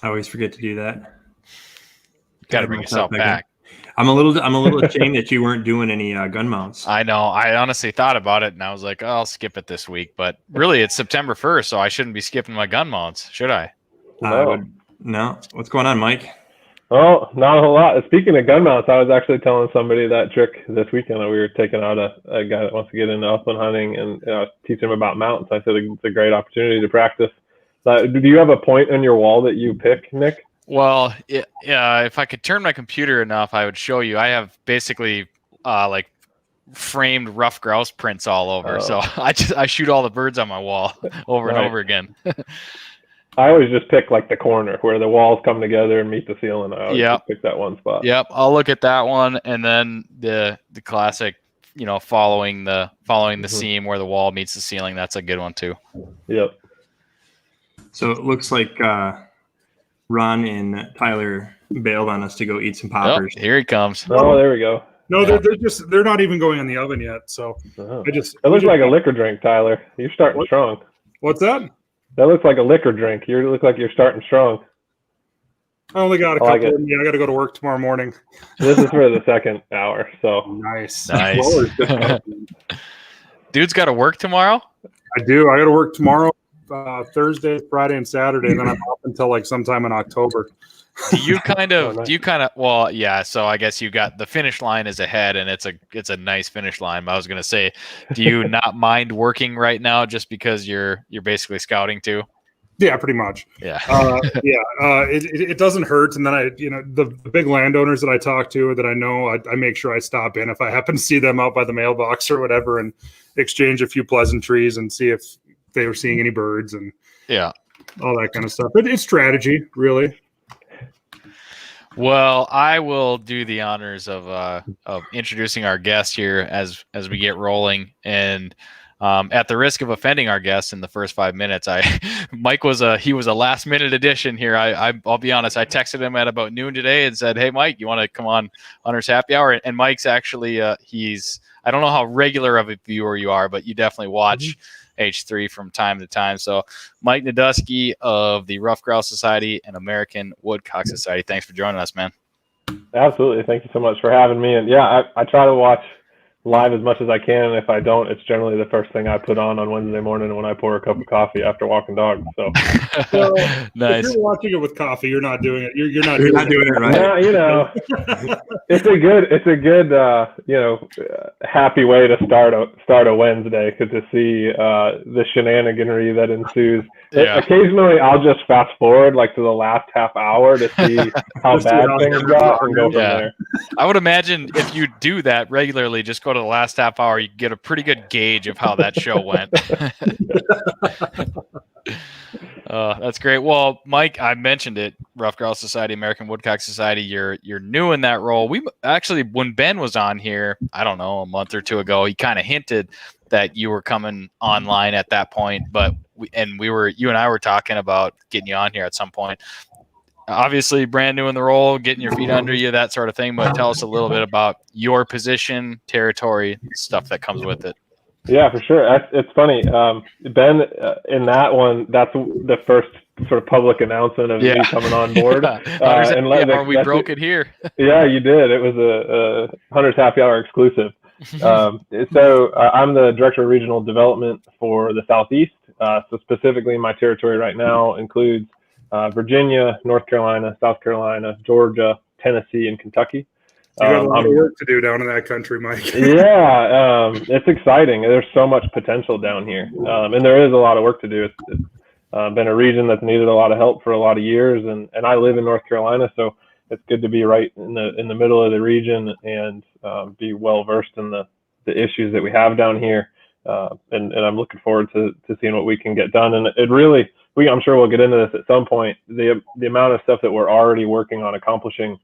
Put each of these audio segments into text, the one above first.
I always forget to do that. Got to bring yourself back. I'm a little ashamed that you weren't doing any gun mounts. I know. I honestly thought about it, and I was like, oh, I'll skip it this week. But really, it's September 1st, so I shouldn't be skipping my gun mounts, should I? No. What's going on, Mike? Oh, not a whole lot. Speaking of gun mounts, I was actually telling somebody that trick this weekend that we were taking out a guy that wants to get into upland hunting and teach him about mounts. I said it's a great opportunity to practice. Do you have a point on your wall that you pick, Nick? Well, if I could turn my computer enough, I would show you. I have basically like framed rough grouse prints all over. So I shoot all the birds on my wall over and over again. I always just pick like the corner where the walls come together and meet the ceiling. I always just pick that one spot. Yep, I'll look at that one, and then the classic, following the seam where the wall meets the ceiling. That's a good one too. Yep. So it looks like Ron and Tyler bailed on us to go eat some poppers. Oh, here he comes. Oh, there we go. No, they're not even going in the oven yet. So it looks like a liquor drink, Tyler. You're starting strong. What's that? That looks like a liquor drink. You look like you're starting strong. I only got a couple. I got to go to work tomorrow morning. This is for the second hour. So nice. Dude's got to work tomorrow. I do. I got to work tomorrow, Thursday, Friday, and Saturday, and then I'm off until like sometime in October. Do you kind of? Well, yeah. So I guess you got the finish line is ahead, and it's a nice finish line. I was gonna say, do you not mind working right now just because you're basically scouting too? Yeah, pretty much. Yeah. It doesn't hurt, and then the big landowners that I talk to that I know, I make sure I stop in if I happen to see them out by the mailbox or whatever, and exchange a few pleasantries and see if they were seeing any birds and all that kind of stuff. But it's strategy, really. Well, I will do the honors of introducing our guest here as we get rolling, and at the risk of offending our guest in the first 5 minutes, Mike was a last minute addition here. I'll be honest, I texted him at about noon today and said, "Hey, Mike, you want to come on Hunter's Happy Hour?" And Mike's actually I don't know how regular of a viewer you are, but you definitely watch H3 from time to time. So Mike Neiduski of the Rough Grouse Society and American Woodcock Society. Thanks for joining us, man. Absolutely. Thank you so much for having me. And yeah, I try to watch live as much as I can. And if I don't, it's generally the first thing I put on Wednesday morning when I pour a cup of coffee after walking dogs. So nice. If you're watching it with coffee, you're not doing it. You're not doing it right. Yeah, it's a good happy way to start a Wednesday, to see the shenaniganry that ensues. Yeah. Occasionally, I'll just fast forward like to the last half hour to see how bad things got and go from there. I would imagine if you do that regularly, just go to the last half hour, you get a pretty good gauge of how that show went. That's great. Well, Mike, I mentioned it, Rough Grouse Society, American Woodcock Society, you're new in that role. We actually, when Ben was on here, I don't know, a month or two ago, he kind of hinted that you were coming online at that point, but you and I were talking about getting you on here at some point. Obviously brand new in the role, getting your feet under you, that sort of thing, but tell us a little bit about your position, territory, stuff that comes with it. Yeah, for sure. It's funny. Ben, in that one, that's the first sort of public announcement of me coming on board. We broke it here. Yeah, you did. It was a Hunter's Happy Hour exclusive. So I'm the Director of Regional Development for the Southeast. So specifically, my territory right now includes Virginia, North Carolina, South Carolina, Georgia, Tennessee, and Kentucky. You got a lot of work to do down in that country, Mike. Yeah, it's exciting. There's so much potential down here, and there is a lot of work to do. It's been a region that's needed a lot of help for a lot of years, and I live in North Carolina, so it's good to be right in the middle of the region and be well versed in the issues that we have down here. And I'm looking forward to seeing what we can get done. And it really, I'm sure we'll get into this at some point. The amount of stuff that we're already working on accomplishing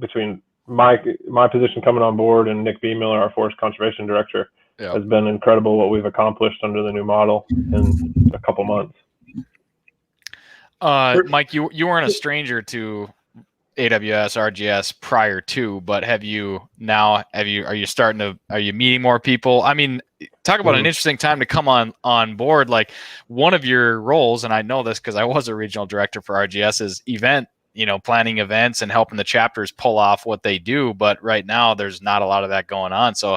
between my position coming on board and Nick B. Miller, our Forest Conservation Director, has been incredible what we've accomplished under the new model in a couple months. Mike, you weren't a stranger to AWS, RGS prior to, but are you meeting more people? I mean, talk about an interesting time to come on board. Like, one of your roles, and I know this because I was a regional director for RGS, is planning events and helping the chapters pull off what they do. But right now there's not a lot of that going on. So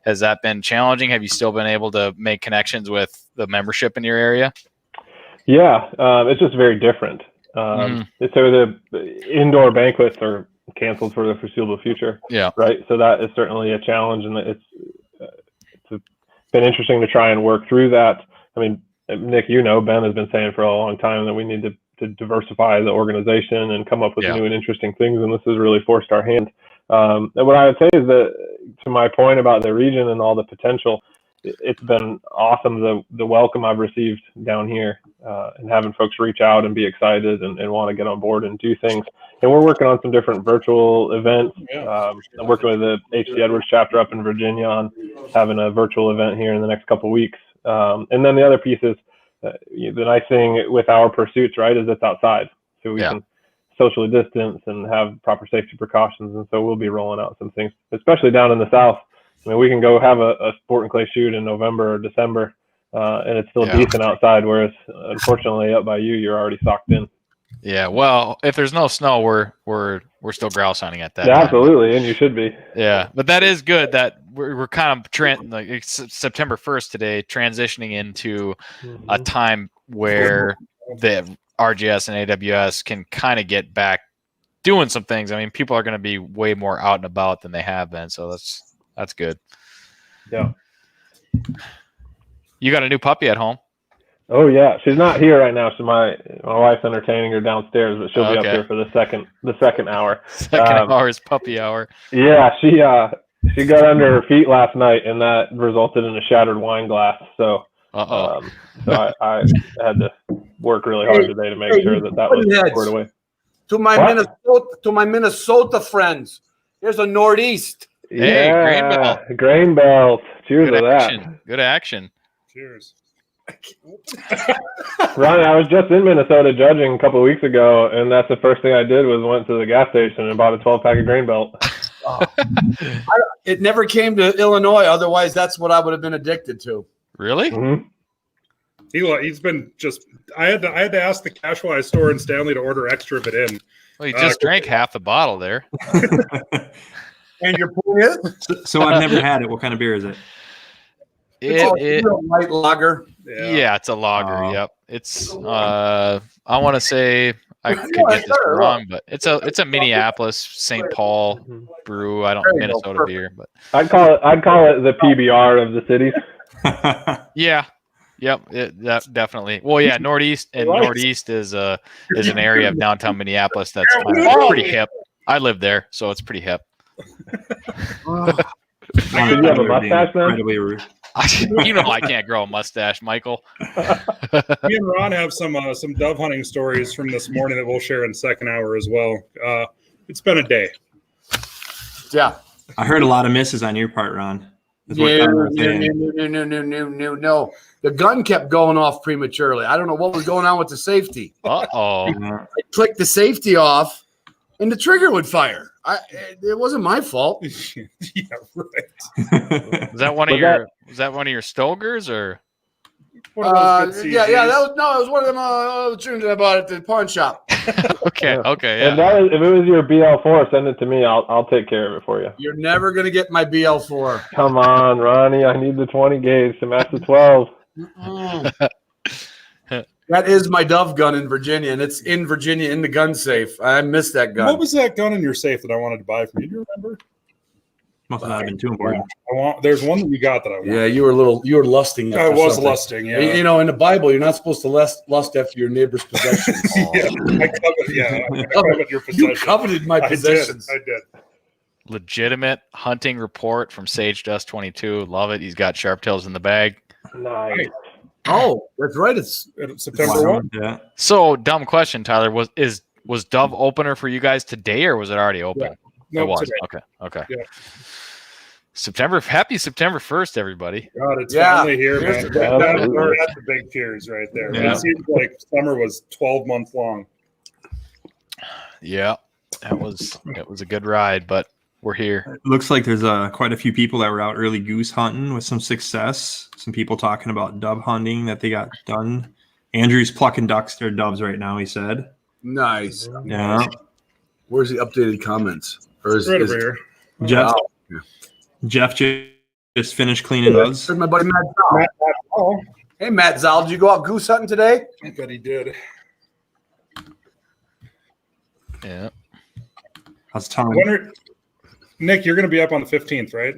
has that been challenging? Have you still been able to make connections with the membership in your area? Yeah, it's just very different. So the indoor banquets are canceled for the foreseeable future. Yeah. Right. So that is certainly a challenge, and it's been interesting to try and work through that. I mean, Nick, Ben has been saying for a long time that we need to diversify the organization and come up with new and interesting things, and this has really forced our hand. And what I would say is that, to my point about the region and all the potential, it's been awesome, the welcome I've received down here, and having folks reach out and be excited and want to get on board and do things. And we're working on some different virtual events. I'm working with the H.C. Edwards chapter up in Virginia on having a virtual event here in the next couple of weeks. And then the other piece is, the nice thing with our pursuits, right, is it's outside. So we can socially distance and have proper safety precautions. And so we'll be rolling out some things, especially down in the South. I mean, we can go have a sport and clay shoot in November or December, and it's still decent outside, whereas unfortunately up by you're already socked in. Yeah, well, if there's no snow, we're still grouse hunting at that. Yeah, absolutely, and you should be. Yeah, but that is good that we're kind of it's September 1st today, transitioning into a time where the RGS and AWS can kind of get back doing some things. I mean, people are going to be way more out and about than they have been, so that's good. Yeah. You got a new puppy at home? Oh yeah, she's not here right now. So my wife's entertaining her downstairs, but she'll be up here for the second hour. Second hour is puppy hour. Yeah, she got under her feet last night, and that resulted in a shattered wine glass. So so I had to work really hard today to make sure that was squared away. To my Minnesota friends, here's a Northeast. Hey, grain belt. Grain belt. Cheers to that. Good action. Cheers. Ronnie, I was just in Minnesota judging a couple of weeks ago, and that's the first thing I did was went to the gas station and bought a 12-pack of grain belt. It never came to Illinois. Otherwise, that's what I would have been addicted to. Really? Mm-hmm. He's been just. I had to ask the Cashwise store in Stanley to order extra of it in. Well, he just drank half the bottle there. And your point is? So I've never had it. What kind of beer is it? It's a light lager. Yeah, it's a lager. Yep. It's I want to say I could get this wrong, but it's a Minneapolis St. Paul brew. I don't Minnesota beer, but I'd call it the PBR of the cities. Yeah. Yep, that definitely. Well, yeah, Northeast is an area of downtown Minneapolis that's pretty hip. I live there, so it's pretty hip. Do you have a mustache then? I can't grow a mustache, Michael. Me and Ron have some dove hunting stories from this morning that we'll share in the second hour as well. It's been a day. Yeah. I heard a lot of misses on your part, Ron. No. The gun kept going off prematurely. I don't know what was going on with the safety. Uh-oh. I clicked the safety off, and the trigger would fire. It wasn't my fault. Yeah, right. Was that one of your Stogers or? It was one of them tunes I bought at the pawn shop. Okay, yeah. If it was your BL4, send it to me. I'll take care of it for you. You're never gonna get my BL4. Come on, Ronnie. I need the 20 gauge to match the 12. That is my dove gun in Virginia, and it's in Virginia in the gun safe. I missed that gun. What was that gun in your safe that I wanted to buy from you? Do you remember? Must not have been too important. There's one that you got that I want. Yeah, you were lusting. I was lusting. Yeah, in the Bible, you're not supposed to lust after your neighbor's possessions. I coveted your possessions. You coveted my possessions. I did. Legitimate hunting report from Sage Dust 22. Love it. He's got sharp tails in the bag. Nice. Oh, that's right. It's September 1. Yeah. So, dumb question, Tyler. Was Dove opener for you guys today, or was it already open? Yeah. No, it was. today. Okay. Yeah. Happy September 1st, everybody. God, it's finally here, man. That's the big tears right there. Yeah. It seems like summer was 12 months long. Yeah. It was a good ride, but we're here. It looks like there's quite a few people that were out early goose hunting with some success. Some people talking about dove hunting that they got done. Andrew's plucking ducks or doves right now, he said. Nice. Yeah. Where's the updated comments? Or Right over here. Jeff just finished cleaning those. There's my buddy Matt Zal. Oh, Hey, Matt Zal, did you go out goose hunting today? I bet he did. Yeah. How's Tom? Nick, you're going to be up on the 15th, right?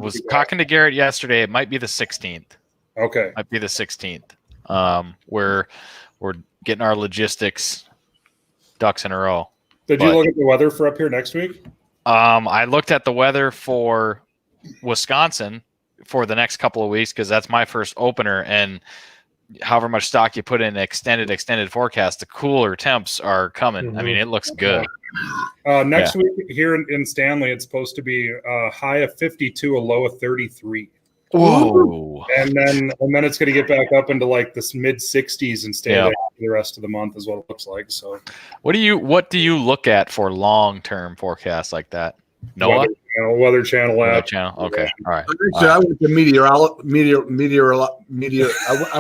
Was talking to Garrett yesterday. It might be the 16th. Okay. Might be the 16th. We're getting our logistics ducks in a row. Did you look at the weather for up here next week? I looked at the weather for Wisconsin for the next couple of weeks because that's my first opener, and however much stock you put in extended forecast, the cooler temps are coming. Mm-hmm. I mean, it looks good. Next week here in Stanley, it's supposed to be a high of 52, a low of 33. Whoa. And then it's going to get back up into like this mid 60s and stay there for the rest of the month is what it looks like. So What do you look at for long-term forecasts like that? NOAA? Weather Channel Weather app. Channel. Okay. All right. I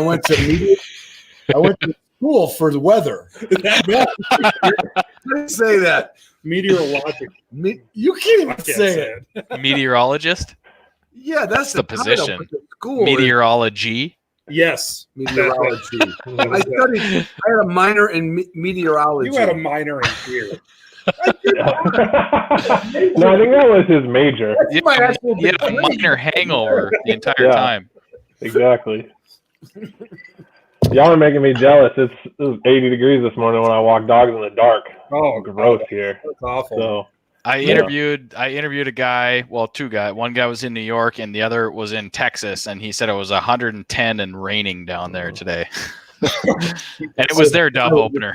went to I went to school for the weather. I didn't say that. Meteorologic. You can't even I can't say it. Meteorologist? Yeah, that's the position. title, but the school is Meteorology? Yes. meteorology. I had a minor in meteorology. You had a minor in beer. No, I think that was his major. You had a minor hangover the entire time. Exactly. Y'all are making me jealous. It was 80 degrees this morning when I walked dogs in the dark. Oh, Gross here. That's awful. So I interviewed a guy, well, two guys. One guy was in New York and the other was in Texas, and he said it was 110 and raining down there today. And it was their dove opener.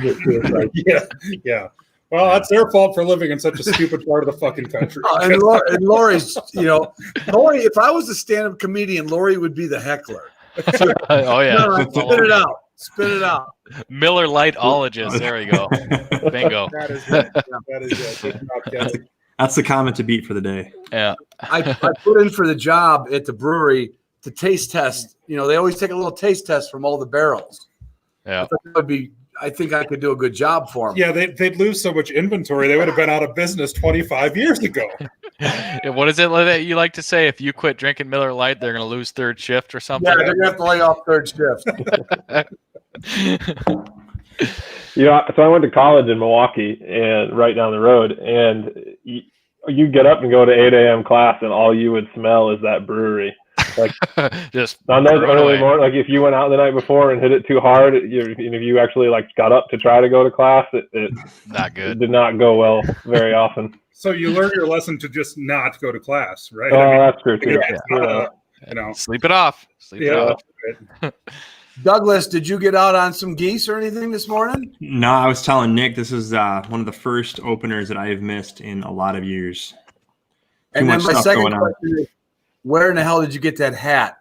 Yeah. Well, that's their fault for living in such a stupid part of the fucking country. And Lori's, Lori, if I was a stand-up comedian, Lori would be the heckler. Oh, yeah. Spit it out. Miller Lite-ologist. There we go. Bingo. That is it. Good job, That's the comment to beat for the day. Yeah. I put in for the job at the brewery to taste test. They always take a little taste test from all the barrels. Yeah. I think I could do a good job for them. Yeah, they'd lose so much inventory. They would have been out of business 25 years ago. What is it that you like to say? If you quit drinking Miller Lite, they're going to lose third shift or something? Yeah, they're going to have to lay off third shift. So I went to college in Milwaukee and right down the road, and you get up and go to 8 a.m. class, and all you would smell is that brewery. Like just on those early morning, like if you went out the night before and hit it too hard, if you actually got up to try to go to class, it not good. It did not go well very often. So you learned your lesson to just not go to class, right? That's true too. Sleep it off. Sleep it off. Douglas, did you get out on some geese or anything this morning? No, I was telling Nick this is one of the first openers that I have missed in a lot of years. And then my second question is, where in the hell did you get that hat?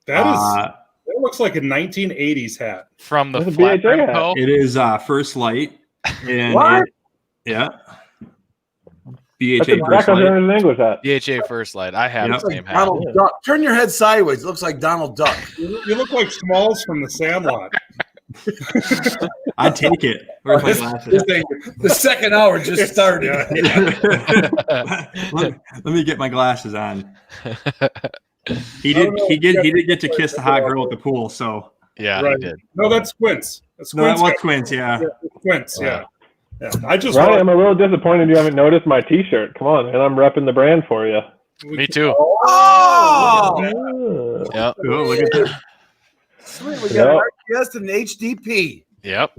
That looks like a 1980s hat. From the Flatbed Co. It is First Light. And what? BHA First Light. An English hat. BHA First Light. I have the same hat. Donald Duck. Turn your head sideways. It looks like Donald Duck. You look like Smalls from the Sandlot. I'd take it. Where's my glasses? The second hour just started. Let me get my glasses on. He did get to kiss the hot girl at the pool, so yeah, right. He did. No, that's Quince. That was Quince, yeah. Quince, yeah. I just I'm a little disappointed you haven't noticed my T-shirt. Come on, man, I'm repping the brand for you. Me too. Oh! Yep. Oh, look at that. Sweet, we got RGS and HDP. Yep.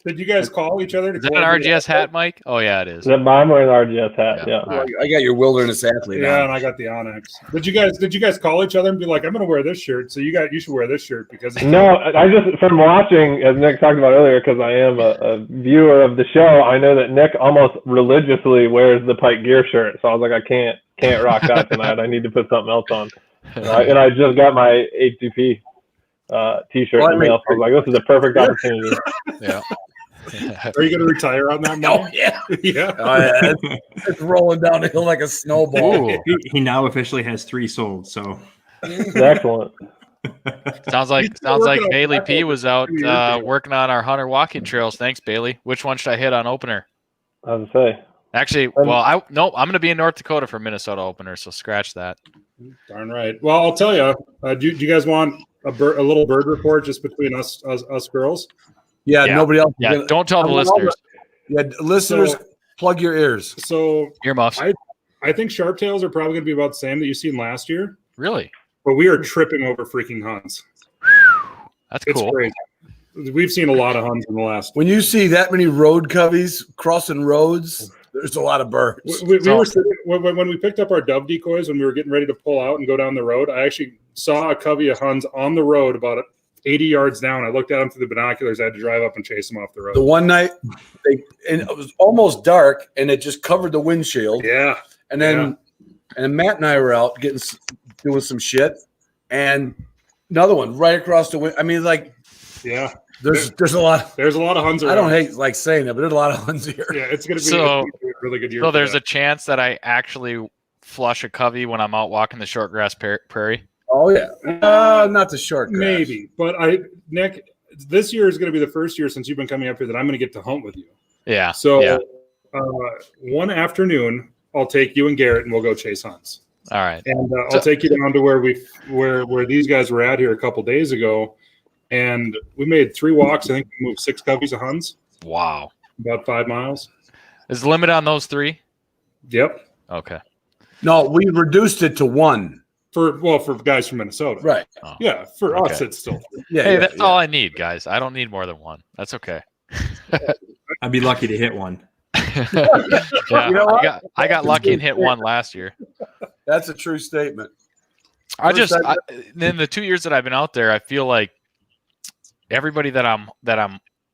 Did you guys call each other? Is that an RGS hat, Mike? Oh yeah, it is. I'm wearing an RGS hat. Yeah. I got your wilderness athlete. Yeah, and I got the Onyx. Did you guys call each other and be like, "I'm going to wear this shirt," so you should wear this shirt because no, I just from watching, as Nick talked about earlier, because I am a viewer of the show. I know that Nick almost religiously wears the Pike Gear shirt, so I was like, I can't rock that tonight. I need to put something else on. And I just got my HDP T-shirt in the mail. So I was like, this is a perfect opportunity. Yeah. Are you going to retire on that? Oh Money? yeah, Yeah. oh, yeah. It's rolling down the hill like a snowball. Ooh, He now officially has 3 sold. So Excellent. sounds like working on Bailey that P one was out 2 years ago. working on our hunter walking trails. Thanks, Bailey. Which one should I hit on opener? I was gonna say. Actually, well, I'm going to be in North Dakota for Minnesota opener, so scratch that. Darn right. Well, I'll tell you. Do you guys want a little bird report just between us girls? Yeah, Yeah. nobody else. is Yeah, gonna- don't tell the I want all listeners. Yeah, listeners, So- plug your ears. So Earmuffs. I think sharp tails are probably going to be about the same that you've seen last year, Really? but we are tripping over freaking Huns. That's It's cool. crazy. We've seen a lot of Huns in the last. When you see that many road coveys crossing roads, there's a lot of birds. We were sitting, when we picked up our dove decoys, when we were getting ready to pull out and go down the road, I actually saw a covey of Huns on the road about 80 yards down. I looked at them through the binoculars. I had to drive up and chase them off the road. The one night, and it was almost dark, and it just covered the windshield. Yeah. And then, Matt and I were out doing some shit, and another one right across the window. I mean, like, Yeah. there's a lot. There's a lot of Huns around. I don't hate like saying it, but there's a lot of Huns here. Yeah, it's going to be So- a really good year. So for there's that. a chance that I actually flush a covey when I'm out walking the short grass prairie. Oh yeah, not the short grass. Maybe, but Nick, this year is going to be the first year since you've been coming up here that I'm going to get to hunt with you. Yeah. So yeah. one afternoon, I'll take you and Garrett, and we'll go chase hunts. All right. And I'll take you down to where these guys were at here a couple days ago, and we made 3 walks. I think we moved 6 coveys of Huns, Wow. about 5 miles. Is the limit on those 3? Yep. Okay. No, we reduced it to 1. For guys from Minnesota. Right. Oh. Yeah. For Okay. us, it's still. Yeah. Hey, yeah, that's yeah. all I need, guys. I don't need more than 1. That's okay. I'd be lucky to hit one. Yeah, You know what? I got lucky and hit 1 last year. That's a true statement. In the 2 years that I've been out there, I feel like everybody that I'm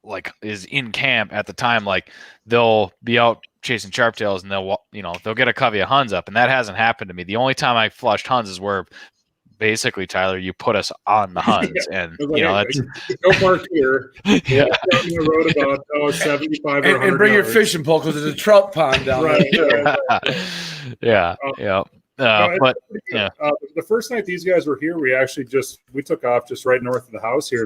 like is in camp at the time, like they'll be out chasing sharptails and they'll get a covey of Huns up, and that hasn't happened to me. The only time I flushed Huns is where basically, Tyler, you put us on the Huns, and that's Go park here. yeah. Down the road about 75 or 100 And bring your yards. fishing pole because there's a trout pond down Right. there. yeah. But yeah. The first night these guys were here, we took off just right north of the house here.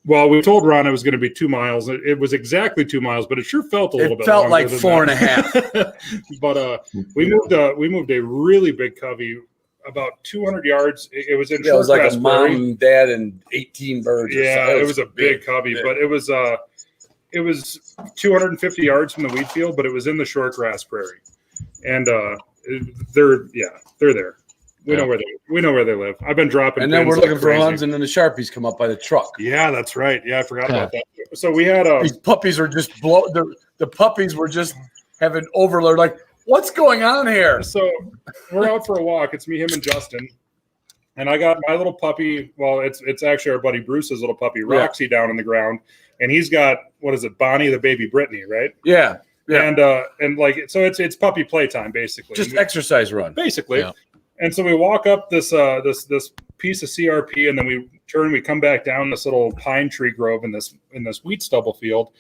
We told Ron it was going to be 2 miles. It was exactly 2 miles, but it sure felt a little bit. It felt longer like than 4.5. that. But we moved a really big covey about 200 yards. It was in Yeah, it was like Shortgrass a mom, Prairie. dad, and 18 birds. or Yeah, something. it was a big covey, but it was 250 yards from the wheat field, but it was in the Shortgrass Prairie, and they're there. We know where they live. I've been dropping. And then pins we're like looking for crazy. Huns, and then the Sharpies come up by the truck. Yeah, that's right. Yeah, I forgot about that. So we had These puppies are just the puppies were just having overload. Like, what's going on here? So we're out for a walk. It's me, him, and Justin. And I got my little puppy. Well, it's actually our buddy Bruce's little puppy, Roxy, down on the ground. And he's got, what is it, Bonnie the baby Brittany, right? Yeah. Yeah. And like, so it's puppy playtime, basically. Just exercise run. Basically. Yeah. And so we walk up this piece of CRP, and then we come back down this little pine tree grove in this wheat stubble field.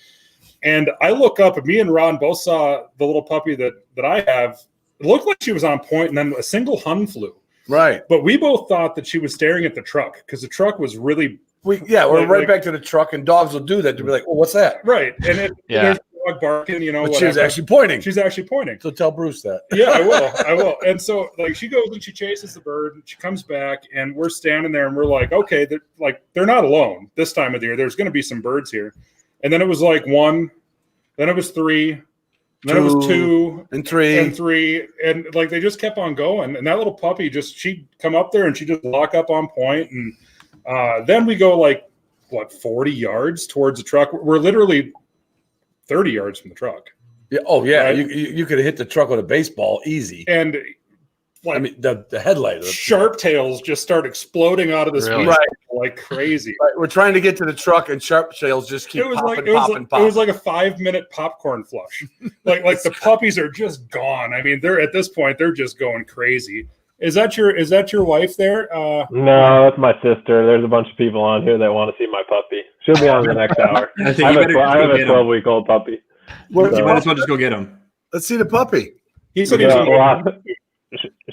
And I look up, and me and Ron both saw the little puppy that I have. It looked like she was on point, and then a single Hun flew. Right. But we both thought that she was staring at the truck because the truck was really We're Like- right like- back to the truck, and dogs will do that. They'll be like, "Oh, what's that?" right. And Yeah. there's a dog barking, But she was actually pointing. She's actually pointing. So tell Bruce that. Yeah, I will. And so like she goes and she chases the bird, and she comes back, and we're standing there, and we're like, okay, they're not alone this time of the year. There's going to be some birds here. And then it was like 1, then it was 3, then it was 2 and 3. and 3, and like they just kept on going. And that little puppy she'd come up there and she'd just lock up on point. And then we go like 40 yards towards the truck. We're literally 30 yards from the truck. Yeah. Oh yeah. Right. You could have hit the truck with a baseball easy. And like I mean the headlight. sharp tails just start exploding out of this Really? wheat Right. like crazy. Right, we're trying to get to the truck, and sharp tails just keep It was popping, like it was popping, like, popping. it was like a 5-minute popcorn flush. like the puppies are just gone. I mean, they're at this point they're just going crazy. Is that your wife there? No, that's my sister. There's a bunch of people on here that want to see my puppy. She'll be on in the next hour. I think I you have better a, I have a just go get him. 12-week-old puppy. What- You might as well just go get him. Let's see the puppy. He said he Yeah, was well,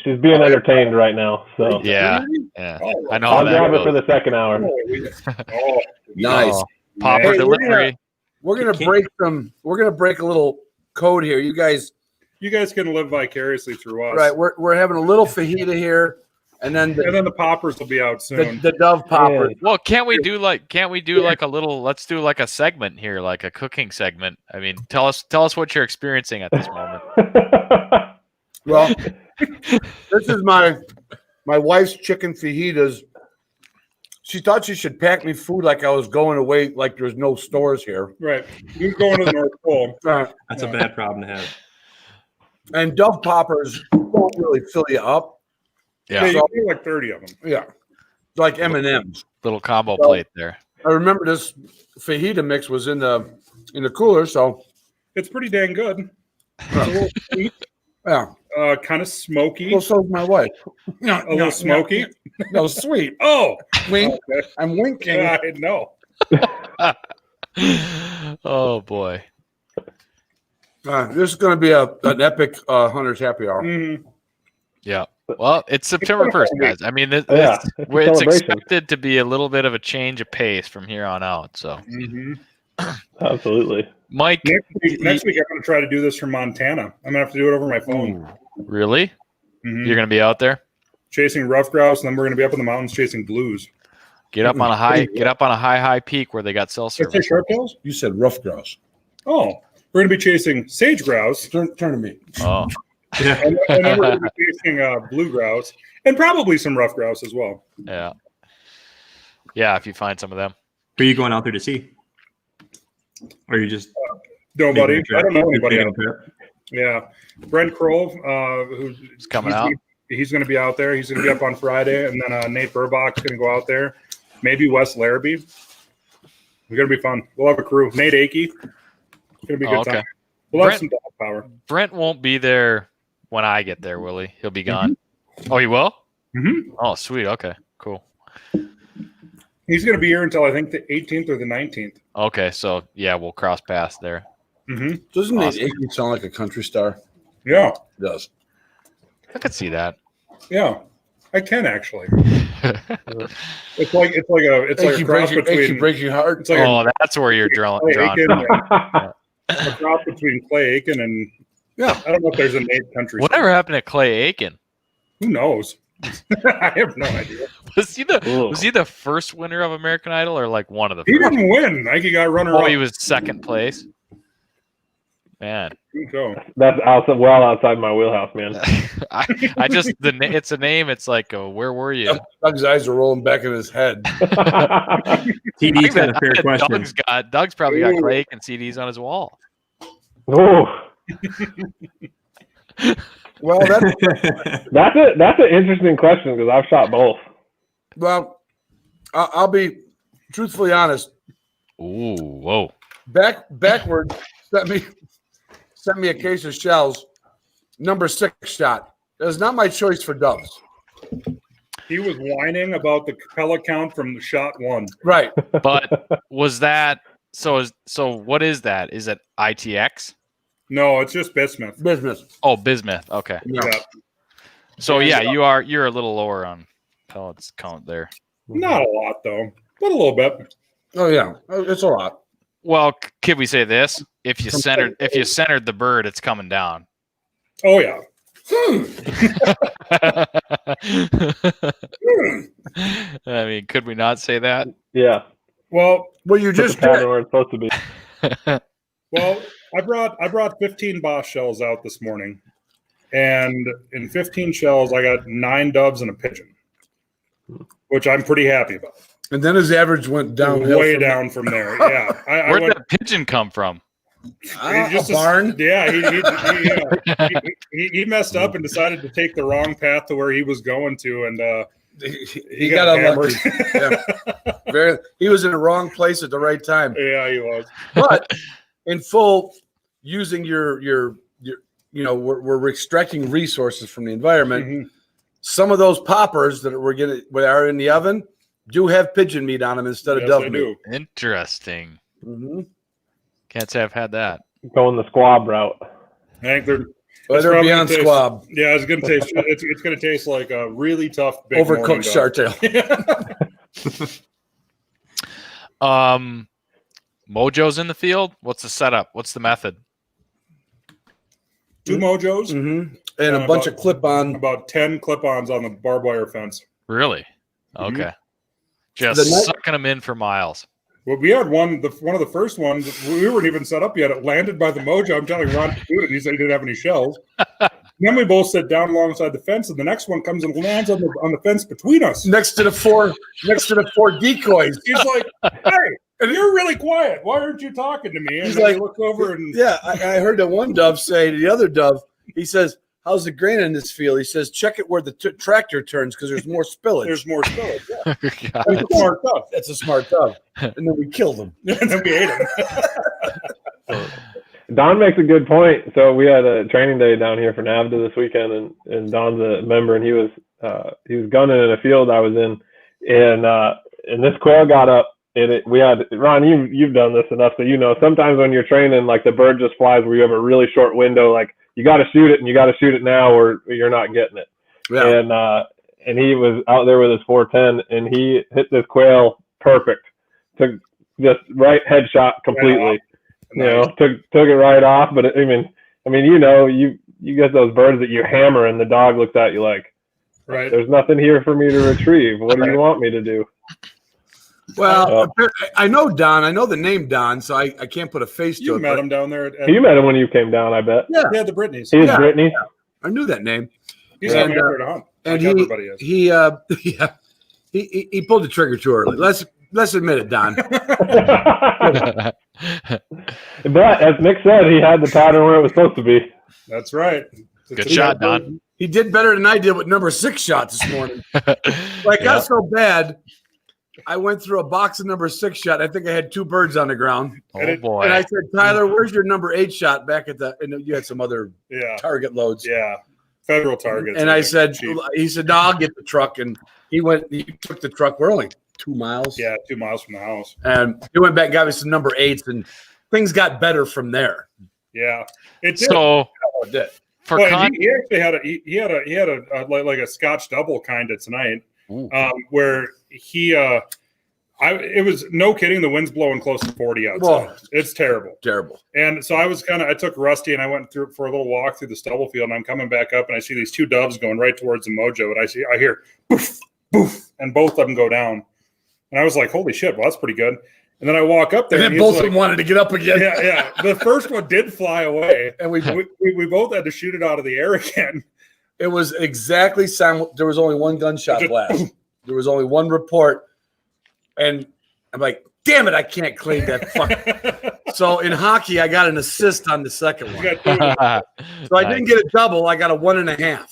she's being entertained right now, so Yeah. Really? Yeah. Oh, I know how I'll that grab her goes. for the second hour. Oh, Nice. Oh, popper Hey, we're delivery. We're gonna Can- break some. We're gonna break a little code here. You guys, you guys can live vicariously through us. right? We're having a little fajita here, and then And then the poppers will be out soon. the dove popper. Yeah. Well, can't we do like a little, let's do like a segment here, like a cooking segment. I mean, tell us what you're experiencing at this moment. Well, this is my wife's chicken fajitas. She thought she should pack me food like I was going away, like there's no stores here. Right. You're going to the North Pole. That's a bad problem to have. And dove poppers don't really fill you up. Yeah, Yeah. you get like 30 of them. Yeah, it's like M&Ms. Little combo plate there. I remember this fajita mix was in the cooler, so It's pretty dang good. It's a little sweet, yeah. kind of smoky. Well, so's my wife. A little smoky. No, sweet. Oh, Wink. okay. I'm winking. I know. Oh boy. This is going to be an epic hunter's happy hour. Mhm. Yeah. Well, it's September 1st, guys. I mean, it's it's a celebration. expected to be a little bit of a change of pace from here on out. So, Mhm. Absolutely. Mike, Next week, I'm going to try to do this from Montana. I'm going to have to do it over my phone. really? Mhm. You're going to be out there? Chasing rough grouse, and then we're going to be up in the mountains chasing blues. Get up on a high peak where they got cell Did I say service. sharptails? You said rough grouse. Oh, we're going to be chasing sage grouse, Turn to me. Oh, Yeah. and then we're going to be chasing blue grouse, and probably some rough grouse as well. yeah. Yeah, if you find some of them. Who are you going out there to see? Or are you just Nobody. taking a I don't know trip? anybody Taking a else. trip? Yeah, Brent Kroll, who's It's coming out. He's going to be out there. He's going to be up on Friday, and then Nate Burbach's going to go out there. Maybe Wes Larrabee. It's going to be fun. We'll have a crew. Nate Akey. It's going to be a good Okay. time. We'll have Brent- some dog power. Brent won't be there when I get there, will he? He'll be gone. Oh, he will? Mm-hmm. Oh, sweet. Okay, cool. He's going to be here until I think the 18th or the 19th. Okay, so yeah, we'll cross paths there. Mm-hmm. Doesn't Awesome. it sound like a country star? Yeah, It does. I could see that. yeah. I can actually. It's like a cross between break your heart. it's like Oh, that's where you're drawn Clay from. Aiken, a cross between Clay Aiken and Yeah. I don't know if there's a Nate country. Whatever happened to Clay Aiken? Who knows? I have no idea. Was he the first winner of American Idol or like one of the He first? didn't win. I think he got runner Oh, up. he was second place. Man, So, That's well outside my wheelhouse, man. I just it's a name. It's like, where were you? Doug's eyes are rolling back in his head. TD's got a fair question. Doug's probably got Clay Aiken CDs on his wall. Oh, Well, that's an interesting question because I've shot both. well, I'll be truthfully honest. Ooh, whoa. Backward sent me a case of shells. Number 6 shot. That is not my choice for doves. he was whining about the Capella count from shot 1. Right. But was that so? What is that? Is it ITX? No, it's just Bismuth. Business. Oh, bismuth. Okay. Yeah. Yeah. So yeah, you're a little lower on pellets count there. Not a lot though, but a little bit. Oh yeah. It's a lot. Well, could we say this? If you centered the bird, it's coming down. Oh yeah. I mean, could we not say that? Yeah, Well, Well, you put the just pattern did. where it's supposed to be. well, I brought 15 Boss shells out this morning, and in 15 shells, I got 9 doves and a pigeon, which I'm pretty happy about. And then his average went down. Way down from there. Yeah, I Where'd went. that pigeon come from? He's A barn. Yeah, he messed up and decided to take the wrong path to where he was going to, and He got unlucky. Yeah. He was in the wrong place at the right time. Yeah, he was. But in full using your we're extracting resources from the environment. Mhm. Some of those poppers that are in the oven, do have pigeon meat on them instead of Yes, dove they meat. do. Interesting. Mm-hmm. Can't say I've had that. Going the squab route. I think they're But it's they're probably beyond gonna taste- squab. Yeah, it's gonna taste. It's gonna taste like a really tough, big Overcooked morning dog. shartail. Mojo's in the field. What's the setup? What's the method? 2 mojos, Mm-hmm. And a bunch of clip-on. about 10 clip-ons on the barbed wire fence. Really? Mhm. Okay. Just The night- sucking them in for miles. Well, we had one of the first ones. We weren't even set up yet. It landed by the mojo. I'm telling Ron to do it. And he said he didn't have any shells. Then we both sit down alongside the fence, and the next one comes and lands on the fence between us. Next to the four decoys. He's like, "Hey, you're really quiet. Why aren't you talking to me?" And He's then like- we look over and Yeah, I heard that one dove say to the other dove, he says, how's the grain in this field? He says, check it where the tractor turns because there's more spillage. there's more spillage. Yeah. God. That's a smart stuff. That's a smart dove. And then we killed him. And then we ate him. Don makes a good point. So we had a training day down here for NAVDA this weekend, and Don's a member, and he was gunning in a field I was in, and this quail got up. We had Ron. You've done this enough, so you know. Sometimes when you're training, like the bird just flies where you have a really short window. Like you got to shoot it, and you got to shoot it now, or you're not getting it. Yeah. And he was out there with his 410, and he hit this quail perfect. Took just right headshot completely. You know, took it right off. But I mean, you know, you get those birds that you hammer, and the dog looks at you like, Right. there's nothing here for me to retrieve. What do you want me to do? Well, I know Don. I know the name Don, so I can't put a face to You it. met but him down there at You met him when you came down, I bet. yeah, the Brittany's. He was Yeah. Brittany. I knew that name. He's And, out there to hunt. And Like everybody is. he pulled the trigger too early. Let's admit it, Don. But as Nick said, he had the pattern where it was supposed to be. That's right. Good shot, Don. He did better than I did with number 6 shot this morning. Like Yeah. got so bad, I went through a box of number 6 shot. I think I had 2 birds on the ground. Oh boy. And I said, Tyler, where's your number 8 shot back at the? And you had some other Yeah. target loads. Yeah. Federal targets. And I said, cheap. he said, no, I'll get the truck. And he took the truck. We're only 2 miles. Yeah, 2 miles from the house. And he went back and got me some number 8s, and things got better from there. Yeah. It did. So Oh, it did. for Well, con- he actually had a like a Scotch double kind of tonight, Ooh. where it was no kidding. The wind's blowing close to 40 outside. Whoa. It's terrible. Terrible. And so I took Rusty and I went through for a little walk through the stubble field, and I'm coming back up and I see these 2 doves going right towards the mojo, and I hear boof, boof, and both of them go down. And I was like, holy shit, well, that's pretty good. And then I walk up there And and then he's both of like, them wanted to get up again. yeah. The first one did fly away. And We both had to shoot it out of the air again. it was exactly there was only 1 gunshot Just- blast. There was only 1 report. And I'm like, damn it, I can't claim that fuck. So in hockey, I got an assist on the second You one. got So I didn't get a double. I got a 1.5.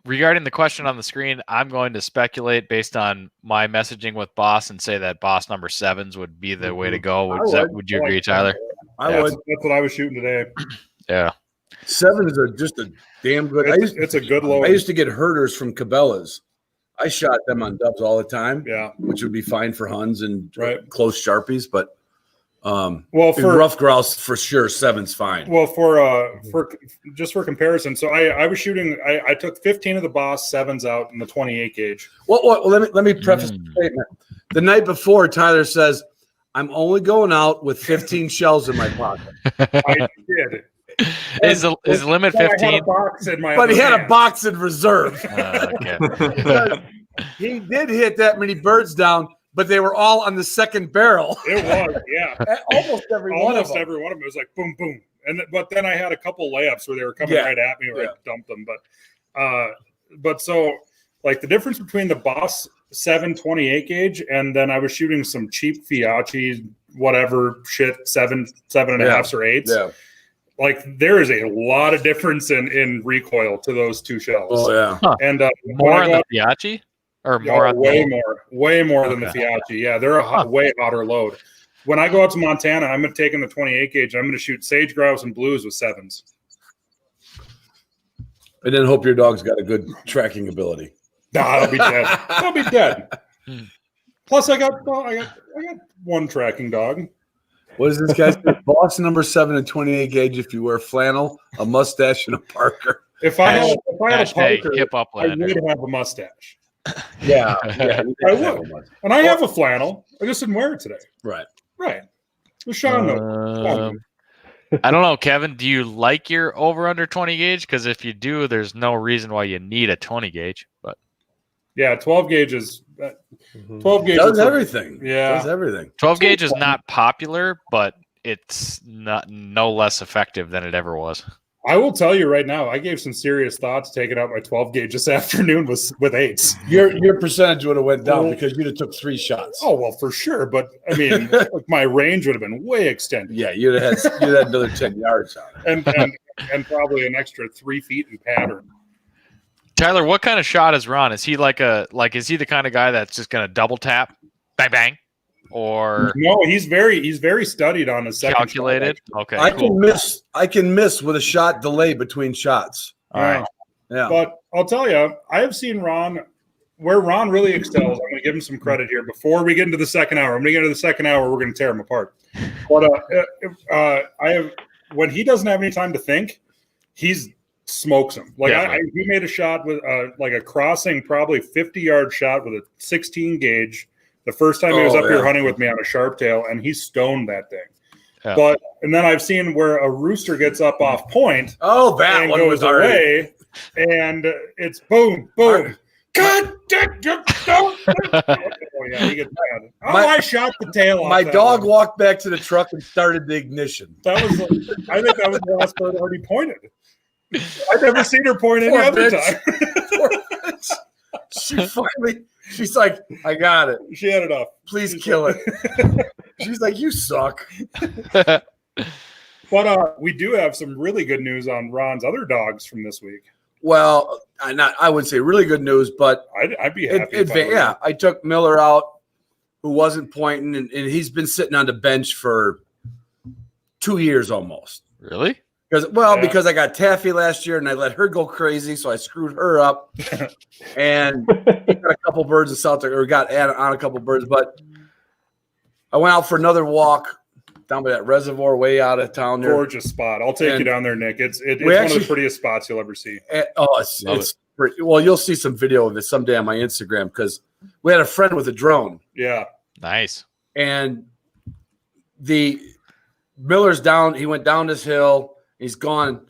regarding the question on the screen, I'm going to speculate based on my messaging with Boss and say that Boss number 7s would be the way to go. Would you agree, Tyler? I would. That's what I was shooting today. Yeah. 7s are just a damn good. It's a good load. I used to get herders from Cabela's. I shot them on doves all the time, Yeah. which would be fine for Huns and Right. close Sharpies. But Well, in for rough grouse, for sure, 7's fine. Well, for just for comparison, so I was shooting. I took 15 of the Boss 7s out in the 28 gauge. Well, let me preface the statement. The night before, Tyler says, "I'm only going out with 15 shells in my pocket." I did. Is the limit But I had 15? a box in my. But he other had a hand. box in reserve. Okay. Because he did hit that many birds down, but they were all on the second barrel. It was, yeah. Almost every one of Almost them. every one of them. It was like boom, boom, but then I had a couple layups where they were coming Yeah. right at me, where Yeah. I dumped them. But so like the difference between the Boss 7 28 gauge and then I was shooting some cheap Fiachi, whatever shit, 7.5s or 8s. Yeah. Like there is a lot of difference in recoil to those 2 shells. Oh yeah. And More on the Fiachi? Or more on way the more than the Fiachi. Yeah, they're a way hotter load. When I go out to Montana, I'm going to take in the 28 gauge. I'm going to shoot sage grouse and blues with 7s. And then hope your dog's got a good tracking ability. Nah, I'll be dead. I'll be dead. Plus, I got one tracking dog. What does this guy say? Boss number 7 and 28 gauge if you wear flannel, a mustache, and a Parker. If I had a Hashtag Parker, hip I uplander. would have a mustache. Yeah. I would. And I have a flannel. I just didn't wear it today. Right. Right. Well, Sean knows. I don't know, Kevin. Do you like your over under 20 gauge? Because if you do, there's no reason why you need a 20 gauge. But Yeah, 12 gauge is 12 gauge Does is- everything. Yeah. Does everything. 12 gauge is not popular, but it's not no less effective than it ever was. I will tell you right now, I gave some serious thought to taking out my 12 gauge this afternoon with 8s. Your percentage would have went down because you'd have took 3 shots. Oh well, for sure. But I mean, like my range would have been way extended, Yeah, you'd have had another 10 yards on it. and probably an extra 3 feet in pattern. Tyler, what kind of shot is Ron? Is he is he the kind of guy that's just gonna double tap, bang bang, or No, he's very studied on his second calculated? shot, Okay, I cool. can miss with a shot delay between shots. All right. Yeah. But I'll tell you, I have seen Ron where Ron really excels. I'm going to give him some credit here. Before we get into the second hour, we're going to tear him apart. But when he doesn't have any time to think, he's smokes him. Like he made a shot with like a crossing, probably 50-yard shot with a 16 gauge. The first time he was up here hunting with me on a sharp tail, and he stoned that thing. Yeah. And then I've seen where a rooster gets up off point. Oh, that and one goes was away, and it's boom, boom. God damn! Oh yeah, he gets mad. I shot the tail off. My that dog one. walked back to the truck and started the ignition. I think that was the last bird already pointed. I've never seen her point any other time. Poor bitch. She's like, I got it. She had it off. Please kill it. She's like, you suck. But we do have some really good news on Ron's other dogs from this week. Well, I would say really good news, but I'd be happy. I took Miller out, who wasn't pointing, and he's been sitting on the bench for 2 years almost. Really? Because I got Taffy last year and I let her go crazy, so I screwed her up. And he got a couple birds in South Dakota, or got on a couple birds. But I went out for another walk down by that reservoir way out of town there. Gorgeous spot. I'll take you down there, Nick. It's one of the prettiest spots you'll ever see. It's pretty. Well, you'll see some video of it someday on my Instagram because we had a friend with a drone. Yeah. Nice. And the Miller's down. He went down this hill. He's gone,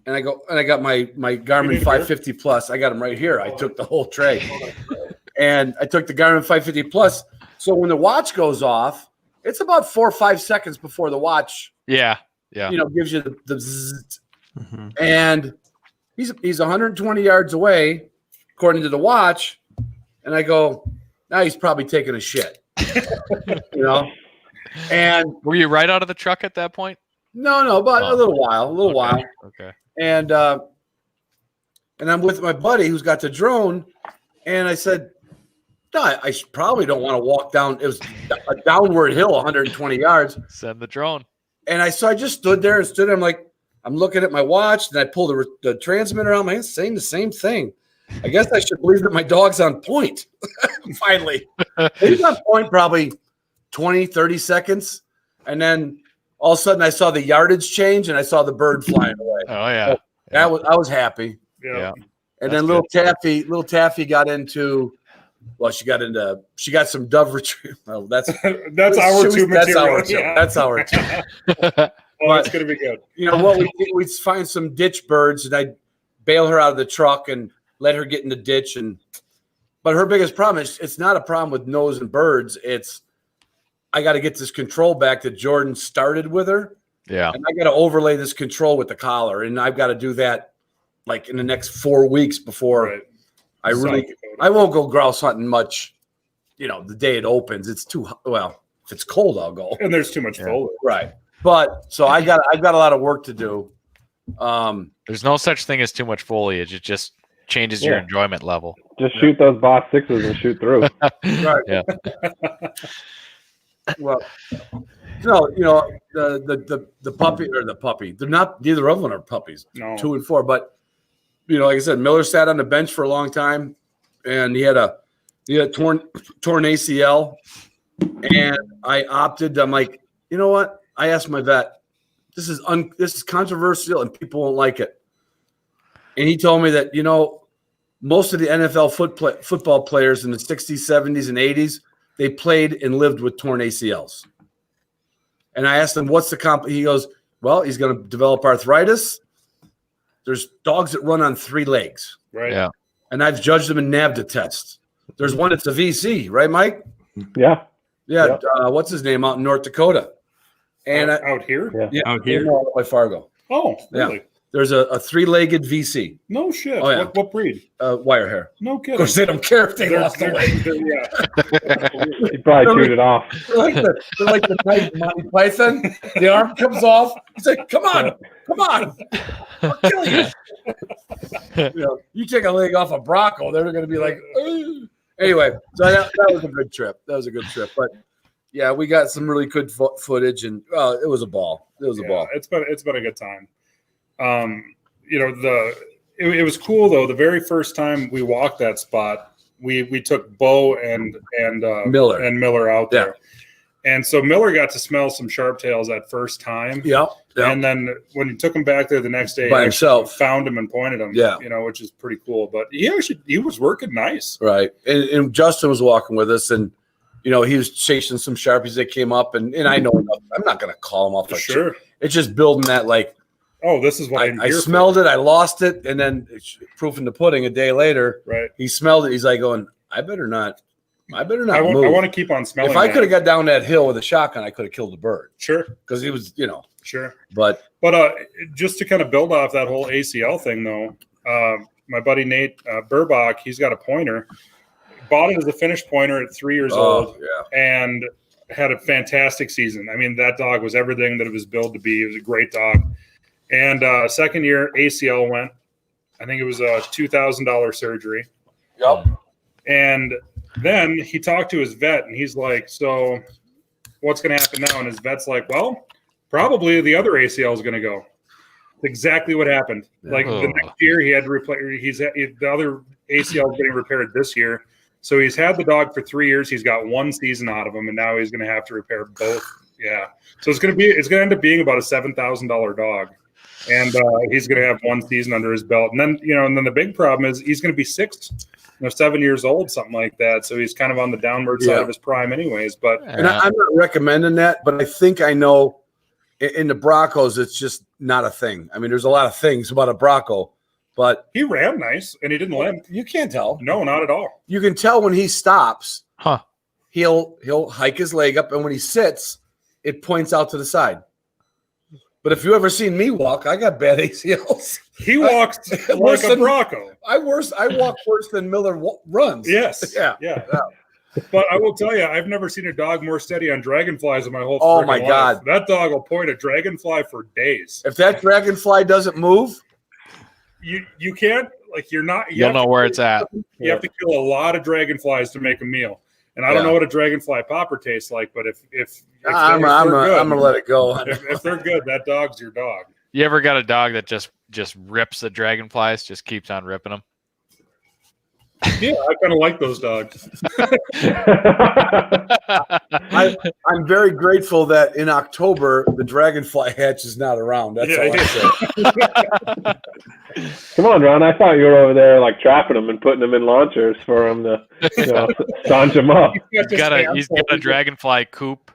and I got my Garmin 550 Plus. I got him right here. I took the whole tray, and I took the Garmin 550 Plus. So when the watch goes off, it's about 4 or 5 seconds before the watch. Yeah. Gives you the zzz. Mm-hmm. And he's 120 yards away, according to the watch. And I go, now he's probably taking a shit. And were you right out of the truck at that point? No, but a little while. Okay. And I'm with my buddy who's got the drone, and I said, no, I probably don't want to walk down. It was a downward hill, 120 yards. Send the drone. And I just stood there. I'm like, I'm looking at my watch, and I pulled the transmitter out. My hand, saying the same thing. I guess I should believe that my dog's on point. Finally, he's on point probably 20, 30 seconds, and then all of a sudden, I saw the yardage change, and I saw the bird flying away. Oh yeah, I was happy. Yeah. And then little Taffy got into. Well, she got some dove retrieve. Well, that's our two material. That's our two. It's gonna be good. You know what? We'd find some ditch birds, and I'd bail her out of the truck and let her get in the ditch. But her biggest problem is it's not a problem with nose and birds. It's I got to get this control back that Jordan started with her. Yeah. And I got to overlay this control with the collar. And I've got to do that like in the next 4 weeks before I won't go grouse hunting much, the day it opens. It's if it's cold, I'll go. And there's too much foliage. Right. But so I've got a lot of work to do. There's no such thing as too much foliage. It just changes your enjoyment level. Just shoot those boss 6s and shoot through. Right. Yeah. Well, the puppy or the puppy. They're not. Neither of them are puppies. No. 2 and 4. But like I said, Miller sat on the bench for a long time. and he had a torn ACL, and I opted. I'm like, you know what? I asked my vet, this is controversial and people won't like it, and he told me that most of the NFL football players in the 60s, 70s, and 80s, they played and lived with torn ACLs. And I asked him, what's the He goes, well, he's going to develop arthritis. There's dogs that run on 3 legs. Right. Yeah. And I've judged them in NAVDA tests. There's one that's a VC, right, Mike? Yeah. Yeah. What's his name out in North Dakota? And out here? Yeah, Out here? by Fargo. Oh, really? Yeah. There's a 3-legged VC. No shit. Oh, yeah. What breed? Wire hair. No kidding. Of course, they don't care if they lost the leg. Yeah. He probably chewed it off. They're like the Monty Python. The arm comes off. He's like, come on. I'll kill you. You take a leg off a Bronco, they're going to be like, ugh. Anyway, so that was a good trip. But yeah, we got some really good footage, and it was a ball. It was a ball. It's been a good time. It was cool though. The very first time we walked that spot, we took Bo and Miller out there. And so Miller got to smell some sharp tails that first time. Yeah. And then when he took him back there the next day, By himself, found him and pointed him. Yeah. Which is pretty cool. But he was working nice. Right. And Justin was walking with us, and he was chasing some Sharpies that came up, and I know enough. I'm not going to call him off. Like sure. It's just building that, like, oh, this is what I smelled it. I lost it. And then proof in the pudding a day later, right? He smelled it. He's like going, I better not move. I want to keep on smelling. If I could have got down that hill with a shotgun, I could have killed the bird. Sure. Because he was, Sure. But just to kind of build off that whole ACL thing, though, my buddy Nate Burbach, he's got a pointer. Bought it as a finished pointer at 3 years old, and had a fantastic season. I mean, that dog was everything that it was billed to be. It was a great dog. And second year, ACL went. I think it was a $2,000 surgery. Yep. And then he talked to his vet, and he's like, so what's going to happen now? And his vet's like, well, probably the other ACL is going to go. Exactly what happened. Like the next year, he had to replace. The other ACL is getting repaired this year. So he's had the dog for 3 years. He's got 1 season out of him, and now he's going to have to repair both. Yeah. So it's going to end up being about a $7,000 dog, and he's going to have 1 season under his belt. And then the big problem is he's going to be 7 years old, something like that. So he's kind of on the downward side of his prime, anyways. But and I'm not recommending that, but I think I know in the Broncos, it's just not a thing. I mean, there's a lot of things about a Bronco. But he ran nice, and he didn't limp. You can't tell. No, not at all. You can tell when he stops. Huh. He'll hike his leg up, and when he sits, it points out to the side. But if you ever seen me walk, I got bad ACLs. He walks like a Bronco. I walk worse than Miller runs. Yes. Yeah. But I will tell you, I've never seen a dog more steady on dragonflies in my whole my life. God. That dog will point a dragonfly for days. If that dragonfly doesn't move, you can't, like, you're not. You'll know where it's at. You have to kill a lot of dragonflies to make a meal. And I don't know what a dragonfly popper tastes like, but if I'm gonna let it go. If they're good, that dog's your dog. You ever got a dog that just rips the dragonflies, just keeps on ripping them? Yeah, I kind of like those dogs. I'm very grateful that in October the dragonfly hatch is not around. That's all I say. Come on, Ron. I thought you were over there like trapping them and putting them in launchers for them to staunch them up. He's got a dragonfly coop.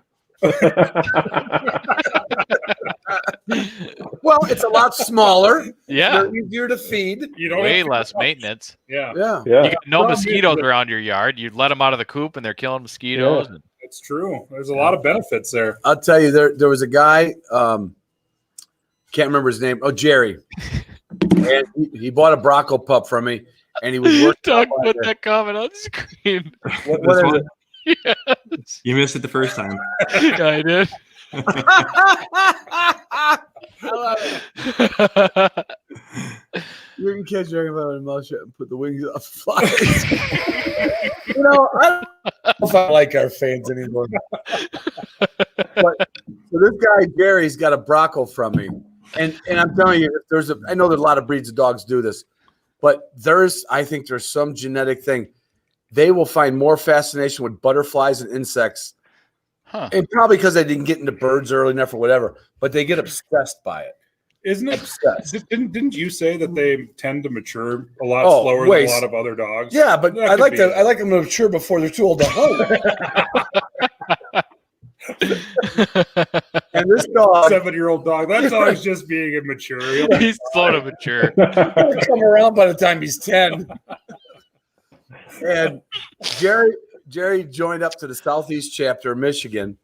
Well, it's a lot smaller. Yeah. They're easier to feed. You don't way less maintenance. Yeah. You got no mosquitoes around your yard. You let them out of the coop and they're killing mosquitoes. Yeah. It's true. There's a lot of benefits there. I'll tell you, there was a guy, can't remember his name. Oh, Jerry. And he bought a Bronco pup from me, and he was working. Doug put that comment on the screen. What is it? Yes. You missed it the first time. Yeah, I did. You can catch dragonfly with a mouth shut and put the wings off the flies. I don't know if I like our fans anymore. But so this guy Gary's got a Bronco from me, and I'm telling you, I know there's a lot of breeds of dogs do this, but I think there's some genetic thing. they will find more fascination with butterflies and insects. Huh. And probably because they didn't get into birds early enough or whatever, but they get obsessed by it. Isn't it? Obsessed. Didn't you say that they tend to mature a lot Oh, slower than a lot of other dogs? Yeah, but That I could like be them. it. I like them to mature before they're too old to hunt. And this dog, 7-year-old dog. That dog's just being immature. He's slow to mature. he'll come around by the time he's 10. And Jerry joined up to the Southeast chapter of Michigan,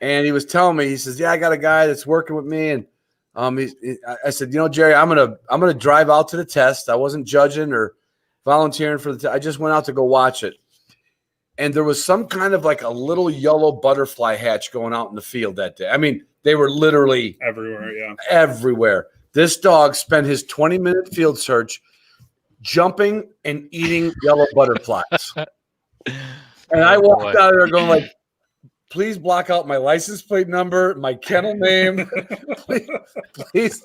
and he was telling me, he says, "Yeah, I got a guy that's working with me." And I said, "You know, Jerry, I'm gonna drive out to the test. I wasn't judging or volunteering for the test. I just went out to go watch it." And there was some kind of like a little yellow butterfly hatch going out in the field that day. I mean, they were literally Everywhere, yeah. everywhere. This dog spent his 20-minute field search jumping and eating yellow butterflies. And I walked out of there going like, "Please block out my license plate number, my kennel name, please."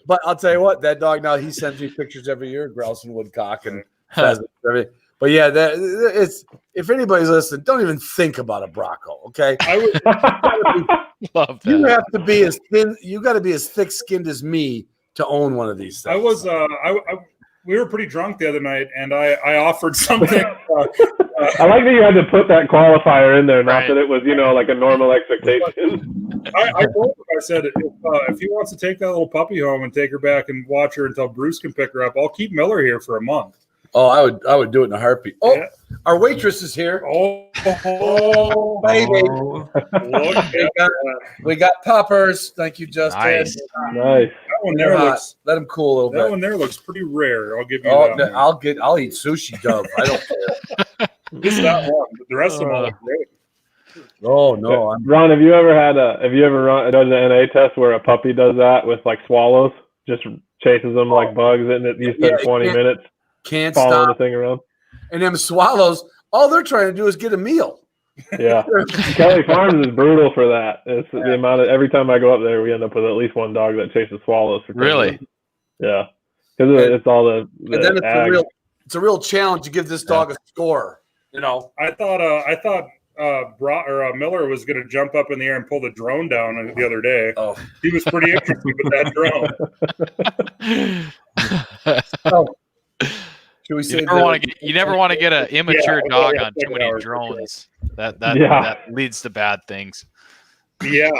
But I'll tell you what, that dog now, he sends me pictures every year, grouse and woodcock and pheasant. But yeah, it's, if anybody's listening, don't even think about a Bronco. Okay, I would Love that. you have to be as thin. You got to be as thick-skinned as me to own one of these things. I was we were pretty drunk the other night, and I offered something. I like that you had to put that qualifier in there, not Right. that it was, like a normal expectation. I told him, I said, if he wants to take that little puppy home and take her back and watch her until Bruce can pick her up, I'll keep Miller here for a month. Oh, I would do it in a heartbeat. Oh, Yeah. our waitress is here. Oh, Baby. Oh, We got poppers. Thank you, Justin. Nice. Nice. that one there looks. Let them cool a little That bit. one there looks pretty rare. I'll give you Oh, that. I'll eat sushi dove. I don't care. Just that one. But the rest of them all look great. Oh no, Ron, have you ever done an NA test where a puppy does that with like swallows, just chases them like bugs, and you spend Yeah, 20 minutes can't following stop. the thing around? And them swallows, all they're trying to do is get a meal. Yeah. Kelly Farms is brutal for that. It's the amount of, every time I go up there, we end up with at least one dog that chases swallows. For 10 Really? minutes. Yeah. Because it's all the And then ag. it's a real challenge to give this dog a score. You know, I thought Miller was going to jump up in the air and pull the drone down the other day. Oh. He was pretty interested with that drone. should we say You never want to get an immature dog on too many drones. That leads to bad things. Yeah.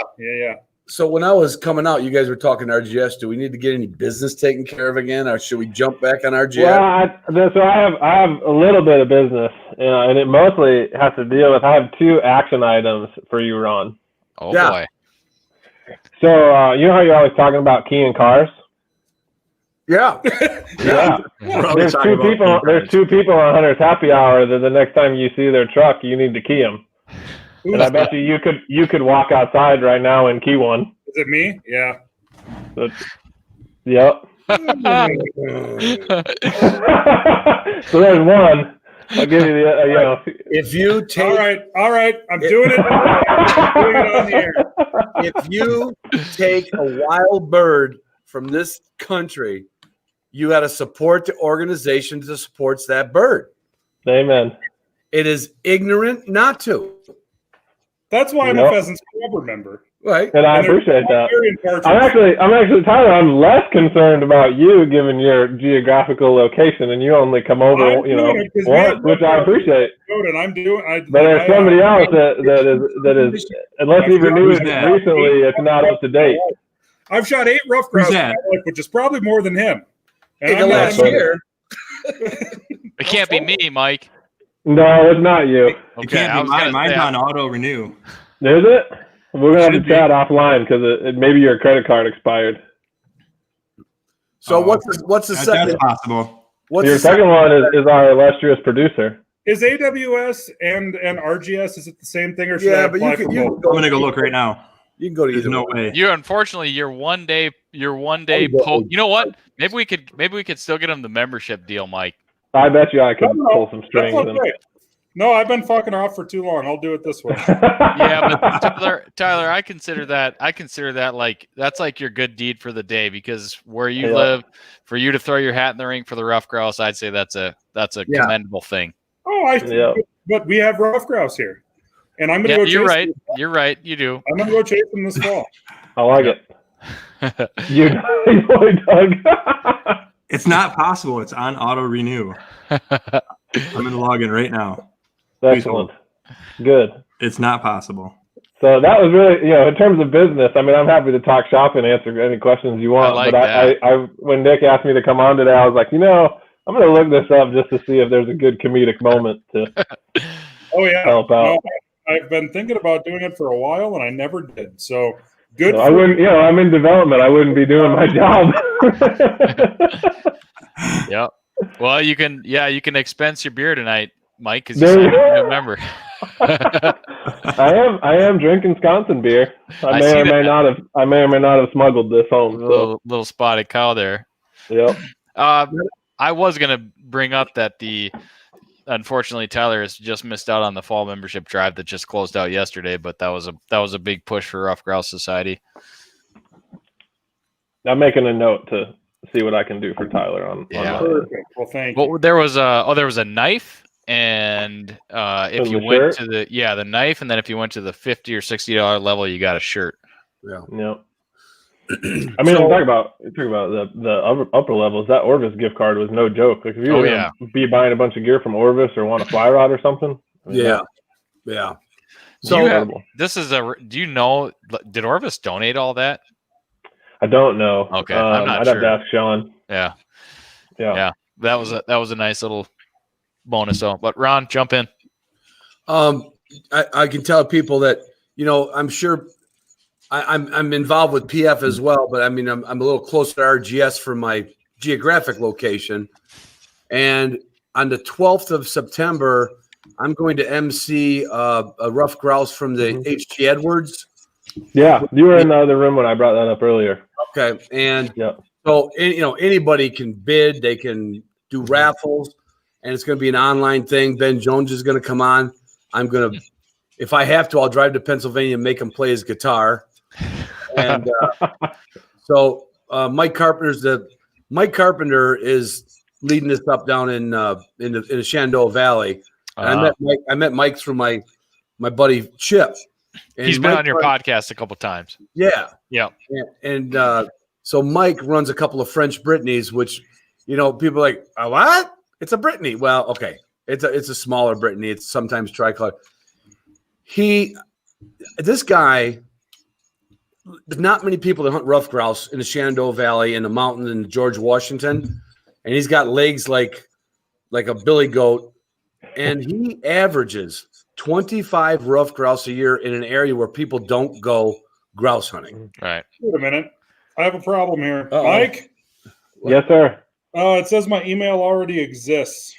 So when I was coming out, you guys were talking RGS. Do we need to get any business taken care of again, or should we jump back on RGS? Well, I have a little bit of business, and it mostly has to deal with. I have 2 action items for you, Ron. Oh Yeah. boy. So you know how you're always talking about keying cars? Yeah. Yeah. There's 2 people. There's 2 people on Hunter's Happy Hour that the next time you see their truck, you need to key them. And I bet you could walk outside right now and key one. Is it me? Yeah. Yep. So there's one. I'll give you the If you take All right. I'm doing it. I'm doing it on the air. if you take a wild bird from this country, you got to support the organization that supports that bird. Amen. It is ignorant not to. That's why I'm a Pheasants Club member. Right. And I appreciate that. I'm Partridge. actually, Tyler, I'm less concerned about you given your geographical location, and you only come over, I'm doing it 'cause once, which I appreciate. And I'm doing. But there's somebody else that is, unless you've renewed it recently, it's not up to date. I've shot 8 rough grouse in my life, which is probably more than him. And In the I'm not last a- year. It can't be me, Mike. No, it's not you. It Okay, can't I be was mine. gonna Mine's say, on auto renew. Is it? We're gonna have to Should be. chat offline because maybe your credit card expired. So what's the second? That's possible. What's Your the second one is our illustrious producer. Is AWS and RGS, is it the same thing, or should Yeah, I but apply you for can both? I'm gonna go look right now. You can go to There's either no one. way. Unfortunately your one day you know what? Maybe we could still get him the membership deal, Mike. I bet you I could No, pull some That's strings. okay. No, I've been fucking off for too long. I'll do it this way. Yeah, but Tyler, I consider that like that's like your good deed for the day, because where you live, for you to throw your hat in the ring for the rough grouse, I'd say that's a commendable thing. Yeah. But we have rough grouse here, and I'm going to go. You're chase right. them. You're right. You do. I'm going to go chase them this fall. I like it. You boy, Doug. It's not possible. It's on auto renew. I'm going to log in right now. Excellent. Good. It's not possible. So that was really, in terms of business, I mean, I'm happy to talk shop and answer any questions you want. I like but that. I, when Nick asked me to come on today, I was like, I'm going to look this up just to see if there's a good comedic moment to help out. No, I've been thinking about doing it for a while, and I never did. So good. I wouldn't, I'm in development. I wouldn't be doing my job. Yep. Well, you can expense your beer tonight, Mike, because you signed a new member. I am drinking Wisconsin beer. I may or may not have smuggled this home. So. Little spotted cow there. Yep. I was gonna bring up that unfortunately Tyler has just missed out on the fall membership drive that just closed out yesterday, but that was a big push for Rough Grouse Society. I'm making a note to see what I can do for Tyler on. Perfect. Well, thank you. Well, there was a knife. And if you went to the knife, and then if you went to the $50 or $60 level, you got a shirt. Yeah. I mean, talk about the upper levels. That Orvis gift card was no joke. Like if you were gonna be buying a bunch of gear from Orvis or want a fly rod or something. I mean, yeah. So do you know? Did Orvis donate all that? I don't know. Okay, I'm not I'd sure. have to ask Sean. Yeah. That was a nice little bonus. So, but Ron, jump in. I can tell people that I'm sure I'm involved with PF as well, but I mean I'm a little closer to RGS for my geographic location. And on the 12th of September, I'm going to MC a rough grouse from the H.G. Edwards. Yeah, you were in the other room when I brought that up earlier. Okay, and so anybody can bid, they can do raffles. And it's going to be an online thing. Ben Jones is going to come on. I'm going to, if I have to, I'll drive to Pennsylvania and make him play his guitar. And so Mike Carpenter is leading this up down in the Shenandoah Valley. And I met Mike through my buddy Chip. And he's been on your podcast a couple times. Yeah. Yeah. And so Mike runs a couple of French Britneys, which people are like, what? It's a Brittany. Well, okay. It's a smaller Brittany. It's sometimes tricolor. This guy, there's not many people that hunt rough grouse in the Shenandoah Valley in the mountains in George Washington. And he's got legs like a billy goat. And he averages 25 rough grouse a year in an area where people don't go grouse hunting. Right. Wait a minute. I have a problem here. Mike? Yes, sir. It says my email already exists.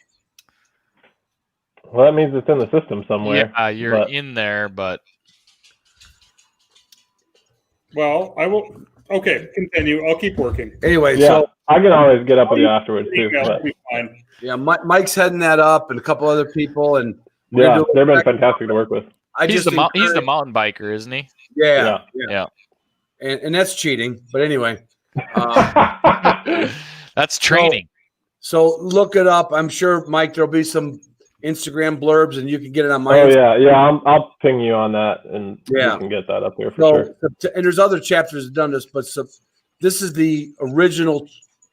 Well, that means it's in the system somewhere. Yeah, you're in there, but. Well, I will. Okay, continue. I'll keep working. Anyway, so I can always get up with you afterwards too. Be fine. Yeah, Mike's heading that up, and a couple other people, and they've been fantastic to work with. He's the mountain biker, isn't he? Yeah. And that's cheating, but anyway. That's training. So look it up. I'm sure, Mike, there'll be some Instagram blurbs, and you can get it on my. I'll ping you on that, and you can get that up there for sure. And there's other chapters that have done this, but this is the original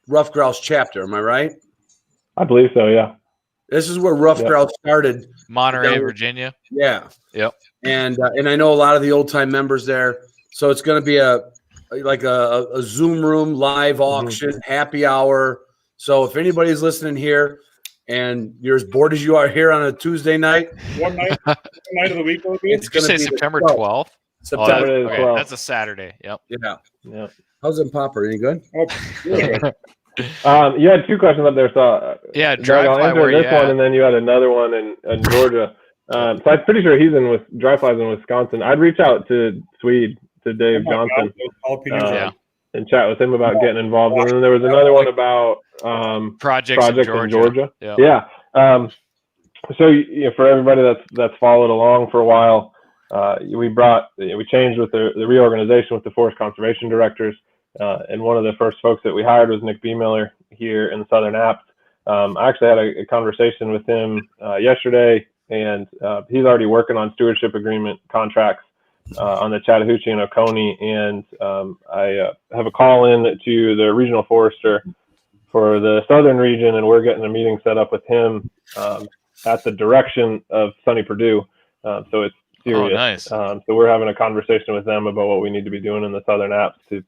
Rough Grouse chapter. Am I right? I believe so. Yeah. This is where Rough Grouse started. Monterey, Virginia. Yeah. Yep. And I know a lot of the old time members there, so it's going to be a Zoom room live auction, happy hour. So if anybody's listening here and you're as bored as you are here on a Tuesday night, one night of the week will be. It's going to be September 12th. September 12th. That's a Saturday. Yep. Yeah. How's it, Popper? Any good? Oh, good. You had two questions up there, so dry fly. Where this one, and then you had another one in Georgia. So I'm pretty sure he's in with dry flies in Wisconsin. I'd reach out to Swede. To Dave Johnson and chat with him about getting involved. And then there was another one about projects in Georgia. Yeah. So for everybody that's followed along for a while, we changed with the reorganization with the forest conservation directors, and one of the first folks that we hired was Nick B. Miller here in the Southern Apps. I actually had a conversation with him yesterday, and he's already working on stewardship agreement contracts on the Chattahoochee and Oconee, and I have a call in to the regional forester for the southern region, and we're getting a meeting set up with him at the direction of Sonny Perdue. So it's serious. Oh, nice. So we're having a conversation with them about what we need to be doing in the southern apps to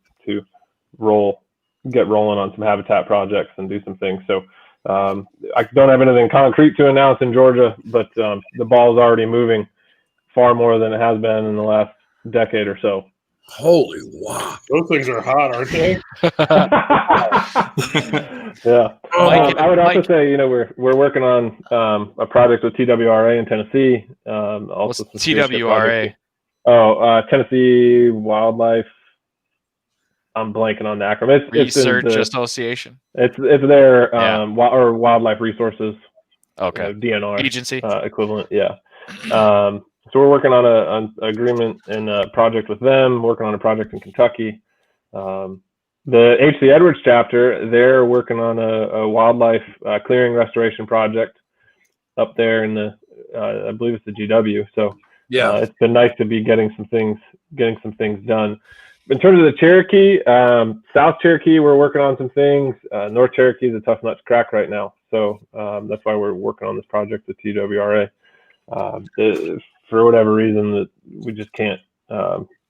get rolling on some habitat projects and do some things. So I don't have anything concrete to announce in Georgia, but the ball is already moving far more than it has been in the last decade or so. Holy wow! Those things are hot, aren't they? Yeah. Mike, I would also Mike. say, we're working on a project with TWRA in Tennessee. Also What's some stewardship TWRA? projects. Tennessee Wildlife. I'm blanking on the acronym. It's Research Association. It's their Yeah. or Wildlife Resources. Okay. DNR Agency. equivalent. Yeah. So we're working on an agreement and a project with them. Working on a project in Kentucky. The H.C. Edwards chapter, they're working on a wildlife clearing restoration project up there in the, I believe it's the GW. So it's been nice to be getting some things done. In terms of the Cherokee, South Cherokee, we're working on some things. North Cherokee is a tough nut to crack right now. So that's why we're working on this project with TWRA. For whatever reason, that we just can't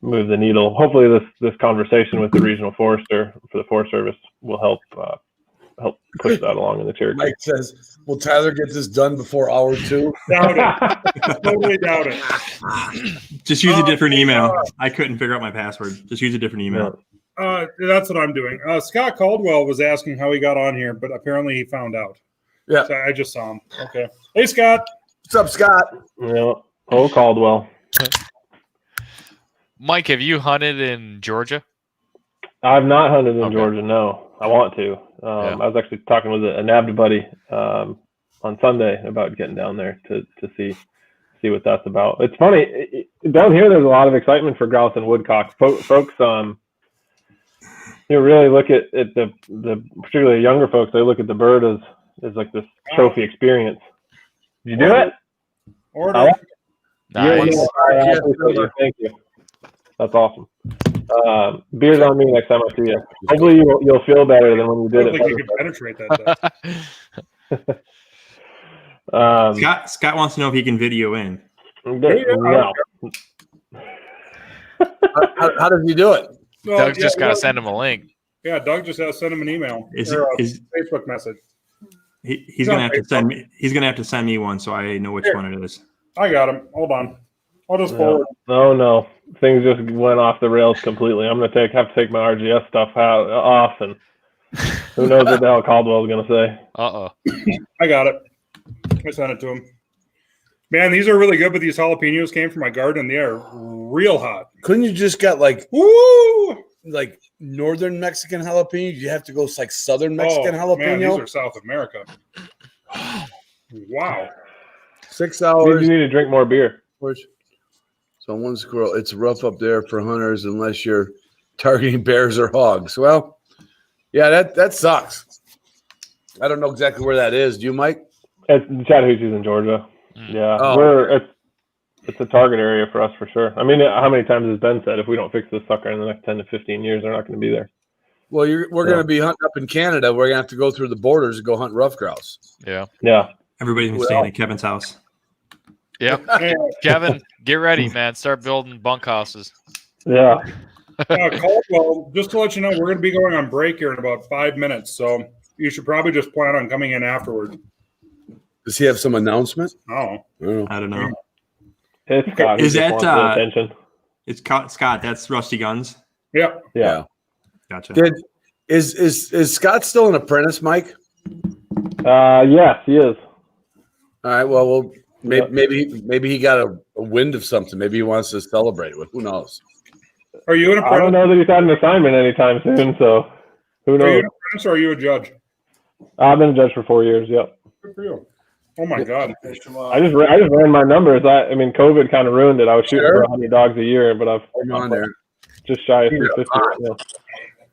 move the needle. Hopefully this conversation with the regional forester for the Forest Service will help push that along in the Cherokee. Mike says, "Will Tyler get this done before hour 2?" Doubt it. Totally doubt it. Just use a different email. I couldn't figure out my password. Just use a different email. That's what I'm doing. Scott Caldwell was asking how he got on here, but apparently he found out. Yeah. So I just saw him. Okay. Hey, Scott. What's up, Scott? Oh, Caldwell. Mike, have you hunted in Georgia? I've not hunted in Okay. Georgia. No, I want to. I was actually talking with a NABD buddy on Sunday about getting down there to see what that's about. It's funny down here. There's a lot of excitement for grouse and woodcock. Folks, really look at the particularly younger folks. They look at the bird as like this trophy experience. Did you do it? Order. Nice. Yeah, thank you. That's awesome. Beer's on me next time I see you. Hopefully you'll feel better than when you I did don't think you it. can penetrate that stuff. Scott wants to know if he can video in. No. How does he do it? Well, Doug just got to send him a link. Yeah, Doug just has to send him an email Is or a is Facebook message. he's gonna have to send me? He's gonna have to send me one so I know which one it is. I got him. Hold on. I'll just forward. No. Things just went off the rails completely. I'm gonna have to take my RGS stuff off, and who knows what the hell Caldwell's gonna say. I got it. I sent it to him. Man, these are really good, but these jalapenos came from my garden. They are real hot. Couldn't you just get like northern Mexican jalapeno? You have to go like southern Mexican jalapeno. Man, these are South America. Wow. 6 You hours. need to drink more beer. So one squirrel. It's rough up there for hunters unless you're targeting bears or hogs. Well, yeah, that sucks. I don't know exactly where that is. Do you, Mike? It's Chattahoochee's in Georgia. Yeah, it's a target area for us for sure. I mean, how many times has Ben said if we don't fix this sucker in the next 10 to 15 years, they're not going to be there. Well, we're going to be hunting up in Canada. We're going to have to go through the borders and go hunt rough grouse. Yeah. Everybody's been staying at Kevin's house. Yep. Kevin, get ready, man. Start building bunkhouses. Yeah. Caldwell, just to let you know, we're going to be going on break here in about 5 minutes. So you should probably just plan on coming in afterward. Does he have some announcement? Oh. I don't know. It's Scott. Is that attention? It's Scott? That's Rusty Guns. Yeah. Yeah. Gotcha. Is Scott still an apprentice, Mike? Yes, he is. All right. Well, maybe he got a wind of something. Maybe he wants to celebrate it with. Who knows? Are you an I don't apprentice? know that he's had an assignment anytime soon, so who Are you knows? an apprentice or are you a judge? I've been a judge for 4 years. Yep. Good for you. Oh my God. I just ran my numbers. I mean, COVID kind of ruined it. I was shooting for 100 dogs a year, but Come on there. just shy of 350 right now.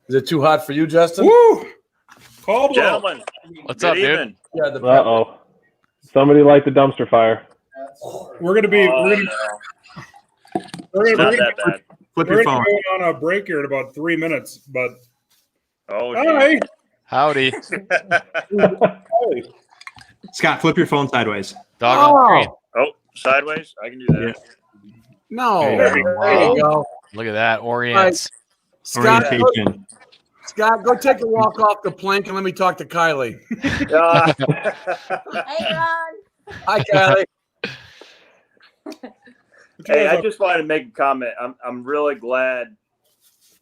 Is it too hot for you, Justin? Woo! Caldwell. Gentlemen, What's good up, dude? evening. Yeah, the Uh-oh. Somebody light the dumpster fire. We're gonna be Oh, we're no. gonna, Not we're that bad. Flip We're your going phone. to go on a break here in about 3 minutes, but Oh, hi. Howdy. Scott, flip your phone sideways. Dog on screen. Oh, sideways? I can do that. No. There you There you go. Look at that. Orients. Scott, Orientation. Scott, go take a walk off the plank and let me talk to Kylie. Hey, Ron. Hi, Kylie. Hey, I just wanted to make a comment. I'm really glad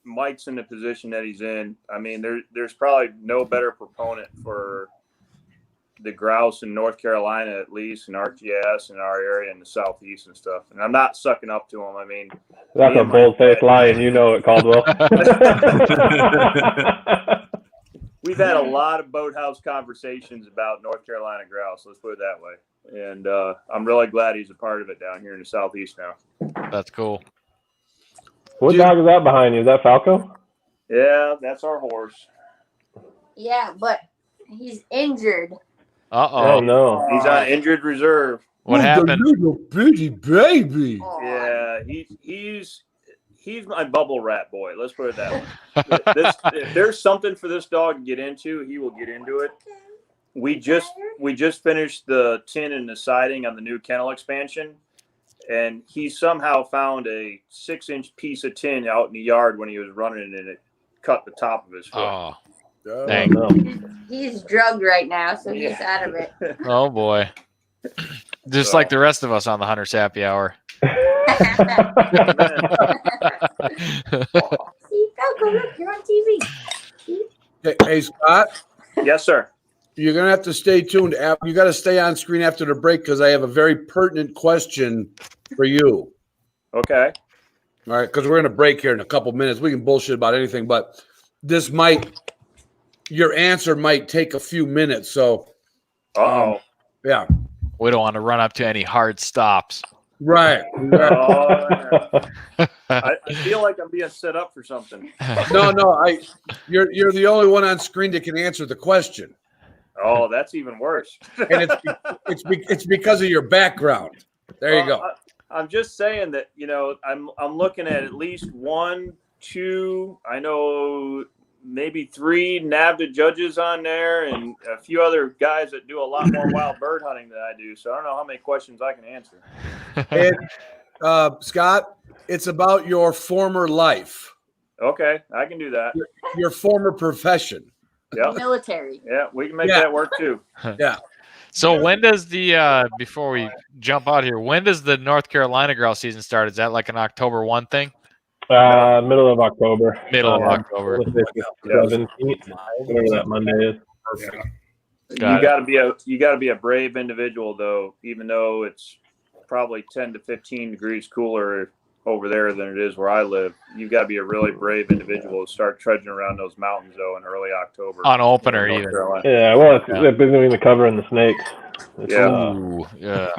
Mike's in the position that he's in. I mean, there's probably no better proponent for the grouse in North Carolina, at least, in RGS in our area in the southeast and stuff. And I'm not sucking up to him. I mean, That's a bold-faced lie, and you know it, Caldwell. we've had a lot of boathouse conversations about North Carolina grouse. Let's put it that way. And I'm really glad he's a part of it down here in the southeast now. That's cool. What dog is that behind you? Is that Falco? Yeah, that's our horse. Yeah, but he's injured. Oh, Uh-oh. no. He's on injured reserve. What happened? The little bitty baby. Aw. Yeah, he's my bubble wrap boy. Let's put it that way. If there's something for this dog to get into, he will get into it. We just finished the tin and the siding on the new kennel expansion, and he somehow found a 6-inch piece of tin out in the yard when he was running, and it cut the top of his foot. Oh, Oh, dang. no. He's drugged right now, so he's out of it. Oh, boy. Just like the rest of us on the Hunter's Happy Hour. See, Falco, look, you're on TV. Hey, Scott, Yes, sir. you're going to have to stay tuned. You got to stay on screen after the break because I have a very pertinent question for you. Okay. All right, because we're going to break here in a couple minutes. We can bullshit about anything, but your answer might take a few minutes. So, Uh-oh. yeah. We don't want to run up to any hard stops. Right. I feel like I'm being set up for something. No. You're the only one on screen that can answer the question, Oh, that's even worse. and it's because of your background. There you go. I'm just saying that, I'm looking at least 1, 2, I know maybe 3 NAVDA judges on there and a few other guys that do a lot more wild bird hunting than I do. So I don't know how many questions I can answer. And Scott, it's about your former life, Okay, I can do that. your former profession. Yeah, Military. yeah, we can make Yeah. that work too. Yeah. So when does the before we jump out here, when does the North Carolina grouse season start? Is that like an October 1 thing? Middle of October. Middle of October. 17th, whatever that Monday is. Yeah. Got You got to be a brave individual though, even though it's probably 10 to 15 degrees cooler over there than it is where I live. You've got to be a really brave individual to start trudging around those mountains though in early October. On opener North even. Carolina. Yeah, well, it's between the cover and the snakes. It's, Yeah. Ooh, yeah.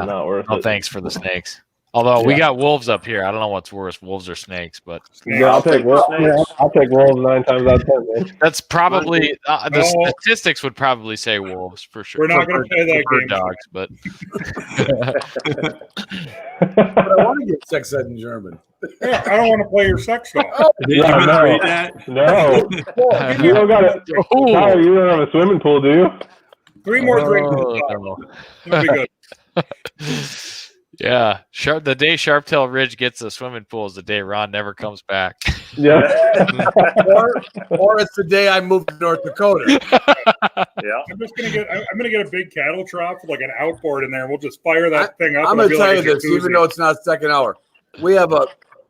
not worth No it. thanks for the snakes. Although we Yeah. got wolves up here. I don't know what's worse, wolves or snakes, but Yeah, I'll take wolves 9 times out of 10, man. that's probably the No. statistics would probably say wolves for sure. We're not For gonna bird- play that for bird game. dogs, but But I want to get sex ed in German. Yeah, I don't want to play your sex doll. Did you Yeah, no. read that? No, you don't got it. Tyler, you don't have a swimming pool, do you? 3 more drinks. Oh, no. That'll be good. Yeah, the day Sharptail Ridge gets a swimming pool is the day Ron never comes back. Yeah. Or it's the day I moved to North Dakota. Yeah. I'm gonna get a big cattle trough with like an outboard in there, and we'll just fire that thing up. I'm and going to it'll tell be you like a this, even jacuzzi. though it's not second hour. We have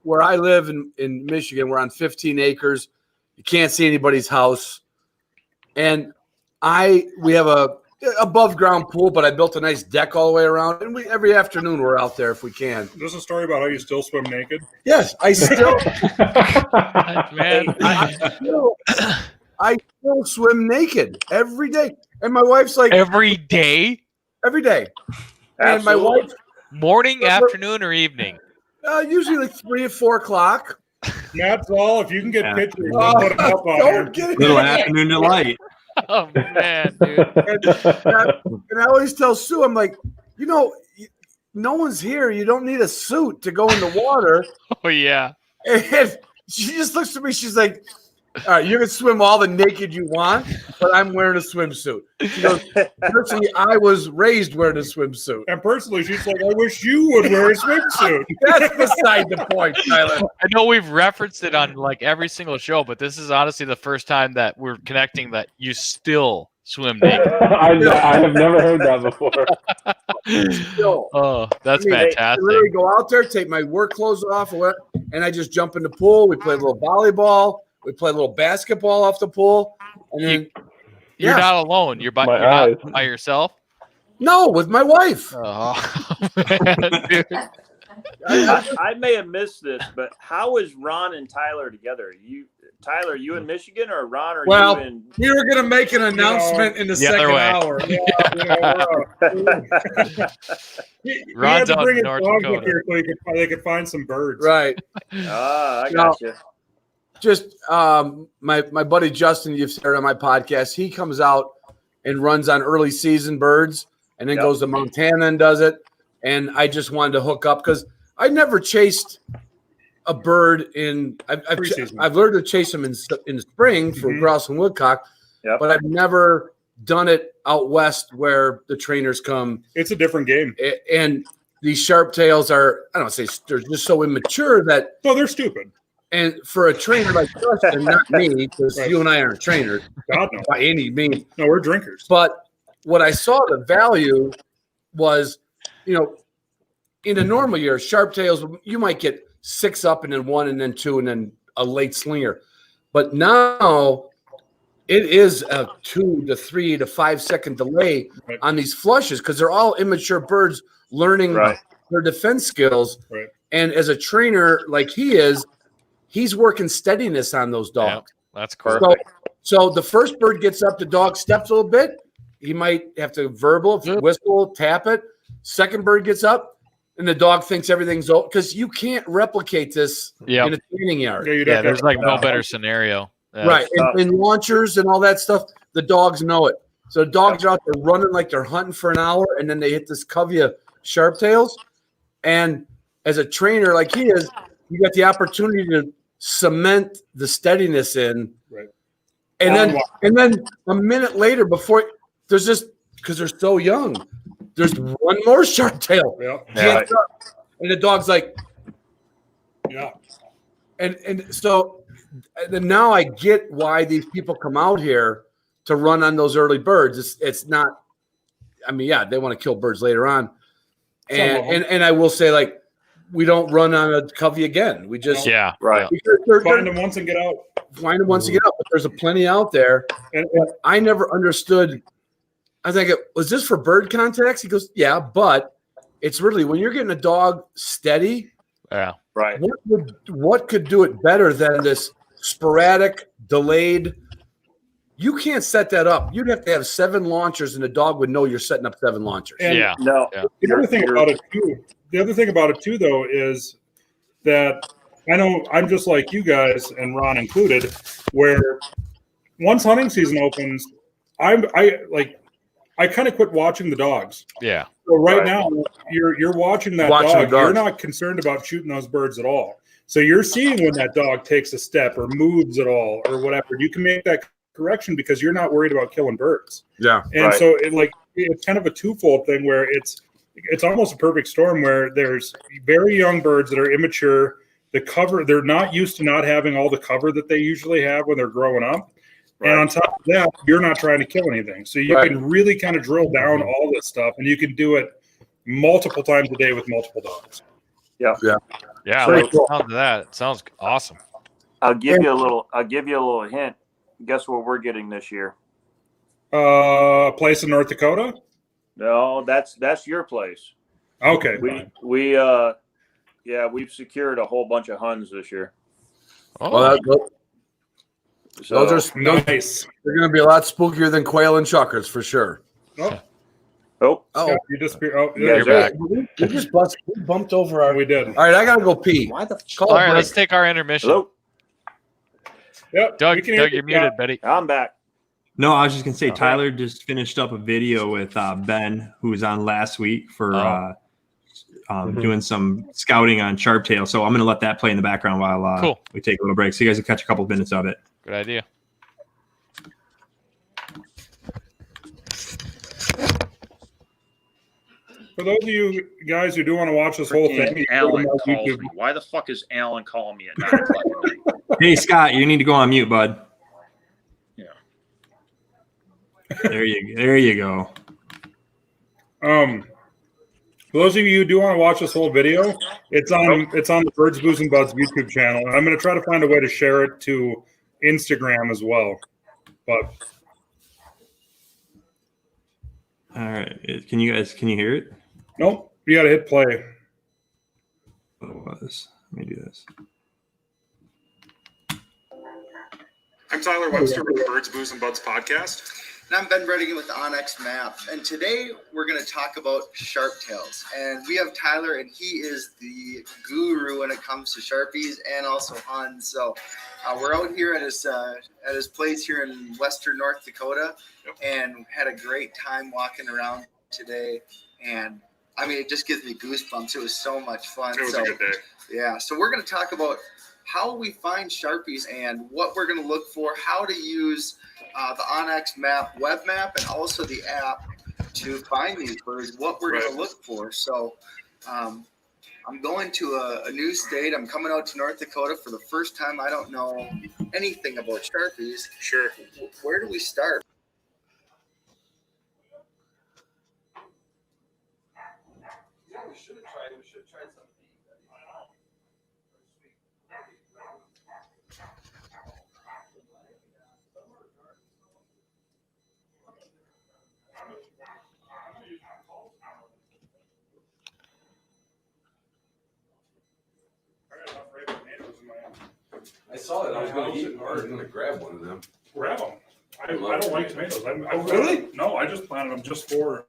where I live in Michigan, we're on 15 acres. You can't see anybody's house. And we have a above ground pool, but I built a nice deck all the way around. And every afternoon we're out there if we can. Is this a story about how you still swim naked? Yes, I still Man, I still swim naked every day. And my wife's like every day, every day. And my Absolutely. wife morning, afternoon, or evening. usually like 3 or 4 o'clock. That's all. If you can get Yeah. pictures, I'll put them up on there. Don't get it. Little afternoon delight. Oh man, dude. And I always tell Sue, I'm like, no one's here. You don't need a suit to go in the water. Oh yeah. And she just looks at me. She's like, all right, you can swim all the naked you want, but I'm wearing a swimsuit. She goes, personally, I was raised wearing a swimsuit. And personally, she's like, I wish you would wear a swimsuit. That's beside the point, Tyler. I know we've referenced it on like every single show, but this is honestly the first time that we're connecting that you still swim naked. I have never heard that before. Still. Oh, that's I fantastic. literally go out there, take my work clothes off, and I just jump in the pool. We play a little volleyball. We play a little basketball off the pool. And then, You're not alone. You're My not by yourself. No, with my wife. Oh, man, dude. I may have missed this, but how is Ron and Tyler together? Tyler, you in Michigan, or Ron, are you in? We were going to make an announcement in the second hour. We had to out bring in his North dogs Dakota. up here so they could find some birds. Right. I got you. Just my buddy Justin, you've heard on my podcast, he comes out and runs on early season birds and then goes to Montana and does it. And I just wanted to hook up because I never chased a bird I've learned to chase them in the spring for grouse and woodcock, but I've never done it out west where the trainers come. It's a different game. And these sharp tails are, I don't say they're just so immature that. No, they're stupid. And for a trainer like Justin, not me, because you and I aren't trainers. God, no. By any means. No, we're drinkers. But what I saw the value was, in a normal year, sharp tails, you might get 6 up and then 1 and then 2 and then a late slinger. But now it is a 2 to 3 to 5 second delay on these flushes because they're all immature birds learning their defense skills. Right. And as a trainer like he is, he's working steadiness on those dogs. Yeah, that's cool. So the first bird gets up, the dog steps a little bit. He might have to whistle, tap it. Second bird gets up, and the dog thinks everything's over because you can't replicate this in a training yard. Yeah, there's like no better scenario. Right. And launchers and all that stuff, the dogs know it. So the dogs are out there running like they're hunting for an hour, and then they hit this covey of sharp tails. And as a trainer like he is, you got the opportunity to cement the steadiness in. Right. And then a minute later, before there's just because they're so young, there's one more sharp tail. Yep. And the dog's like, yeah. And so now I get why these people come out here to run on those early birds. It's not, I mean, yeah, they want to kill birds later on. And I will say, like, we don't run on a covey again. We just find them once and get out. Find them once and get out. But there's a plenty out there. And I never understood. I was like, was this for bird contacts? He goes, yeah, but it's really when you're getting a dog steady. Yeah. Right. What could do it better than this sporadic, delayed? You can't set that up. You'd have to have 7 launchers, and the dog would know you're setting up 7 launchers. And the other thing about it too, though, is that I know I'm just like you guys, and Ron included, where once hunting season opens, I kind of quit watching the dogs. Yeah. So right now, you're watching that dog. You're not concerned about shooting those birds at all. So you're seeing when that dog takes a step or moves at all or whatever. You can make that correction because you're not worried about killing birds. Yeah. And so it's kind of a twofold thing where it's almost a perfect storm where there's very young birds that are immature. The cover, they're not used to not having all the cover that they usually have when they're growing up. Right. And on top of that, you're not trying to kill anything. So you can really kind of drill down all this stuff, and you can do it multiple times a day with multiple dogs. Yeah. It sounds awesome. I'll give you a little hint. Guess what we're getting this year? A place in North Dakota? No, that's your place. Okay. We've secured a whole bunch of Huns this year. Those are nice. They're going to be a lot spookier than quail and chuckers for sure. Oh, you disappeared. Oh, you're back. We just bumped over our. We did. All right, I got to go pee. Why the? All right, let's take our intermission. Hello. Yep. Doug, you're muted, buddy. I'm back. No, I was just gonna say Oh. Tyler just finished up a video with Ben, who was on last week for doing some scouting on Sharptail. So I'm gonna let that play in the background while Cool. we take a little break, so you guys can catch a couple of minutes of it. Good idea. For those of you guys who do want to watch this whole thing, Freaking Alan calls me. Why the fuck is Alan calling me at 9 o'clock at night? Hey Scott, you need to go on mute, bud. Yeah. There you go. For those of you who do want to watch this whole video, it's on the Birds, Booze, and Buds YouTube channel. And I'm going to try to find a way to share it to Instagram as well. But All right, can you hear it? nope, you got to hit play. What it was? Let me do this. I'm Tyler Webster with the Birds, Booze, and Buds podcast. And I'm Ben Bredigan with the Onyx Map. And today we're going to talk about sharptails. And we have Tyler, and he is the guru when it comes to Sharpies and also Huns. So we're out here at his place here in western North Dakota, and had a great time walking around today. And I mean, it just gives me goosebumps. It was so much fun. It was a good day. Yeah, so we're going to talk about how we find Sharpies and what we're going to look for, how to use the Onyx Map web map and also the app to find these birds, what we're going to look for. So I'm going to a new state. I'm coming out to North Dakota for the first time. I don't know anything about Sharpies. Sure. Where do we start? Yeah, we should have tried something. I saw it. I was going to eat. I was going to grab one of them. Grab them. I don't like tomatoes. Really? No, I just planted them just for.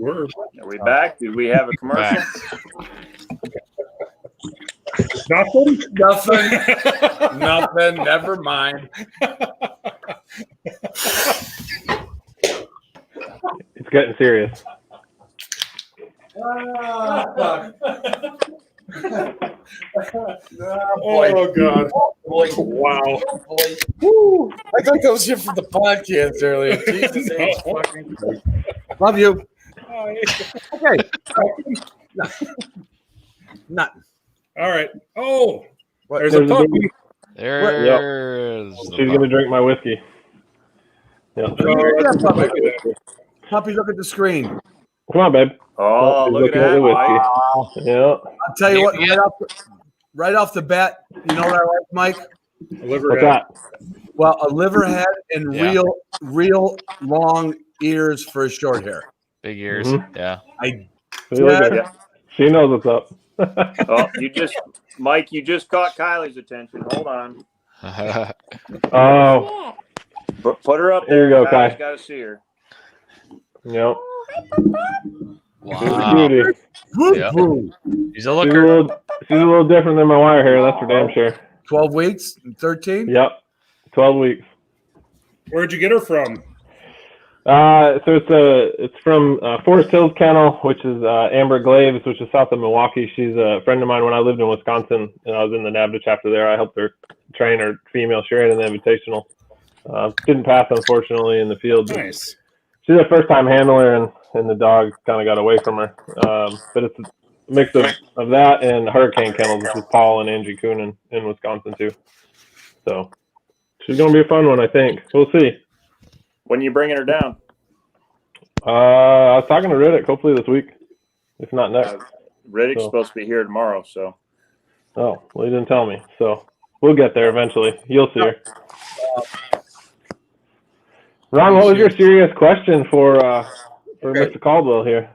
Are we back? Did we have a commercial? Nothing. Nothing. Never mind. It's getting serious. Oh God! Boy. Wow! Woo. I thought that was here for the podcast earlier. Jesus H. fucking Christ. Love you. Okay. Nothing. All right. Oh, there's There's a a puppy. baby. There's She's going to drink my whiskey. Yep. Puppy, look at the screen. Come on, babe. Oh, She's look at looking that, the Mike. whiskey. Yeah. I'll tell you what, right off the bat, you know what I like, Mike? Liver What's head. that? Well, a liver head and Yeah. real long ears for his short hair. big ears. Mhm. Yeah. See, look at her. She knows what's up. Oh, Mike, you just caught Kylie's attention. Hold on. Oh, Put her up There there. you go, Kai. Got to see her. yep. Wow. Beauty. Yeah. Woo. He's a She's a looker. little different than my wire hair. That's for damn sure. 12 weeks, 13? Yep. 12 weeks. Where'd you get her from? So it's from Forest Hills Kennel, which is Amber Glaves, which is south of Milwaukee. She's a friend of mine. When I lived in Wisconsin and I was in the NAVDA chapter there, I helped her train her female. She ran in the Invitational. Didn't pass, unfortunately, in the field. Nice. She's a first-time handler, and the dog kind of got away from her. But it's a mix of that and Hurricane Kennels, which is Paul and Angie Coonan in Wisconsin, too. So she's going to be a fun one, I think. We'll see. When are you bringing her down? I was talking to Riddick, hopefully this week, if not next. Riddick's supposed to be here tomorrow, so. Oh, well, he didn't tell me. So we'll get there eventually. You'll see her. Ron, what was your serious question for Mr. Caldwell here?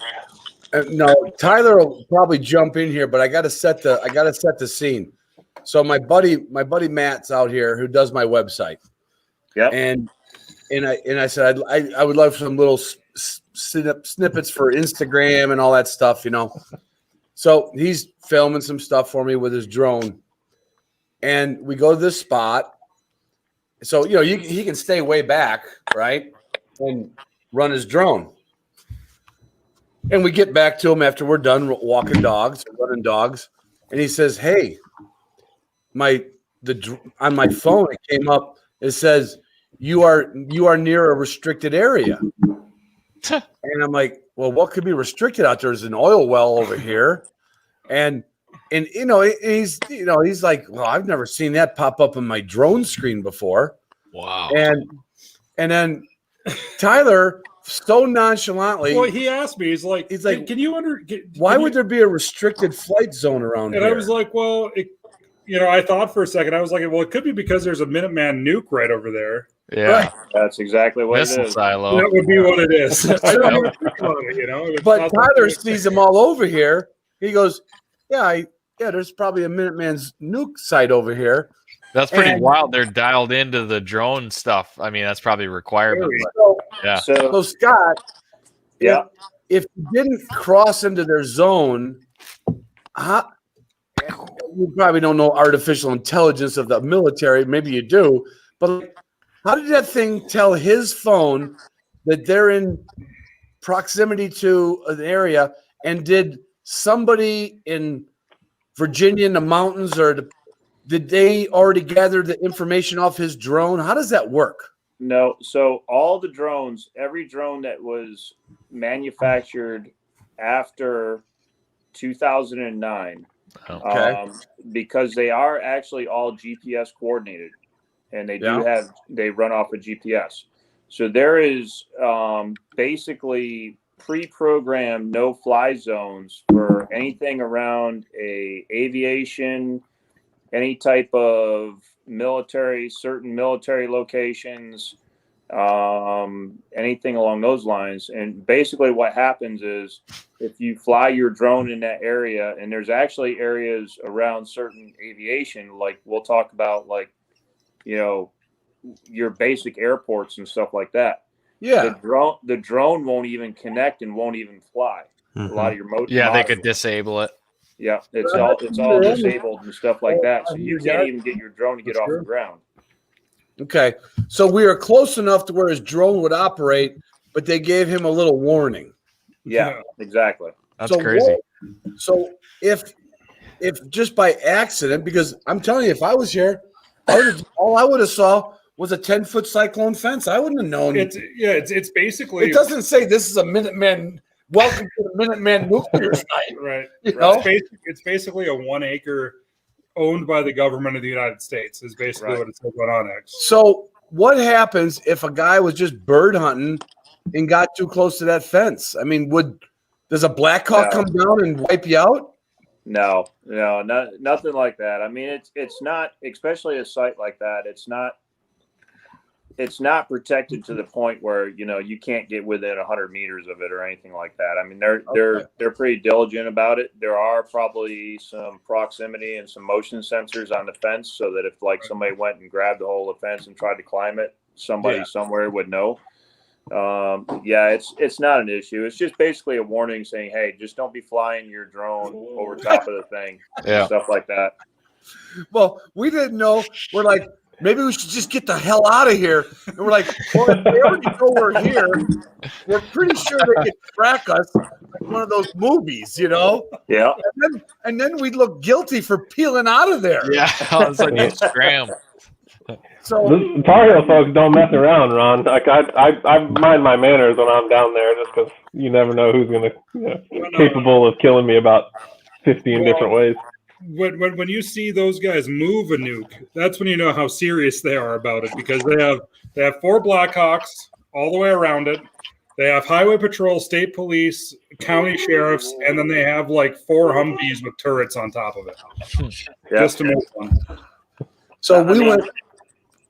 No, Tyler will probably jump in here, but I got to set the scene. So my buddy Matt's out here who does my website. Yeah. And I said I would love some little snippets for Instagram and all that stuff, So he's filming some stuff for me with his drone, and we go to this spot. So he can stay way back, right, and run his drone. And we get back to him after we're done walking dogs, running dogs, and he says, "Hey, on my phone it came up. It says you are near a restricted area." And I'm like, "Well, what could be restricted out there? There's an oil well over here," and he's like, "Well, I've never seen that pop up on my drone screen before." Wow. And then Tyler so nonchalantly. Well, he asked me. He's like, "Can you why would there be a restricted flight zone around here?" And I was like, "Well, I thought for a second. I was like, well, it could be because there's a Minuteman nuke right over there." Yeah, right. That's exactly what Missile it is. silo. That would be what it is. I don't even think about it, But Tyler sees them all over here. He goes, "Yeah, there's probably a Minuteman's nuke site over here." That's pretty wild. They're dialed into the drone stuff. I mean, that's probably a requirement. So Scott, yeah, if you didn't cross into their zone, you probably don't know artificial intelligence of the military. Maybe you do, but how did that thing tell his phone that they're in proximity to an area? And did somebody in Virginia in the mountains, did they already gather the information off his drone? How does that work? No. So all the drones, every drone that was manufactured after 2009, okay, because they are actually all GPS coordinated, and they they run off of GPS. So there is basically pre-programmed no-fly zones for anything around aviation, any type of military, certain military locations, anything along those lines. And basically what happens is if you fly your drone in that area, and there's actually areas around certain aviation, like we'll talk about, like, your basic airports and stuff like that. Yeah. The drone won't even connect and won't even fly. Mm-hmm. A lot of your they could disable it. Yeah, it's all disabled and stuff like that. So you can't even get your drone to get off the ground. Okay. So we are close enough to where his drone would operate, but they gave him a little warning. Yeah, exactly. That's crazy. So if just by accident, because I'm telling you, if I was here, all I would have saw was a 10-foot cyclone fence. I wouldn't have known. It's basically. It doesn't say this is a Minuteman. Welcome to the Minuteman nuclear site. Right. Right. It's basically a 1 acre owned by the government of the United States is basically what it says on X. So what happens if a guy was just bird hunting and got too close to that fence? I mean, does a Black Hawk come down and wipe you out? No, nothing like that. I mean, it's not, especially a site like that. It's not protected to the point where you can't get within 100 meters of it or anything like that. I mean, they're pretty diligent about it. There are probably some proximity and some motion sensors on the fence, so that if somebody went and grabbed the whole of the fence and tried to climb it, somebody somewhere would know. It's not an issue. It's just basically a warning saying, hey, just don't be flying your drone over top of the thing, stuff like that. Well, we didn't know. We're like, maybe we should just get the hell out of here. And we're like, well, if they already know we're here, we're pretty sure they could track us like one of those movies, you know? Yeah. And then we'd look guilty for peeling out of there. Yeah, it's like a scram. So The Tar Heel folks don't mess around, Ron. Like I mind my manners when I'm down there, just because you never know who's capable of killing me about 15 different ways. When you see those guys move a nuke, that's when you know how serious they are about it, because they have 4 Blackhawks all the way around it. They have highway patrol, state police, county sheriffs, and then they have like 4 Humvees with turrets on top of it, just to move one. So we went.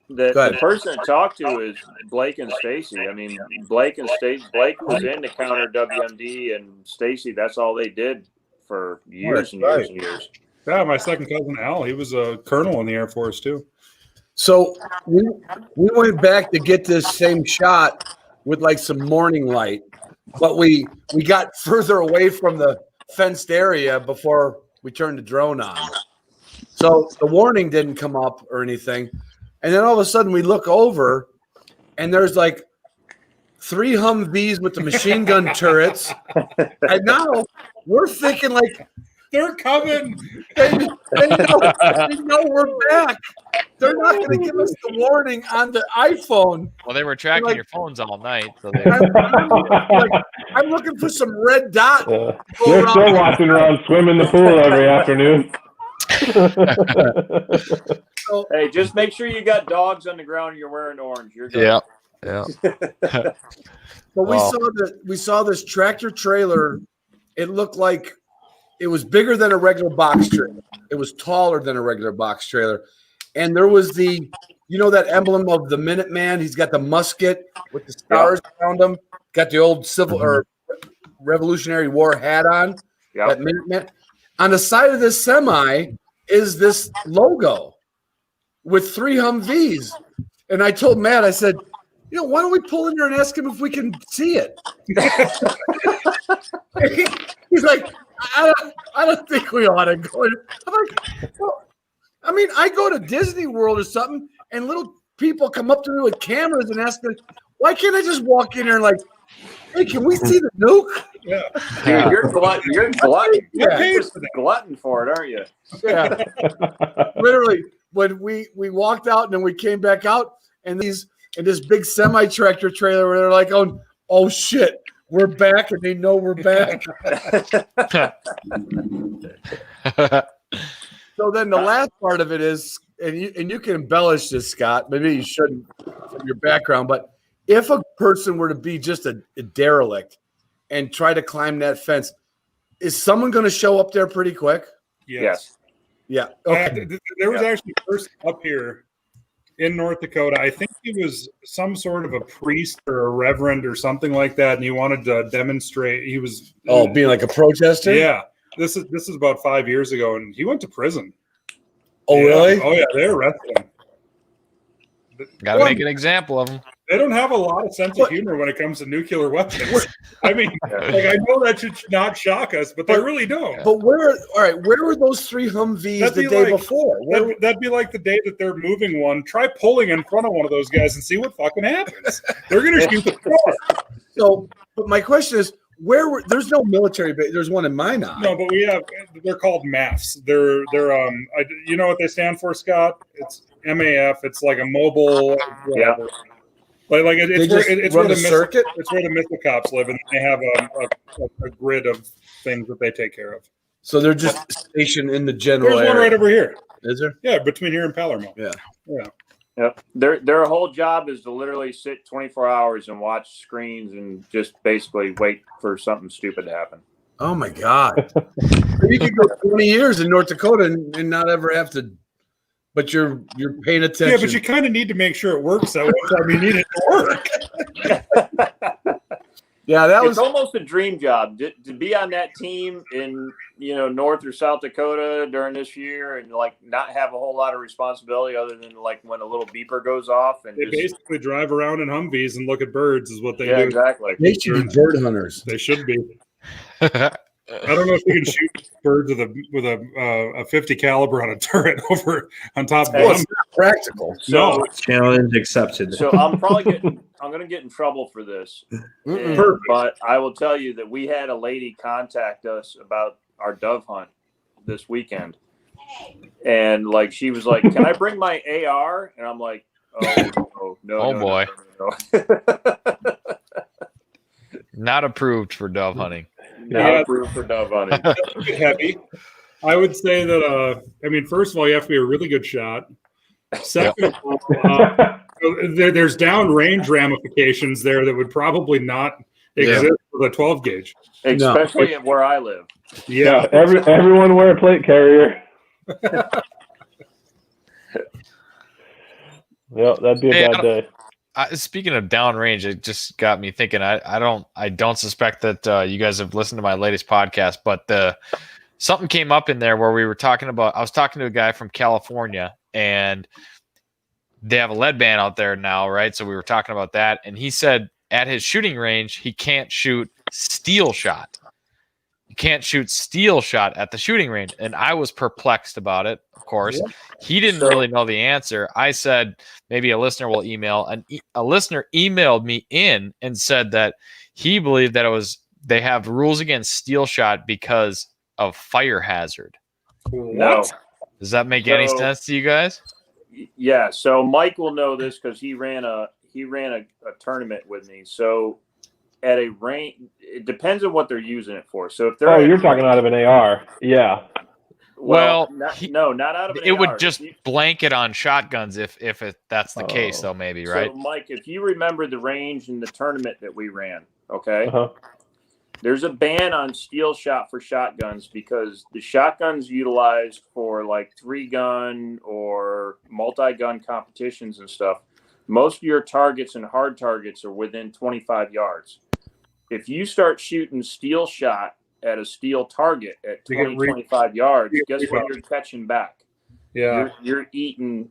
The person to talk to is Blake and Stacy. I mean, Blake was in to counter WMD, and Stacy, that's all they did for years and years and years. Yeah, my second cousin Al, he was a colonel in the Air Force too. So we went back to get this same shot with like some morning light, but we got further away from the fenced area before we turned the drone on. So the warning didn't come up or anything. And then all of a sudden we look over and there's like 3 Humvees with the machine gun turrets. And now we're thinking like, they're coming. They know we're back. They're not going to give us the warning on the iPhone. Well, they were tracking your phones all night. So I'm looking for some red dot. They're still watching around swim in the pool every afternoon. So, hey, just make sure you got dogs on the ground and you're wearing orange. You're good. Yeah. But we saw this tractor trailer. It looked like it was bigger than a regular box trailer. It was taller than a regular box trailer. And there was that emblem of the Minuteman. He's got the musket with the stars around him. Got the old Civil or Revolutionary War hat on. Yep. That Minuteman. On the side of this semi is this logo with 3 Humvees. And I told Matt, I said, why don't we pull in there and ask him if we can see it? He's like, I don't think we ought to go. I'm like, well, I mean, I go to Disney World or something, and little people come up to me with cameras and ask me, why can't I just walk in there and like, hey, can we see the nuke? Yeah. Dude, you're glutton. You're glutton for it, aren't you? Yeah. Literally, when we walked out and then we came back out, and this big semi tractor trailer where they're like, oh shit, we're back, and they know we're back. So then the last part of it is, and you can embellish this, Scott. Maybe you shouldn't from your background, but if a person were to be just a derelict and try to climb that fence, is someone going to show up there pretty quick? Yes. Yeah. Okay. There was actually a person up here in North Dakota. I think he was some sort of a priest or a reverend or something like that, and he wanted to demonstrate. He was being like a protester. Yeah. This is about 5 years ago, and he went to prison. Oh, yeah. Really? Oh yeah, they arrested him. Got to make an example of them. They don't have a lot of sense of humor when it comes to nuclear weapons. I mean, like, I know that should not shock us, but they really don't. But where were those 3 Humvees the day before? That'd be like the day that they're moving one. Try pulling in front of one of those guys and see what fucking happens. They're going to shoot the car. So, but my question is, there's no military base. There's one in Minot. No, but they're called MAFs. They're you know what they stand for, Scott? It's MAF. It's like a mobile. Yeah. It's where the circuit. It's where the missile cops live, and they have a grid of things that they take care of. So they're just stationed in the general There's one area. right over here. Is there? Yeah, between here and Palermo. Yeah. Yep. Their whole job is to literally sit 24 hours and watch screens and just basically wait for something stupid to happen. Oh my God! You could go 20 years in North Dakota and not ever have to. But you're paying attention. Yeah, but you kind of need to make sure it works that one time you need it to work. Yeah, it's almost a dream job to be on that team in North or South Dakota during this year and like not have a whole lot of responsibility other than like when a little beeper goes off and they basically drive around in Humvees and look at birds is what they do. Exactly. They should be bird hunters. They should be. I don't know if you can shoot birds with a 50 caliber on a turret over on top of Well, them. it's not practical. So, Challenge accepted. so I'm going to get in trouble for this. And- but I will tell you that we had a lady contact us about our dove hunt this weekend. And like, she was like, can I bring my AR? And I'm like, oh no. Oh, no, boy. no. Not approved for dove hunting. Not approved for dove hunting. That's a bit heavy. I would say that, first of all, you have to be a really good shot. Second of all, there's downrange ramifications there that would probably not exist with a 12 gauge. Especially at where I live. Yeah. Everyone wear a plate carrier. Yeah, that'd be a bad day. Speaking of downrange, it just got me thinking. I don't suspect that you guys have listened to my latest podcast, but something came up in there where we were talking about. I was talking to a guy from California, and they have a lead ban out there now, right? So we were talking about that, and he said at his shooting range he can't shoot steel shot. You can't shoot steel shot at the shooting range, and I was perplexed about it. Of course, he didn't really know the answer. I said maybe a listener will email, and a listener emailed me in and said that he believed that they have rules against steel shot because of fire hazard. No. Does that make any sense to you guys? Yeah. So Mike will know this because he ran a tournament with me. So at a range, it depends on what they're using it for. So if they're you're talking out of an AR, yeah. Well, not out of an AR. It would just blanket on shotguns if that's the case, though, maybe, right? So, Mike, if you remember the range in the tournament that we ran, okay, there's a ban on steel shot for shotguns because the shotguns utilized for like 3-gun or multi-gun competitions and stuff, most of your targets and hard targets are within 25 yards. If you start shooting steel shot at a steel target at 25 yards, guess what you're catching back? Yeah. You're eating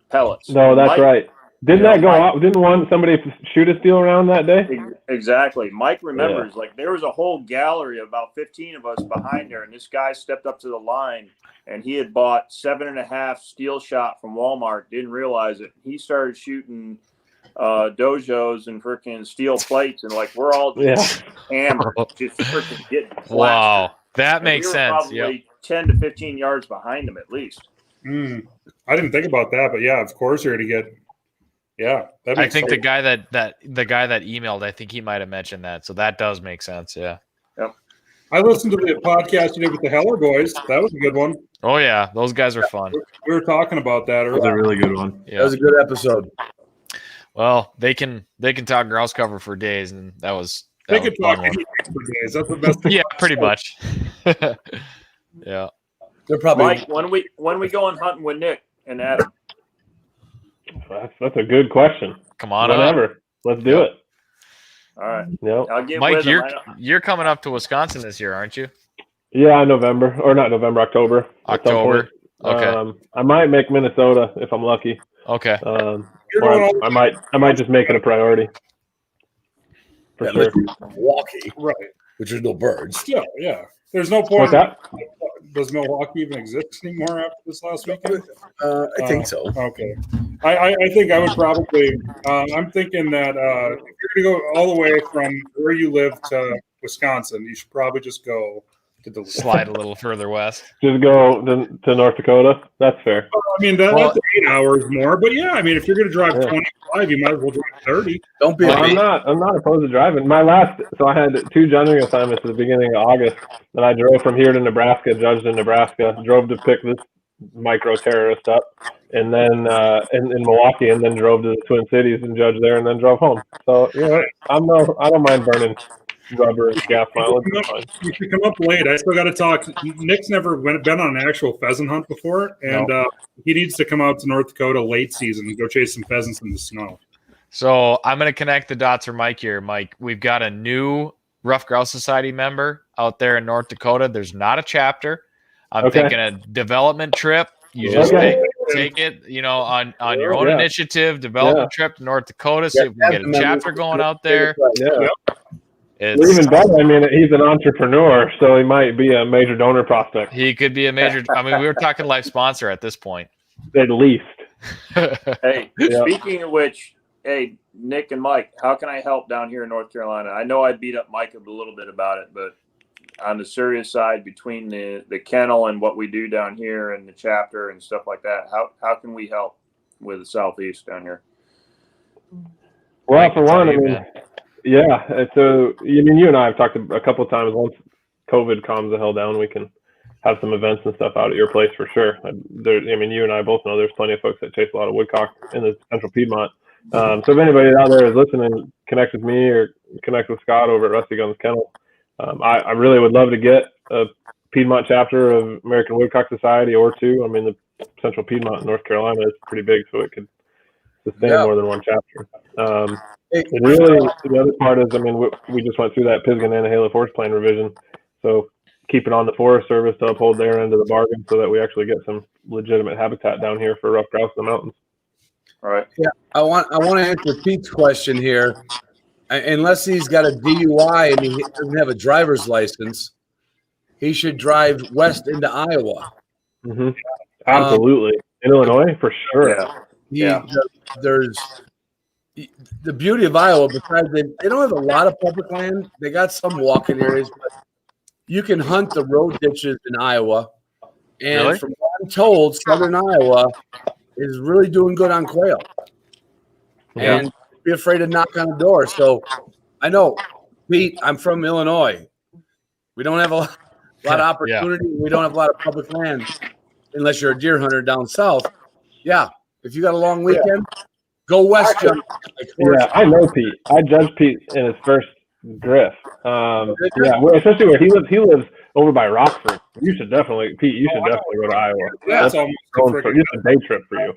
pellets. No, that's right. Didn't that go out? Didn't somebody shoot a steel round that day? Exactly. Mike remembers, like, there was a whole gallery of about 15 of us behind there, and this guy stepped up to the line, and he had bought 7.5 steel shot from Walmart, didn't realize it. He started shooting dojos and freaking steel plates, and like we're all just hammered, just freaking getting blasted. Wow, that makes sense. Probably 10 to 15 yards behind them at least. I didn't think about that, but yeah, of course you're going to get. Yeah, I think the guy that emailed, I think he might have mentioned that, so that does make sense. Yeah. Yep. I listened to the podcast you did with the Heller boys. That was a good one. Oh yeah, those guys are fun. We were talking about that earlier. That was a really good one. Yeah. That was a good episode. Well, they can talk grouse cover for days, and that was they can talk anything for days. That's the best thing. Yeah, pretty much. Yeah. They're probably Mike, when we going hunting with Nick and Adam? That's a good question. Come on, whenever. Let's do it. All right. Yep. I'll get Mike, with you're coming up to Wisconsin this year, aren't you? Yeah, November or not November, October. October. Okay. I might make Minnesota if I'm lucky. Okay. Or I might just make it a priority. For sure. Milwaukee, right? Which is no birds. Yeah. There's no point. What's that? Does Milwaukee even exist anymore after this last weekend? I think so. Okay. I think I would probably. I'm thinking that if you're going to go all the way from where you live to Wisconsin, you should probably just go to the slide a little further west. Just go to North Dakota. That's fair. I mean, that's 8 hours more. But yeah, I mean, if you're going to drive 25, you might as well drive 30. Don't be. I'm not opposed to driving. So I had 2 judging assignments at the beginning of August, and I drove from here to Nebraska, judged in Nebraska, drove to pick this micro terrorist up, and then in Milwaukee, and then drove to the Twin Cities and judged there, and then drove home. So yeah, I don't mind burning rubber and gas mileage. You should come up late. I still got to talk. Nick's never been on an actual pheasant hunt before, and he needs to come out to North Dakota late season and go chase some pheasants in the snow. So I'm going to connect the dots for Mike here. Mike, we've got a new Rough Grouse Society member out there in North Dakota. There's not a chapter. I'm thinking a development trip. You just take it, on your own initiative, development trip to North Dakota. See if we can get a chapter going out there. Even better, I mean, he's an entrepreneur, so he might be a major donor prospect. He could be a major. I mean, we were talking life sponsor at this point. At least. Hey, Yeah. speaking of which, hey, Nick and Mike, how can I help down here in North Carolina? I know I beat up Mike a little bit about it, but on the serious side, between the kennel and what we do down here and the chapter and stuff like that, how can we help with the Southeast down here? Well, for one, I mean, yeah. So, I mean, you and I have talked a couple of times. Once COVID calms the hell down, we can have some events and stuff out at your place for sure. I mean, you and I both know there's plenty of folks that chase a lot of woodcock in the Central Piedmont. So if anybody out there is listening, connect with me or connect with Scott over at Rusty Guns Kennel. I really would love to get a Piedmont chapter of American Woodcock Society or two. I mean, the Central Piedmont in North Carolina is pretty big, so it could sustain more than one chapter. And really, the other part is, I mean, we just went through that Pisgah Nantahala Forest Plan revision. So keep it on the Forest Service to uphold their end of the bargain so that we actually get some legitimate habitat down here for rough grouse in the mountains. All right. Yeah, I want to answer Pete's question here. Unless he's got a DUI and he doesn't have a driver's license, he should drive west into Iowa. Mm-hmm. Absolutely. In Illinois, for sure. Yeah. There's the beauty of Iowa, besides they don't have a lot of public land. They got some walking areas, but you can hunt the road ditches in Iowa. And Really? from what I'm told, southern Iowa is really doing good on quail. Yeah. And be afraid to knock on the door. So I know, Pete, I'm from Illinois. We don't have a lot of opportunity. Yeah. We don't have a lot of public land unless you're a deer hunter down south. Yeah. If you got a long weekend, go west, John. Yeah, I know Pete. I judged Pete in his first drift. Yeah, especially where he lives. He lives over by Rockford. You should definitely, Pete. You should definitely go to Iowa. Yeah, it's a day trip for you.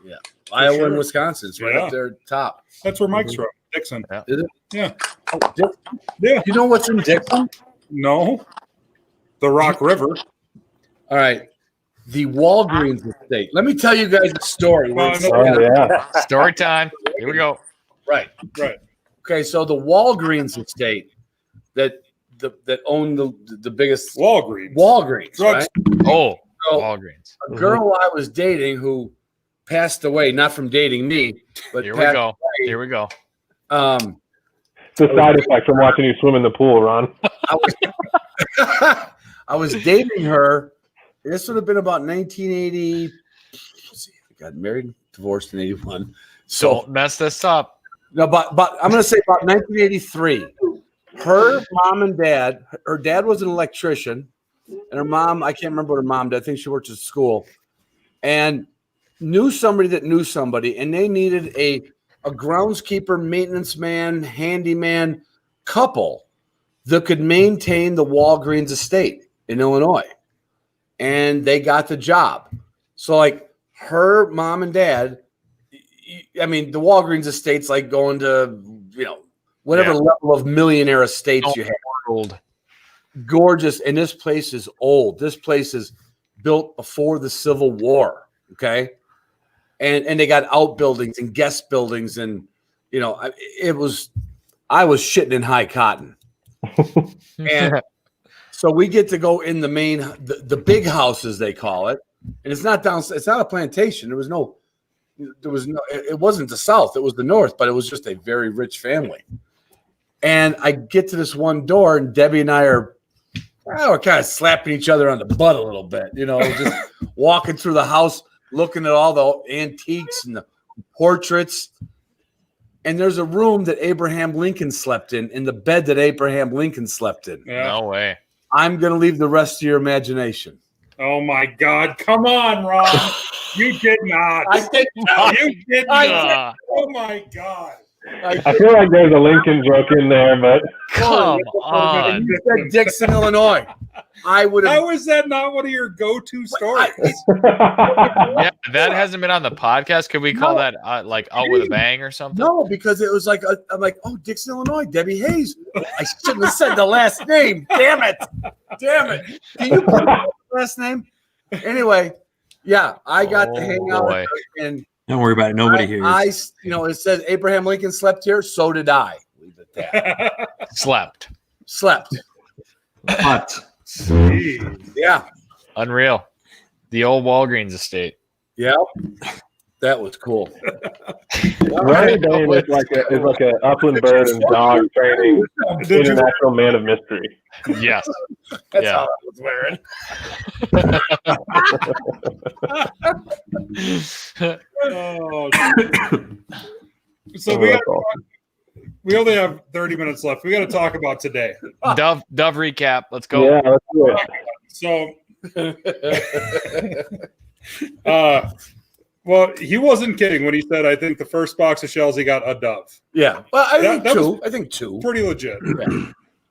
Yeah, Iowa and Wisconsin. It's right up there top. That's where Mike's from, Dixon. Yeah. Is it? Yeah. Oh, Dixon? Yeah. You know what's in Dixon? No. The Rock River. All right. The Walgreens estate. Let me tell you guys a story. Story time. Here we go. Right. Okay, so the Walgreens estate that owned the biggest Walgreens. Drugs. Right? Oh, so Walgreens. A girl I was dating who passed away, not from dating me, but here we go. Here we go. It's a side effect from watching you swim in the pool, Ron. I was dating her. This would have been about 1980. I got married, divorced in 81. So don't mess this up. No, but I'm going to say about 1983. Her mom and dad. Her dad was an electrician, and her mom, I can't remember what her mom did. I think she worked at school, and knew somebody that knew somebody, and they needed a groundskeeper, maintenance man, handyman couple that could maintain the Walgreens estate in Illinois. And they got the job. So, like, her mom and dad, I mean, the Walgreens estate's like going to, whatever level of millionaire estates you have. Old. Gorgeous. And this place is old. This place is built before the Civil War. Okay. And they got outbuildings and guest buildings. And, I was shitting in high cotton. And so we get to go in the main, the big house, as they call it. And it's not it's not a plantation. It wasn't the South. It was the North, but it was just a very rich family. And I get to this one door, and Debbie and I are kind of slapping each other on the butt a little bit, just walking through the house, looking at all the antiques and the portraits. And there's a room that Abraham Lincoln slept in the bed that Abraham Lincoln slept in. Yeah. No way. I'm going to leave the rest to your imagination. Oh, my God. Come on, Ron. You did not. I did not. You did not. Oh, my God. I feel like there's a Lincoln joke in there, but come on. You said Dixon, Illinois. I would have. How is that not one of your go-to stories? Yeah, that hasn't been on the podcast. Could we call that like Out with a Bang or something? No, because it was like I'm like, oh, Dixon, Illinois, Debbie Hayes. I shouldn't have said the last name. Damn it. Can you put the last name? Anyway, yeah, I got to hang out with her, and don't worry about it. Nobody hears. It says Abraham Lincoln slept here. So did I. at that. Slept. Slept. But Yeah. Unreal. The old Walgreens estate. Yeah. That was cool. Ronnie Dane is like a upland bird and dog training international man of mystery. Yes. That's Yeah. how I was wearing. Oh, so we only have 30 minutes left. We got to talk about today. Dove recap. Let's go. Yeah, let's do it. So, well, he wasn't kidding when he said, I think the first box of shells he got a dove. Yeah. Well, I think That two. was I think two. Pretty legit.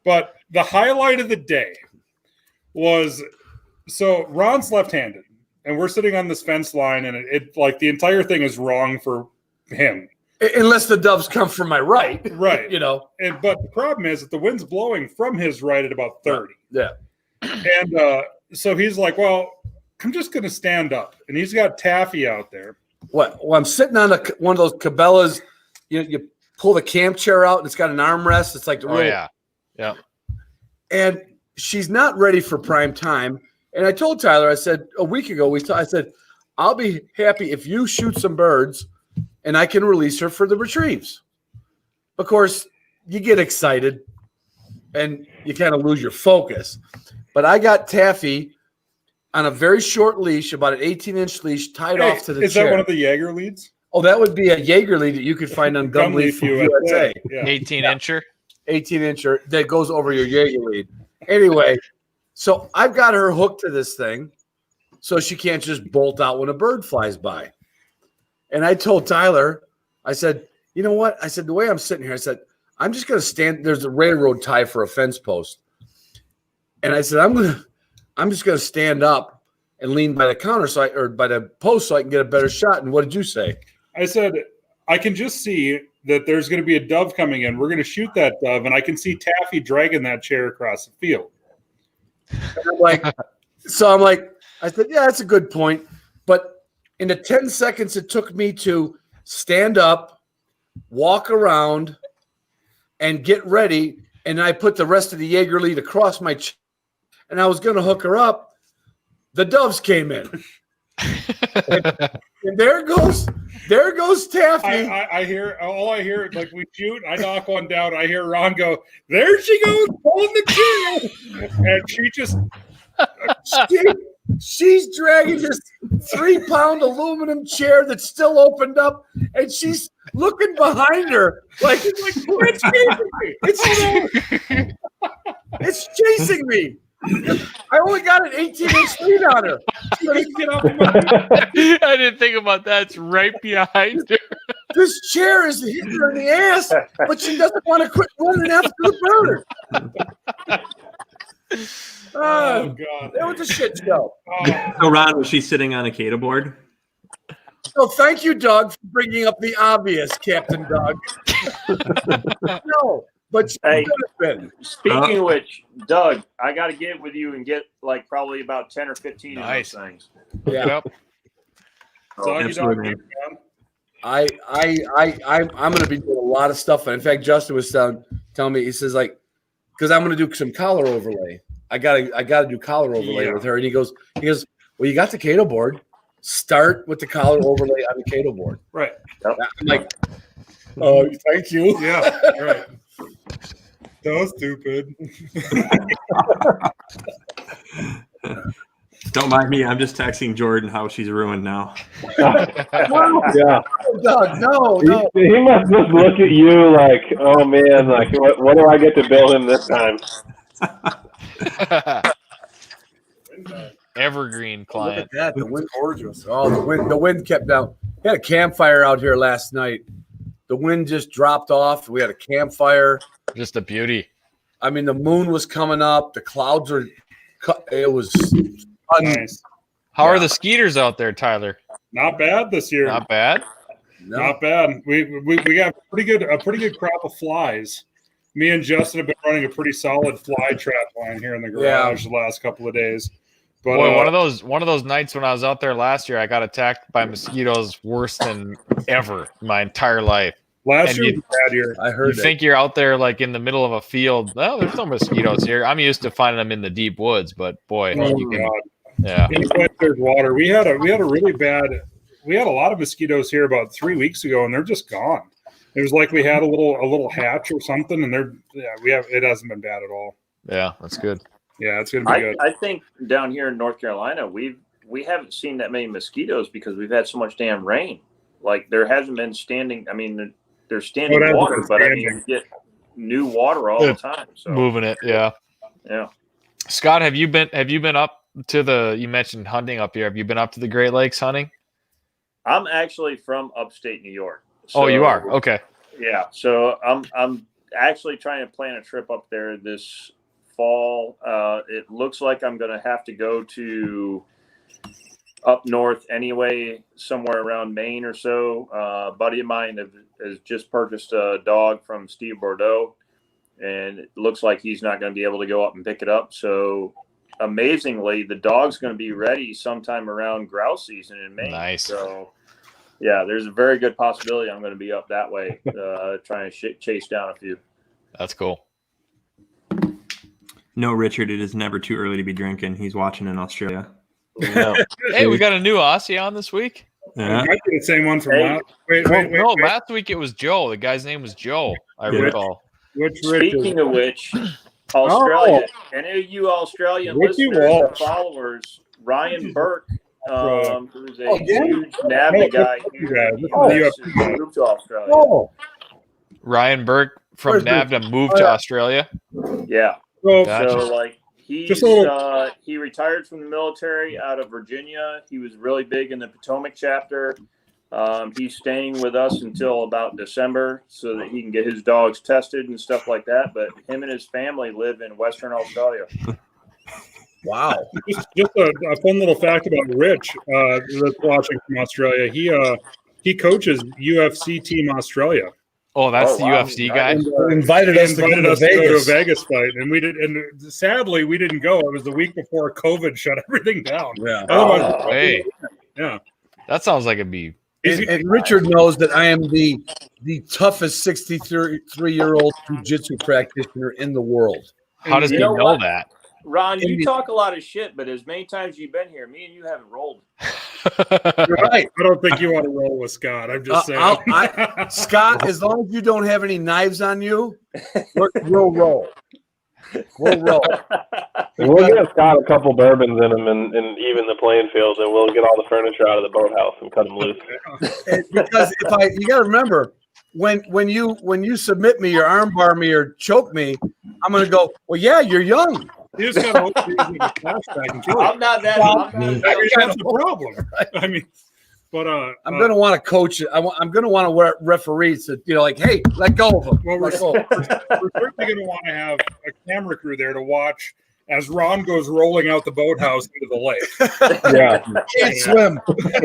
But the highlight of the day was, so Ron's left-handed, and we're sitting on this fence line, and it like the entire thing is wrong for him. Unless the doves come from my right. Right. You know. But the problem is that the wind's blowing from his right at about 30. Yeah. And so he's like, well, I'm just going to stand up. And he's got taffy out there. What? Well, I'm sitting on one of those Cabela's. You pull the camp chair out, and it's got an armrest. It's like the real. Oh, yeah. Yeah. And she's not ready for prime time. And I told Tyler, I said a week ago, I said, I'll be happy if you shoot some birds and I can release her for the retrieves. Of course, you get excited and you kind of lose your focus. But I got Taffy on a very short leash, about an 18-inch leash, tied off to the Is chair. that one of the Jaeger leads? Oh, that would be a Jaeger lead that you could find on Gumleaf USA. Yeah. 18-incher. 18-incher that goes over your Jaeger lead. Anyway, so I've got her hooked to this thing so she can't just bolt out when a bird flies by. And I told Tyler, I said, you know what? I said, the way I'm sitting here, I said, I'm just going to stand. There's a railroad tie for a fence post. And I said, I'm just going to stand up and lean by the counter or by the post so I can get a better shot. And what did you say? I said, I can just see that there's going to be a dove coming in. We're going to shoot that dove, and I can see Taffy dragging that chair across the field. And I said, yeah, that's a good point. But in the 10 seconds it took me to stand up, walk around, and get ready, and I put the rest of the Jaeger lead across my chest, and I was going to hook her up, the doves came in. and there goes Taffy. I hear, like we shoot, I knock one down, I hear Ron go, there she goes, pulling the chair. And she just... She's dragging this 3-pound aluminum chair that's still opened up, and she's looking behind her like it's chasing me. It's chasing me. I only got an 18-inch lead on her. I didn't think about that. It's right behind her. This chair is hitting her in the ass, but she doesn't want to quit running after the bird. Oh, God. That was a shit show. So, Ron, was she sitting on a Cato board? So thank you, Doug, for bringing up the obvious, Captain Doug. No, but she Hey. could have been. Speaking of which, Doug, I got to get with you and get like probably about 10 or 15 Nice. of those things. Yeah. Yep. Doggy Absolutely. dog, man. I'm going to be doing a lot of stuff. And in fact, Justin was telling me, he says, like, because I'm going to do some collar overlay. I gotta do collar overlay with her. And he goes, well, you got the Cato board. Start with the collar overlay on the Cato board. Right. Yep. I'm like, oh, thank you. Yeah, right. That was stupid. Don't mind me. I'm just texting Jordan how she's ruined now. Yeah. Doug, no. He must just look at you like, oh man, like what do I get to bill him this time? Evergreen Look client. at that. The wind gorgeous. Oh, the wind kept down. We had a campfire out here last night. The wind just dropped off. We had a campfire. Just a beauty. I mean, the moon was coming up. The clouds are it was Nice. How are the skeeters out there, Tyler? Not bad this year. Not bad. Not bad. We got a pretty good crop of flies. Me and Justin have been running a pretty solid fly trap line here in the garage the last couple of days. But Boy, one of those nights when I was out there last year, I got attacked by mosquitoes worse than ever in my entire life. Last And year you- was a bad year. I You heard that. think you're out there like in the middle of a field? Well, there's no mosquitoes here. I'm used to finding them in the deep woods, but boy, Oh, you can, God. yeah. There's water. We had a really bad. We had a lot of mosquitoes here about 3 weeks ago, and they're just gone. It was like we had a little hatch or something, and it hasn't been bad at all. Yeah, that's good. Yeah, it's gonna be good. I think down here in North Carolina, we haven't seen that many mosquitoes because we've had so much damn rain. Like there hasn't been standing. I mean, there's standing it hasn't water, been but I mean, standing. we get new water all the time. So Moving it, yeah. yeah. Scott, have you been up to the? You mentioned hunting up here. Have you been up to the Great Lakes hunting? I'm actually from upstate New York. Oh, you So, are. Okay. Yeah. So I'm actually trying to plan a trip up there this fall. It looks like I'm going to have to go to up north anyway, somewhere around Maine or so. A buddy of mine has just purchased a dog from Steve Bordeaux, and it looks like he's not going to be able to go up and pick it up. So amazingly, the dog's going to be ready sometime around grouse season in Maine. Nice. So yeah, there's a very good possibility I'm going to be up that way, trying to chase down a few. That's cool. No, Richard, it is never too early to be drinking. He's watching in Australia. Hey, we got a new Aussie on this week. Yeah. It might be the same one from Hey. last. Wait, No, last week it was Joe. The guy's name was Joe. I Yeah. recall. Which Richard? Speaking of which, Australia, any of you Australian Ricky listeners and Walsh. followers, Ryan Burke, who's a Yeah. huge NAVA guy Yeah, here, this is he the has UFC guy. moved to Australia. Oh, Ryan Burke from Where's NAVDA moved to Australia. Yeah. So, Gotcha. So like he's Just a little- he retired from the military out of Virginia. He was really big in the Potomac chapter. He's staying with us until about December so that he can get his dogs tested and stuff like that. But him and his family live in Western Australia. wow. just a fun little fact about Rich that's watching from Australia. He coaches UFC Team Australia. Oh, that's Oh, the wow. UFC guy. Invited He us to go invited to us to go to a Vegas. Vegas fight, and we did. And sadly, we didn't go. It was the week before COVID shut everything down. Yeah. Otherwise, Oh, hey, yeah. that sounds like it'd be. And Richard knows that I am the toughest 63-year-old jiu-jitsu practitioner in the world. How does You he know know what? that? Ron, you talk a lot of shit, but as many times you've been here, me and you haven't rolled. You're right. I don't think you want to roll with Scott. I'm just saying. Scott, as long as you don't have any knives on you, we'll roll. We'll roll. We'll get Scott a couple bourbons in him and even the playing field, and we'll get all the furniture out of the boathouse and cut him loose. Because you got to remember, when you submit me, or armbar me, or choke me, I'm going to go, well, yeah, you're young. You just gotta hope he doesn't get a flashback and kill you. I'm not that. Well, I'm not I mean, that that's the problem. I mean, but I'm going to want to coach it. I'm going to want to referee to, like, hey, let go of him. well, we're Let go. certainly going to want to have a camera crew there to watch as Ron goes rolling out the boathouse into the lake. Yeah. Can't swim.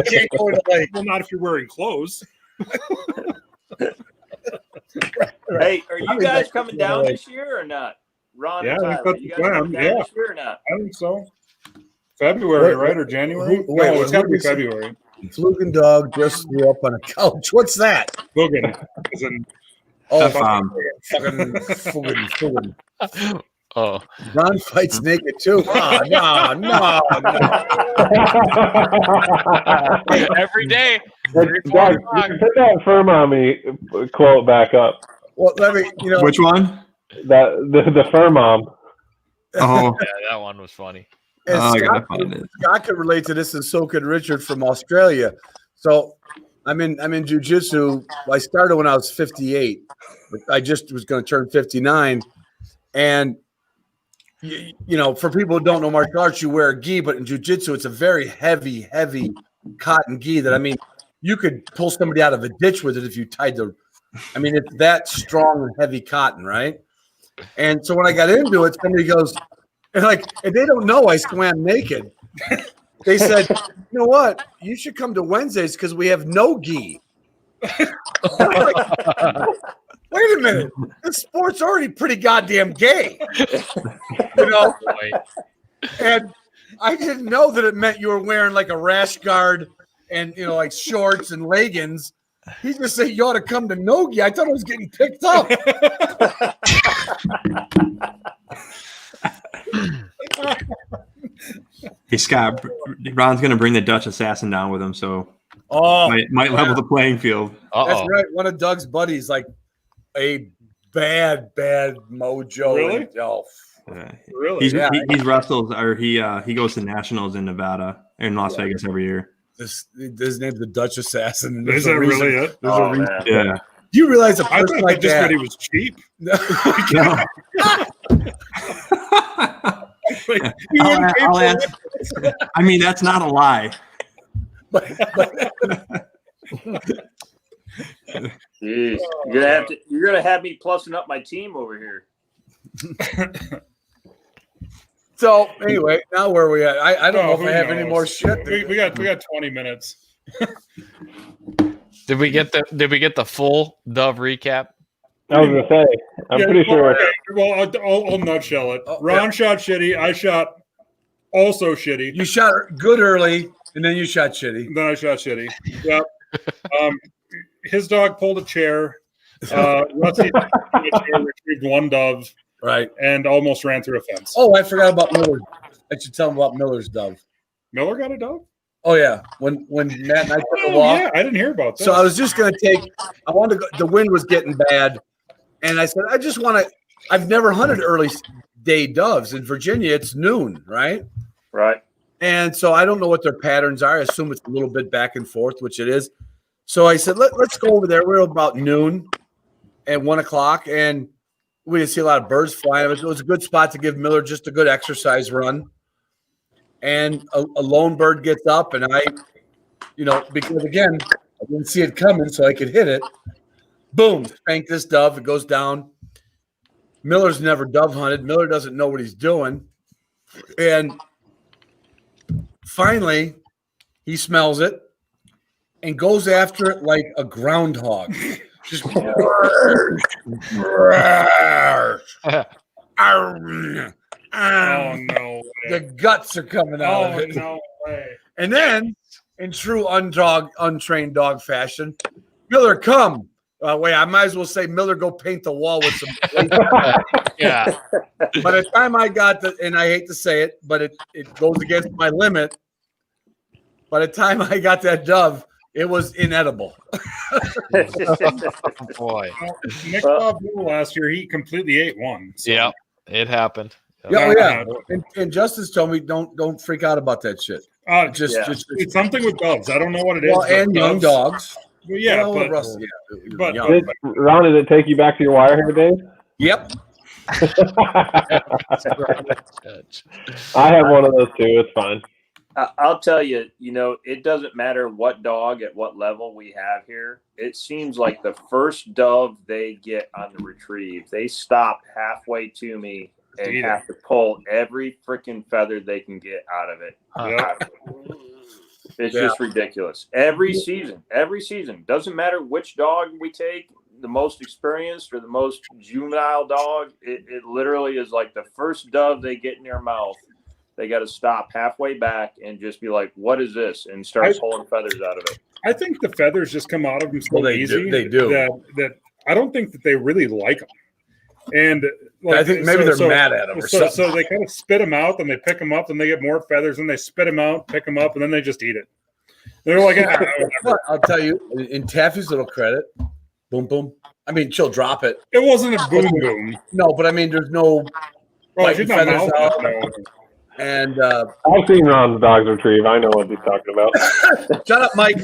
Can't go in the lake. Well, not if you're wearing clothes. Hey, are you I mean, guys that's coming the down way. this year or not? Ron Yeah, and I Tyler, think you that's guys the coming plan, down yeah. this year or not? I think so. February, Wait, right? Or January? wait, No, it's got to be wait, February. Flugen dog just threw up on a couch. What's that? Logan. As in, Oh, F-bomb. fucking Flugen. Oh, Ron fights naked too. No. every day. Doug, put that firm on me quote back up. Well, let me, Which one? The firmom. Oh, Yeah, that one was funny. and I gotta Scott, find it. Scott could relate to this, and so could Richard from Australia. So I'm in jiu-jitsu. I started when I was 58. I just was going to turn 59. And, for people who don't know martial arts, you wear a gi, but in jiu-jitsu, it's a very heavy cotton gi that, you could pull somebody out of a ditch with it if you tied it's that strong and heavy cotton, right? And so when I got into it, somebody goes, and they don't know I swam naked. They said, you know what? You should come to Wednesdays because we have no gi. Wait a minute. This sport's already pretty goddamn gay. Wait. And I didn't know that it meant you were wearing like a rash guard and, like shorts and leggings. He just said you ought to come to Nogi. I thought I was getting picked up. Hey Scott, Ron's gonna bring the Dutch assassin down with him, so might level the playing field. That's right. One of Doug's buddies, like a bad mojo. Really? Really? He's wrestles, or he goes to nationals in Nevada, in Las Vegas every year. His name's the Dutch Assassin. Is that really it? Yeah. Do you realize a I person thought like just that? that he was cheap. Like, you wouldn't pay I'll for ask. it. I mean, that's not a lie. Jeez. You're gonna have me plussing up my team over here. So anyway, now where are we at? I don't know if who I have any knows? more shit. We got 20 minutes. Did we get the full Dove recap? I was gonna say, I'm pretty sure. Okay. Well, I'll nutshell it. Ron shot shitty. I shot also shitty. You shot good early, and then you shot shitty. Then I shot shitty. Yep. His dog pulled a chair. Rusty retrieved one dove. Right. And almost ran through a fence. Oh, I forgot about Miller. I should tell him about Miller's dove. Miller got a dove? Oh yeah. When Matt and I took a Oh, walk. yeah, I didn't hear about that. So I was just gonna I wanted to go, the wind was getting bad. And I said, I just want to, I've never hunted early day doves. In Virginia, it's noon, right? Right. And so I don't know what their patterns are. I assume it's a little bit back and forth, which it is. So I said, let's go over there. We're about noon and 1 o'clock. And we didn't see a lot of birds flying. It was a good spot to give Miller just a good exercise run. And a lone bird gets up, and because again, I didn't see it coming, so I could hit it. Boom, spank this dove. It goes down. Miller's never dove hunted. Miller doesn't know what he's doing. And finally, he smells it and goes after it like a groundhog. Just oh, no way. The guts are coming out of it. No way. And then, in true untrained dog fashion, Miller, come. Wait, I might as well say, Miller, go paint the wall with some. Yeah. By the time I got and I hate to say it, but it goes against my limit. By the time I got that dove, it was inedible. Oh, boy. Nick Bob last year, he completely ate one. So. Yeah, it happened. Yeah. And Justice told me, don't freak out about that shit. Just it's something with doves. I don't know what it is. Well, and young dogs. Well, yeah, but Ron, did it take you back to your wire hair days? Yep. I have one of those too. It's fine. I'll tell you, it doesn't matter what dog at what level we have here. It seems like the first dove they get on the retrieve, they stop halfway to me and have to pull every freaking feather they can get out of it. It's just ridiculous. Every season. Doesn't matter which dog we take, the most experienced or the most juvenile dog. It literally is like the first dove they get in their mouth. They got to stop halfway back and just be like, what is this? And start pulling feathers out of it. I think the feathers just come out of them so easy. They do. That I don't think that they really like them. And I think maybe they're mad at them or something. So they kind of spit them out, then they pick them up, then they get more feathers, and they spit them out, pick them up, and then they just eat it. They're like, I'll tell you, in Taffy's little credit, boom, boom. I mean, she'll drop it. It wasn't a boom, boom. No, but I mean, there's no biting feathers out. And I've seen Ron's dogs retrieve. I know what he's talking about. Shut up, Mike.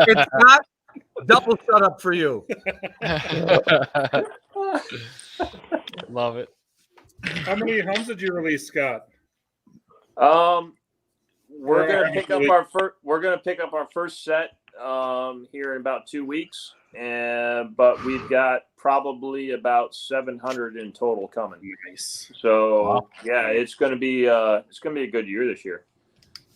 It's not double shut up for you. Love it. How many hums did you release, Scott? We're gonna pick up our first set here in about 2 weeks, but we've got probably about 700 in total coming. Nice. So yeah, it's gonna be a good year this year.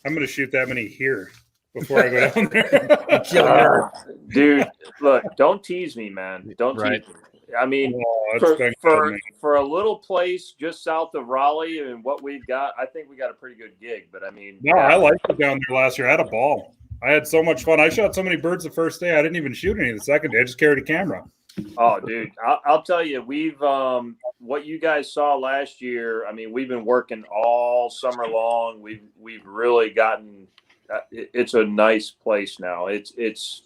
I'm gonna shoot that many here before I go down there. Dude, look, don't tease me, man. Don't tease me. I mean, for a little place just south of Raleigh and what we've got, I think we got a pretty good gig. But I mean, no, I liked it down there last year. I had a ball. I had so much fun. I shot so many birds the first day. I didn't even shoot any the second day. I just carried a camera. Oh, dude, I'll tell you, we've what you guys saw last year. I mean, we've been working all summer long. We've really gotten. It's a nice place now. It's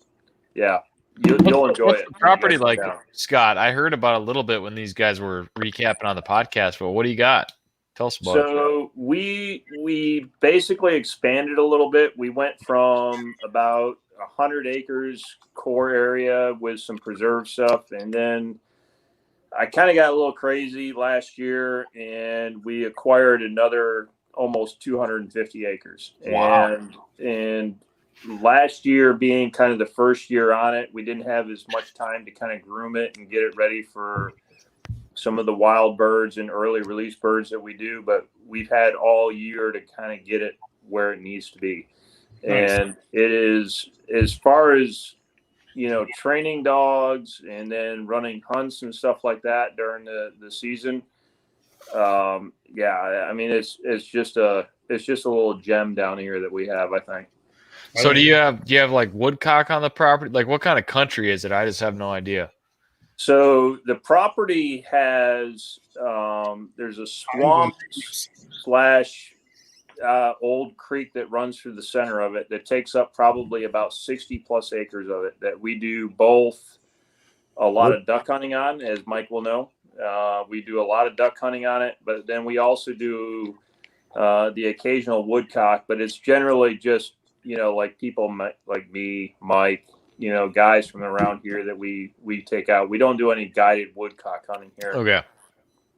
yeah. You'll enjoy it. Property like Scott, I heard about a little bit when these guys were recapping on the podcast. But what do you got? Tell us about it. So we basically expanded a little bit. We went from about 100 acres core area with some preserve stuff, and then I kind of got a little crazy last year, and we acquired another almost 250 acres. Wow. And last year being kind of the first year on it, we didn't have as much time to kind of groom it and get it ready for some of the wild birds and early release birds that we do, but we've had all year to kind of get it where it needs to be. Nice. And it is, as far as, training dogs and then running hunts and stuff like that during the season. Yeah, I mean, it's just a little gem down here that we have, I think. So do you have like woodcock on the property? Like what kind of country is it? I just have no idea. So the property has there's a swamp / old creek that runs through the center of it that takes up probably about 60 plus acres of it that we do both a lot of duck hunting on, as Mike will know. We do a lot of duck hunting on it, but then we also do the occasional woodcock, but it's generally just, like people like me, Mike, guys from around here that we take out. We don't do any guided woodcock hunting here. Okay.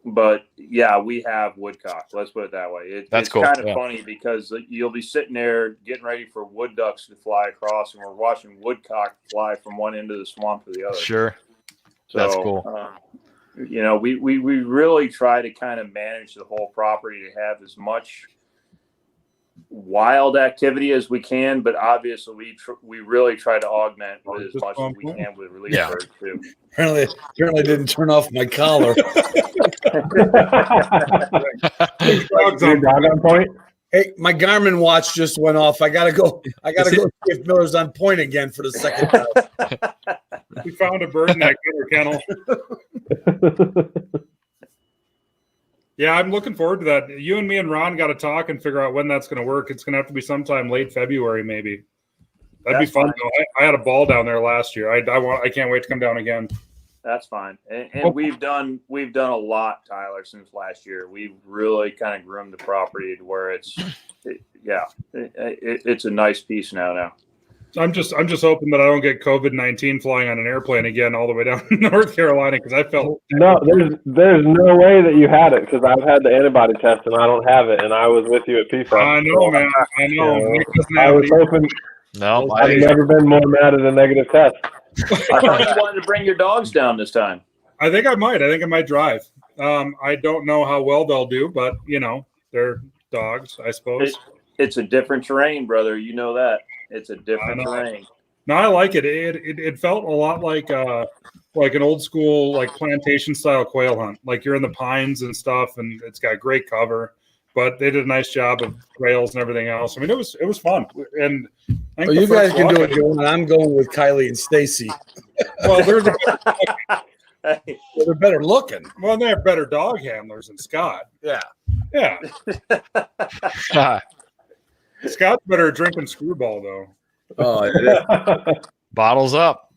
But yeah, we have woodcock. Let's put it that way. It's cool. Kind of funny because you'll be sitting there getting ready for wood ducks to fly across, and we're watching woodcock fly from one end of the swamp to the other. Sure. So, that's cool. We really try to kind of manage the whole property to have as much wild activity as we can, but obviously we really try to augment with as much as we can with release birds too. Apparently didn't turn off my collar. Dog on point. Hey, my Garmin watch just went off. I gotta go see if Miller's on point again for the second time. We found a bird in that kennel. Yeah, I'm looking forward to that. You and me and Ron got to talk and figure out when that's going to work. It's going to have to be sometime late February, maybe. That'd be fun. I had a ball down there last year. I can't wait to come down again. That's fine. And we've done a lot, Tyler, since last year. We've really kind of groomed the property to where it's a nice piece now. I'm just hoping that I don't get COVID-19 flying on an airplane again all the way down to North Carolina, because I felt there's no way that you had it, because I've had the antibody test and I don't have it, and I was with you at PFAS. I know, man. I know. I was hoping. No, I've never been more mad at a negative test. I thought you wanted to bring your dogs down this time. I think I might drive. I don't know how well they'll do, but they're dogs, I suppose. It's a different terrain, brother. You know that. It's a different terrain. No, I like it. It felt a lot like an old school, like plantation style quail hunt. Like you're in the pines and stuff, and it's got great cover. But they did a nice job of trails and everything else. I mean, it was fun. And you guys can do it, Joe, and I'm going with Kylie and Stacy. Well, they're better looking. Well, they have better dog handlers than Scott. Yeah. Scott's better at drinking screwball, though. Oh, bottles up.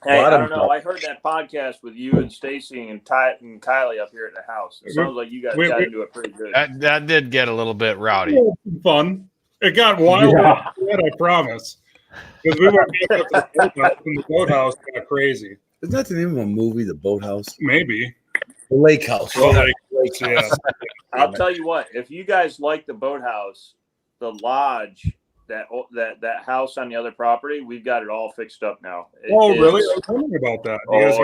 Hey, I don't know. I heard that podcast with you and Stacy and Kylie up here at the house. It sounds like you guys got into it pretty good. That did get a little bit rowdy. Fun. It got wild. Yeah. I promise. Because we went back up to the boathouse, and the boathouse got crazy. Isn't that the name of a movie, The Boathouse? Maybe. The Lake House. Yeah. I'll tell you what. If you guys like the boathouse, the lodge, that house on the other property, we've got it all fixed up now. Really? I was wondering about that.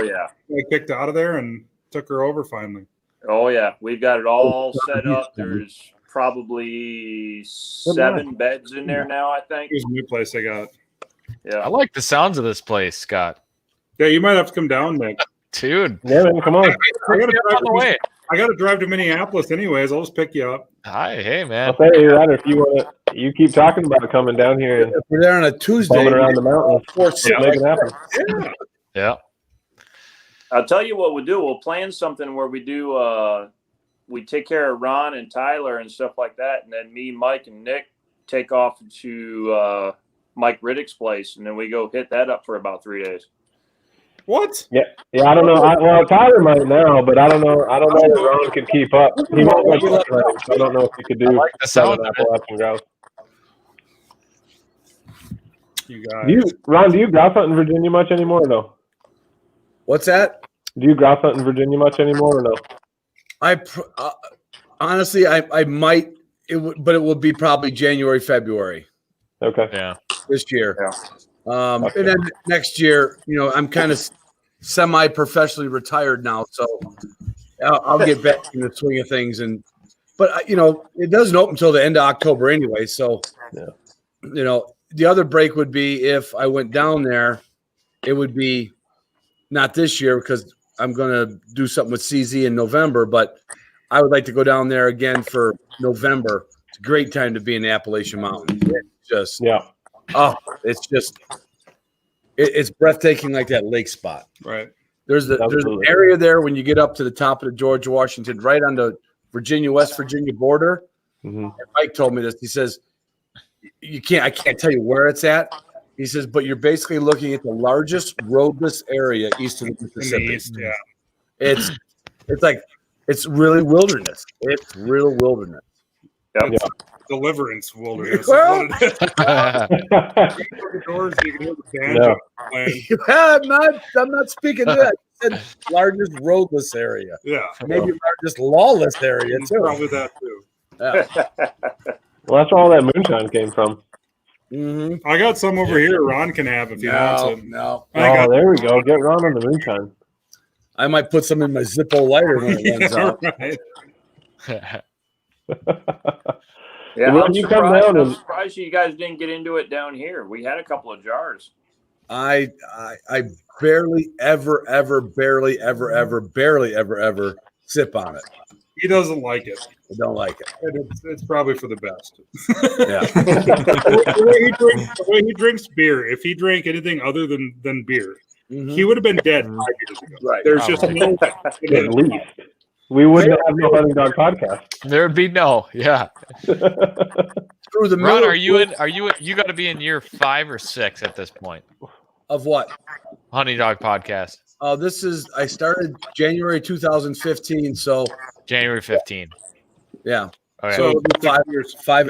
Yeah. I kicked out of there and took her over finally. Oh yeah, we've got it all set up. There's probably 7 beds in there now, I think. Here's a new place I got. Yeah, I like the sounds of this place, Scott. Yeah, you might have to come down, Nick. Dude, Yeah, man, come on. I gotta get on the way. I gotta drive to Minneapolis anyways. I'll just pick you up. Hi, hey man. I'll tell you that if you want to, you keep talking about coming down here and If we're there on a Tuesday, bumming around the mountains. Yeah. Make it happen. Yeah. Yeah. I'll tell you what we'll do. We'll plan something where we do we take care of Ron and Tyler and stuff like that, and then me, Mike, and Nick take off to Mike Riddick's place, and then we go hit that up for about 3 days. What? Yeah, I don't know. Well, Tyler might now, but I don't know. I don't know if Ron could keep up. He won't let you play, so I don't know if he could do like the sound of it. Appalachian grouse. You guys. Ron, do you grouse hunt in Virginia much anymore or no? What's that? Do you grouse hunt in Virginia much anymore or no? Honestly, I might. But it will be probably January, February. Okay. Yeah. This year. Yeah. And then next year, I'm kind of semi-professionally retired now, so I'll get back in the swing of things. But it doesn't open until the end of October anyway. So, the other break would be if I went down there. It would be not this year because I'm going to do something with CZ in November, but I would like to go down there again for November. It's a great time to be in the Appalachian Mountains. It's just, it's breathtaking like that lake spot. Right. There's an area there when you get up to the top of the George Washington, right on the West Virginia border. Mm-hmm. Mike told me this. He says, I can't tell you where it's at. He says, but you're basically looking at the largest roadless area east of the Mississippi. Yeah. It's really wilderness. It's real wilderness. Yep. Yeah. Deliverance wilderness. Well, you can hear the banjo playing. I'm not speaking to that. I said largest roadless area. Yeah. Maybe largest lawless area It's too. probably that too. Yeah. Well, that's where all that moonshine came from. Mm-hmm. I got some over here. Ron can have if he wants it. No. Oh, there we go. Get Ron on the moonshine. I might put some in my Zippo lighter when it runs out. Right. Yeah, Well, I'm you come down I'm and- surprised you guys didn't get into it down here. We had a couple of jars. I barely ever sip on it. He doesn't like it. I don't like it. It's probably for the best. Yeah. The way he drinks beer, if he drank anything other than beer, Mhm. he would have been dead 5 years ago. Right. There's just no. At least. We wouldn't have no hunting dog podcast. There would be no. Yeah. Through the Ron, middle you got to be in year 5 or 6 at this point. of what? Hunting Dog Podcast. I started January 2015, so January 15. yeah. Okay. So it'll be 5 years, 5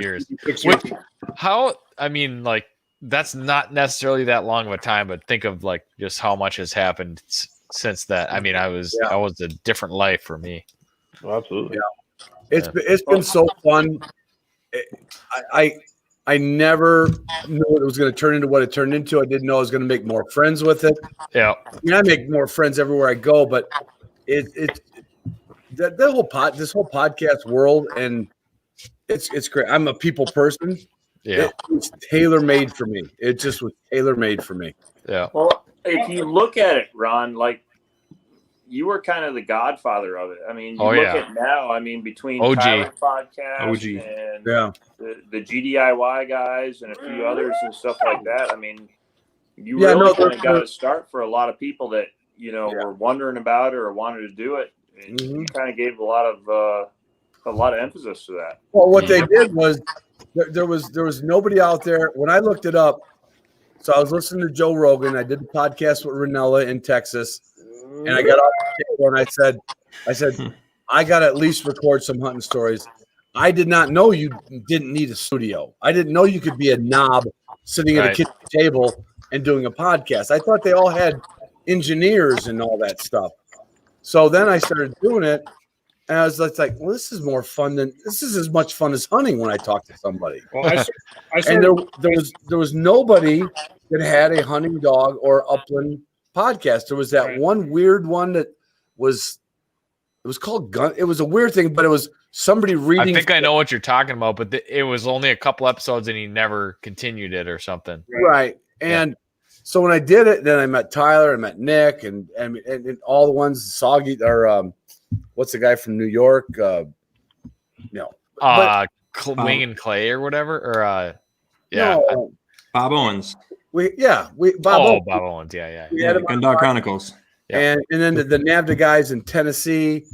years. Six Which, years. how, I mean, like, that's not necessarily that long of a time, but think of like just how much has happened since that. I mean, I was a different life for me. Oh, absolutely. It's been so fun. I never knew it was going to turn into what it turned into. I didn't know I was going to make more friends with it. Yeah. I mean, I make more friends everywhere I go, but this whole podcast world, and it's great. I'm a people person. Yeah. It was tailor-made for me. It just was tailor-made for me. Yeah. Well, if you look at it, Ron, like you were kind of the godfather of it. I mean, you look at now, I mean, between OG. Tyler Podcast OG. and Yeah. the GDIY guys and a few others and stuff like that. I mean, you Yeah, really no, kind of they're- got a start for a lot of people that, were wondering about it or wanted to do it. And you kind of gave a lot of emphasis to that. Well, what they did was there was nobody out there. When I looked it up, so I was listening to Joe Rogan. I did the podcast with Ranella in Texas, and I got off the table and I said, I got to at least record some hunting stories. I did not know you didn't need a studio. I didn't know you could be a knob sitting at a kitchen table and doing a podcast. I thought they all had engineers and all that stuff. So then I started doing it, and I was like, well, this is more fun this is as much fun as hunting when I talk to somebody. Well, I And there was nobody that had a hunting dog or upland podcast. There was that one weird one that was called Gun. It was a weird thing, but it was somebody reading. I think I know what you're talking about, but it was only a couple episodes and he never continued it or something. Right. And So when I did it, then I met Tyler, I met Nick, and all the ones Soggy or what's the guy from New York? Wing and Clay or whatever, or no, Bob Owens. Bob Bob Owens, yeah. We had him Gun Dog Chronicles. Yeah. And then the NAVDA guys in Tennessee,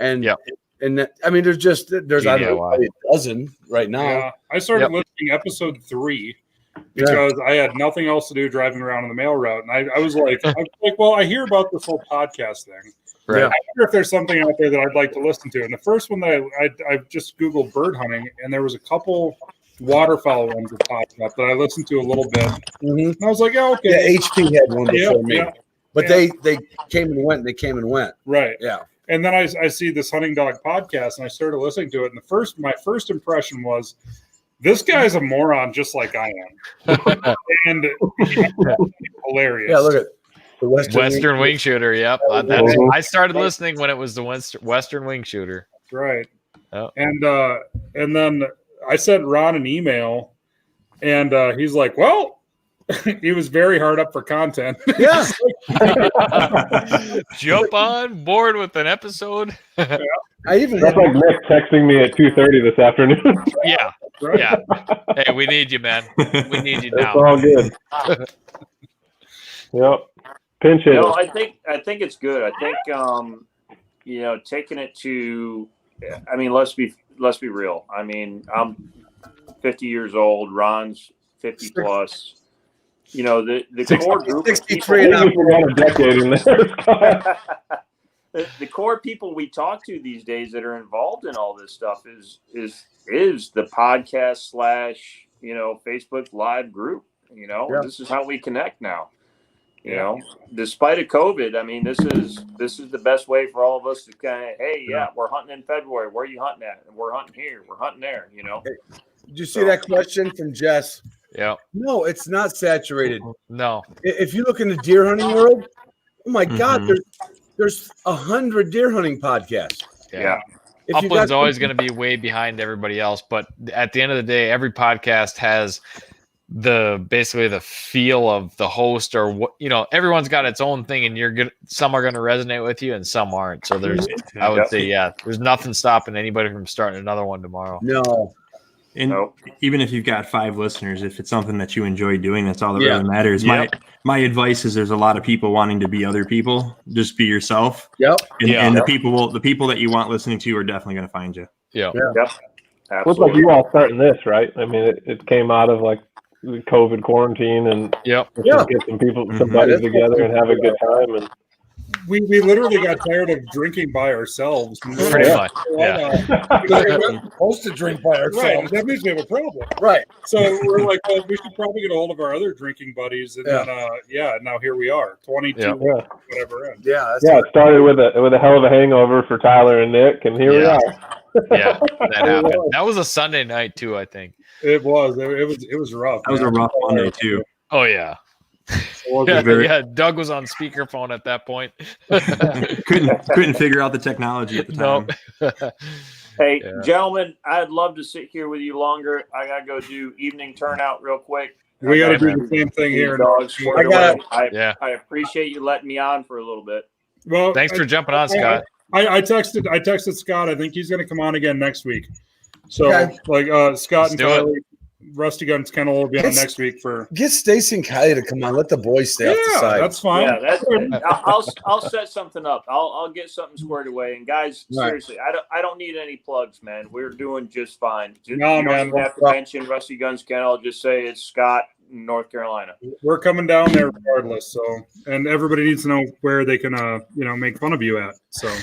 and Yep. and I mean, there's I don't know, probably a dozen right now. Yeah, I started listening episode 3 because I had nothing else to do driving around on the mail route, and I was like, well, I hear about this whole podcast thing. Right. I wonder if there's something out there that I'd like to listen to. And the first one that I just Googled bird hunting, and there was a couple waterfowl ones that popped up that I listened to a little bit. Mm-hmm. And I was like, yeah, okay. Yeah, HP had one before me. Yeah. But they came and went, and they came and went. Right. Yeah. And then I see this hunting dog podcast, and I started listening to it. And my first impression was, this guy's a moron just like I am. And hilarious. Yeah, look at the Western Wing Shooter. Yep. I started listening when it was the Western Wing Shooter. Right. Oh. And then I sent Ron an email, and he's like, well, he was very hard up for content. Yeah. Jump on board with an episode. I even That's like Nick texting me at 2:30 this afternoon. Yeah. Right. Yeah. Hey, we need you, man. We need you It's now. all good. Yep. Pinch hit. No, I think it's good. I think taking it to, I mean, let's be real. I mean, I'm 50 years old. Ron's 50 plus. You know, the core group of 63 people, and Got a decade in there. the core people we talk to these days that are involved in all this stuff is the podcast / Facebook Live group. This is how we connect now. Despite of COVID, I mean, this is the best way for all of us to kind of, hey, we're hunting in February. Where are you hunting at? And we're hunting here. We're hunting there. Did you see that question from Jess? Yeah. No, it's not saturated. No. If you look in the deer hunting world, oh my God, there's 100 deer hunting podcasts. Yeah. Upland's always going to be way behind everybody else, but at the end of the day, every podcast has basically the feel of the host, or what, everyone's got its own thing, and some are going to resonate with you and some aren't. So I would say, there's nothing stopping anybody from starting another one tomorrow. No. And even if you've got 5 listeners, if it's something that you enjoy doing, that's all that really matters. My advice is, there's a lot of people wanting to be other people. Just be yourself. Yep. And the people that you want listening to are definitely going to find you. Yeah. Yep. Absolutely. Looks like you all starting this, right? I mean, it came out of like the COVID quarantine, and Yep. get some buddies together and have a good time. And We literally got tired of drinking by ourselves. Pretty much. Yeah. We're supposed to drink by Right. ourselves. That means we have a problem. Right. So we're like, well, we should probably get a hold of our other drinking buddies. And then, now here we are, 22, whatever. End. Yeah. it started with a hell of a hangover for Tyler and Nick, and here we are. Yeah, that happened. That was a Sunday night too, I think. It was rough. That was a rough Monday too. Oh yeah. Doug was on speakerphone at that point. couldn't figure out the technology at the time. Nope. Hey, gentlemen, I'd love to sit here with you longer. I gotta go do evening turnout real quick. We got to do the same thing here. Dogs I appreciate you letting me on for a little bit. Well, thanks for jumping on, Scott. I texted Scott. I think he's going to come on again next week. So, Scott and Tyler, Rusty Guns Kennel will be on next week for. Get Stacy and Kylie to come on. Let the boys stay off the side. That's fine. Yeah, I'll set something up. I'll get something squared away. And guys, seriously, I don't need any plugs, man. We're doing just fine. You don't even have to mention Rusty Guns Kennel. Just say it's Scott, North Carolina. We're coming down there regardless. So, and everybody needs to know where they can, make fun of you at. So.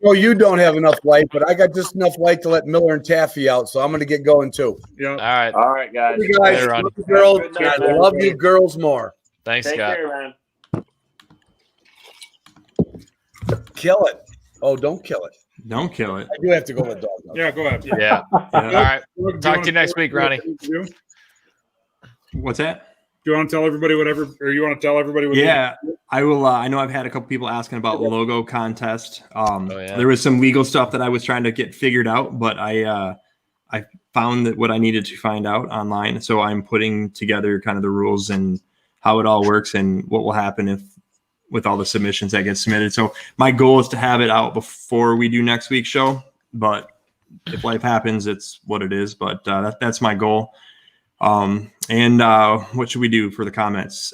Well, you don't have enough light, but I got just enough light to let Miller and Taffy out, so I'm going to get going too. Yeah. All right, guys. You guys, Later on. love you girls. I love you girls more. Thanks, Take Scott. care, man. Kill it. Oh, don't kill it. Don't kill it. I do have to go with dog. Yeah, go ahead. Yeah. All right. Talk to you next week, Ronnie. What's that? Do you want to tell everybody whatever, or you want to tell everybody what? Yeah, I will. I know I've had a couple people asking about logo contest. Yeah. There was some legal stuff that I was trying to get figured out, but I found that what I needed to find out online. So I'm putting together kind of the rules and how it all works and what will happen if with all the submissions that get submitted. So my goal is to have it out before we do next week's show, but if life happens, it's what it is. But that's my goal. And what should we do for the comments?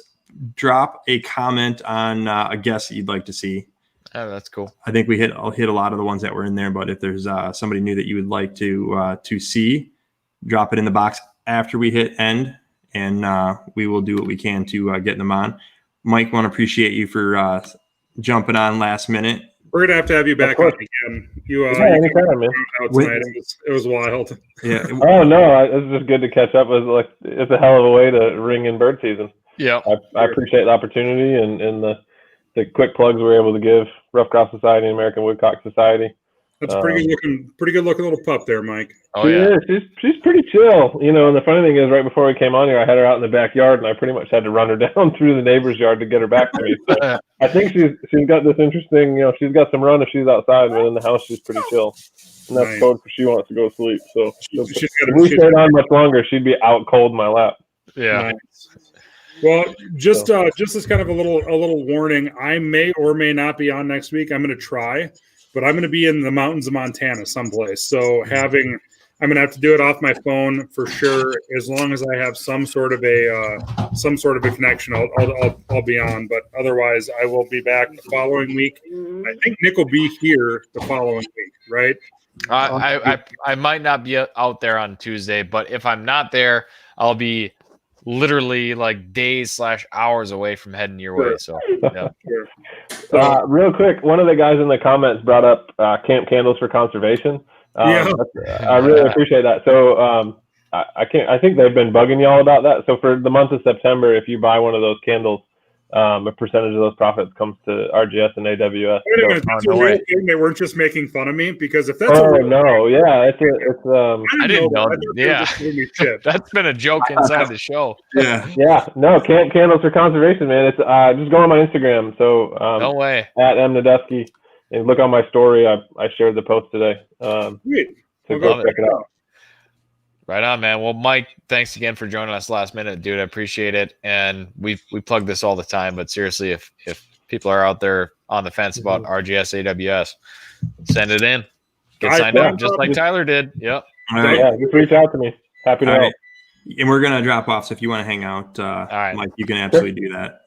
Drop a comment on a guest that you'd like to see. Oh, that's cool. I think I'll hit a lot of the ones that were in there, but if there's somebody new that you would like to see, drop it in the box after we hit end, and we will do what we can to get them on. Mike, want to appreciate you for jumping on last minute. We're gonna have you back on again. Anytime, man. Tonight. It was wild. Yeah. Oh no, it's just good to catch up. It's a hell of a way to ring in bird season. Yeah, I appreciate the opportunity and the quick plugs we're able to give Rough Grouse Society and American Woodcock Society. That's pretty good looking little pup there, Mike. Oh yeah, she's pretty chill, you know. And the funny thing is, right before we came on here, I had her out in the backyard, and I pretty much had to run her down through the neighbor's yard to get her back to me. So I think she's got this interesting, you know, she's got some run if she's outside, but in the house she's pretty chill, and that's code for she wants to go to sleep. So if we stayed on much longer, she'd be out cold in my lap. Yeah. Nice. Well, just as kind of a little warning, I may or may not be on next week. I'm going to try, but I'm going to be in the mountains of Montana someplace. So I'm going to have to do it off my phone for sure. As long as I have some sort of a connection, I'll be on. But otherwise, I will be back the following week. I think Nick will be here the following week, right? I might not be out there on Tuesday, but if I'm not there, I'll be literally like days/hours away from heading your way. So, yeah. Real quick, one of the guys in the comments brought up Camp Candles for Conservation. I really appreciate that. So I think they've been bugging y'all about that. So for the month of September, if you buy one of those candles, a percentage of those profits comes to RGS and AWS. Wait a minute, that's a real thing. They weren't just making fun of me, because if that's I didn't know. Yeah, that's been a joke inside the show. Yeah. No, Camp Candles for Conservation, man. It's just go on my Instagram. So no way at Neiduski, and look on my story. I shared the post today. Sweet. So go check it out. Right on, man. Well, Mike, thanks again for joining us last minute, dude. I appreciate it. And we plug this all the time, but seriously, if people are out there on the fence about RGS AWS, send it in. Get signed up just like Tyler did. Yep. All right. Yeah, just reach out to me. Happy to help. And we're gonna drop off, so if you want to hang out, all right, Mike, you can absolutely do that.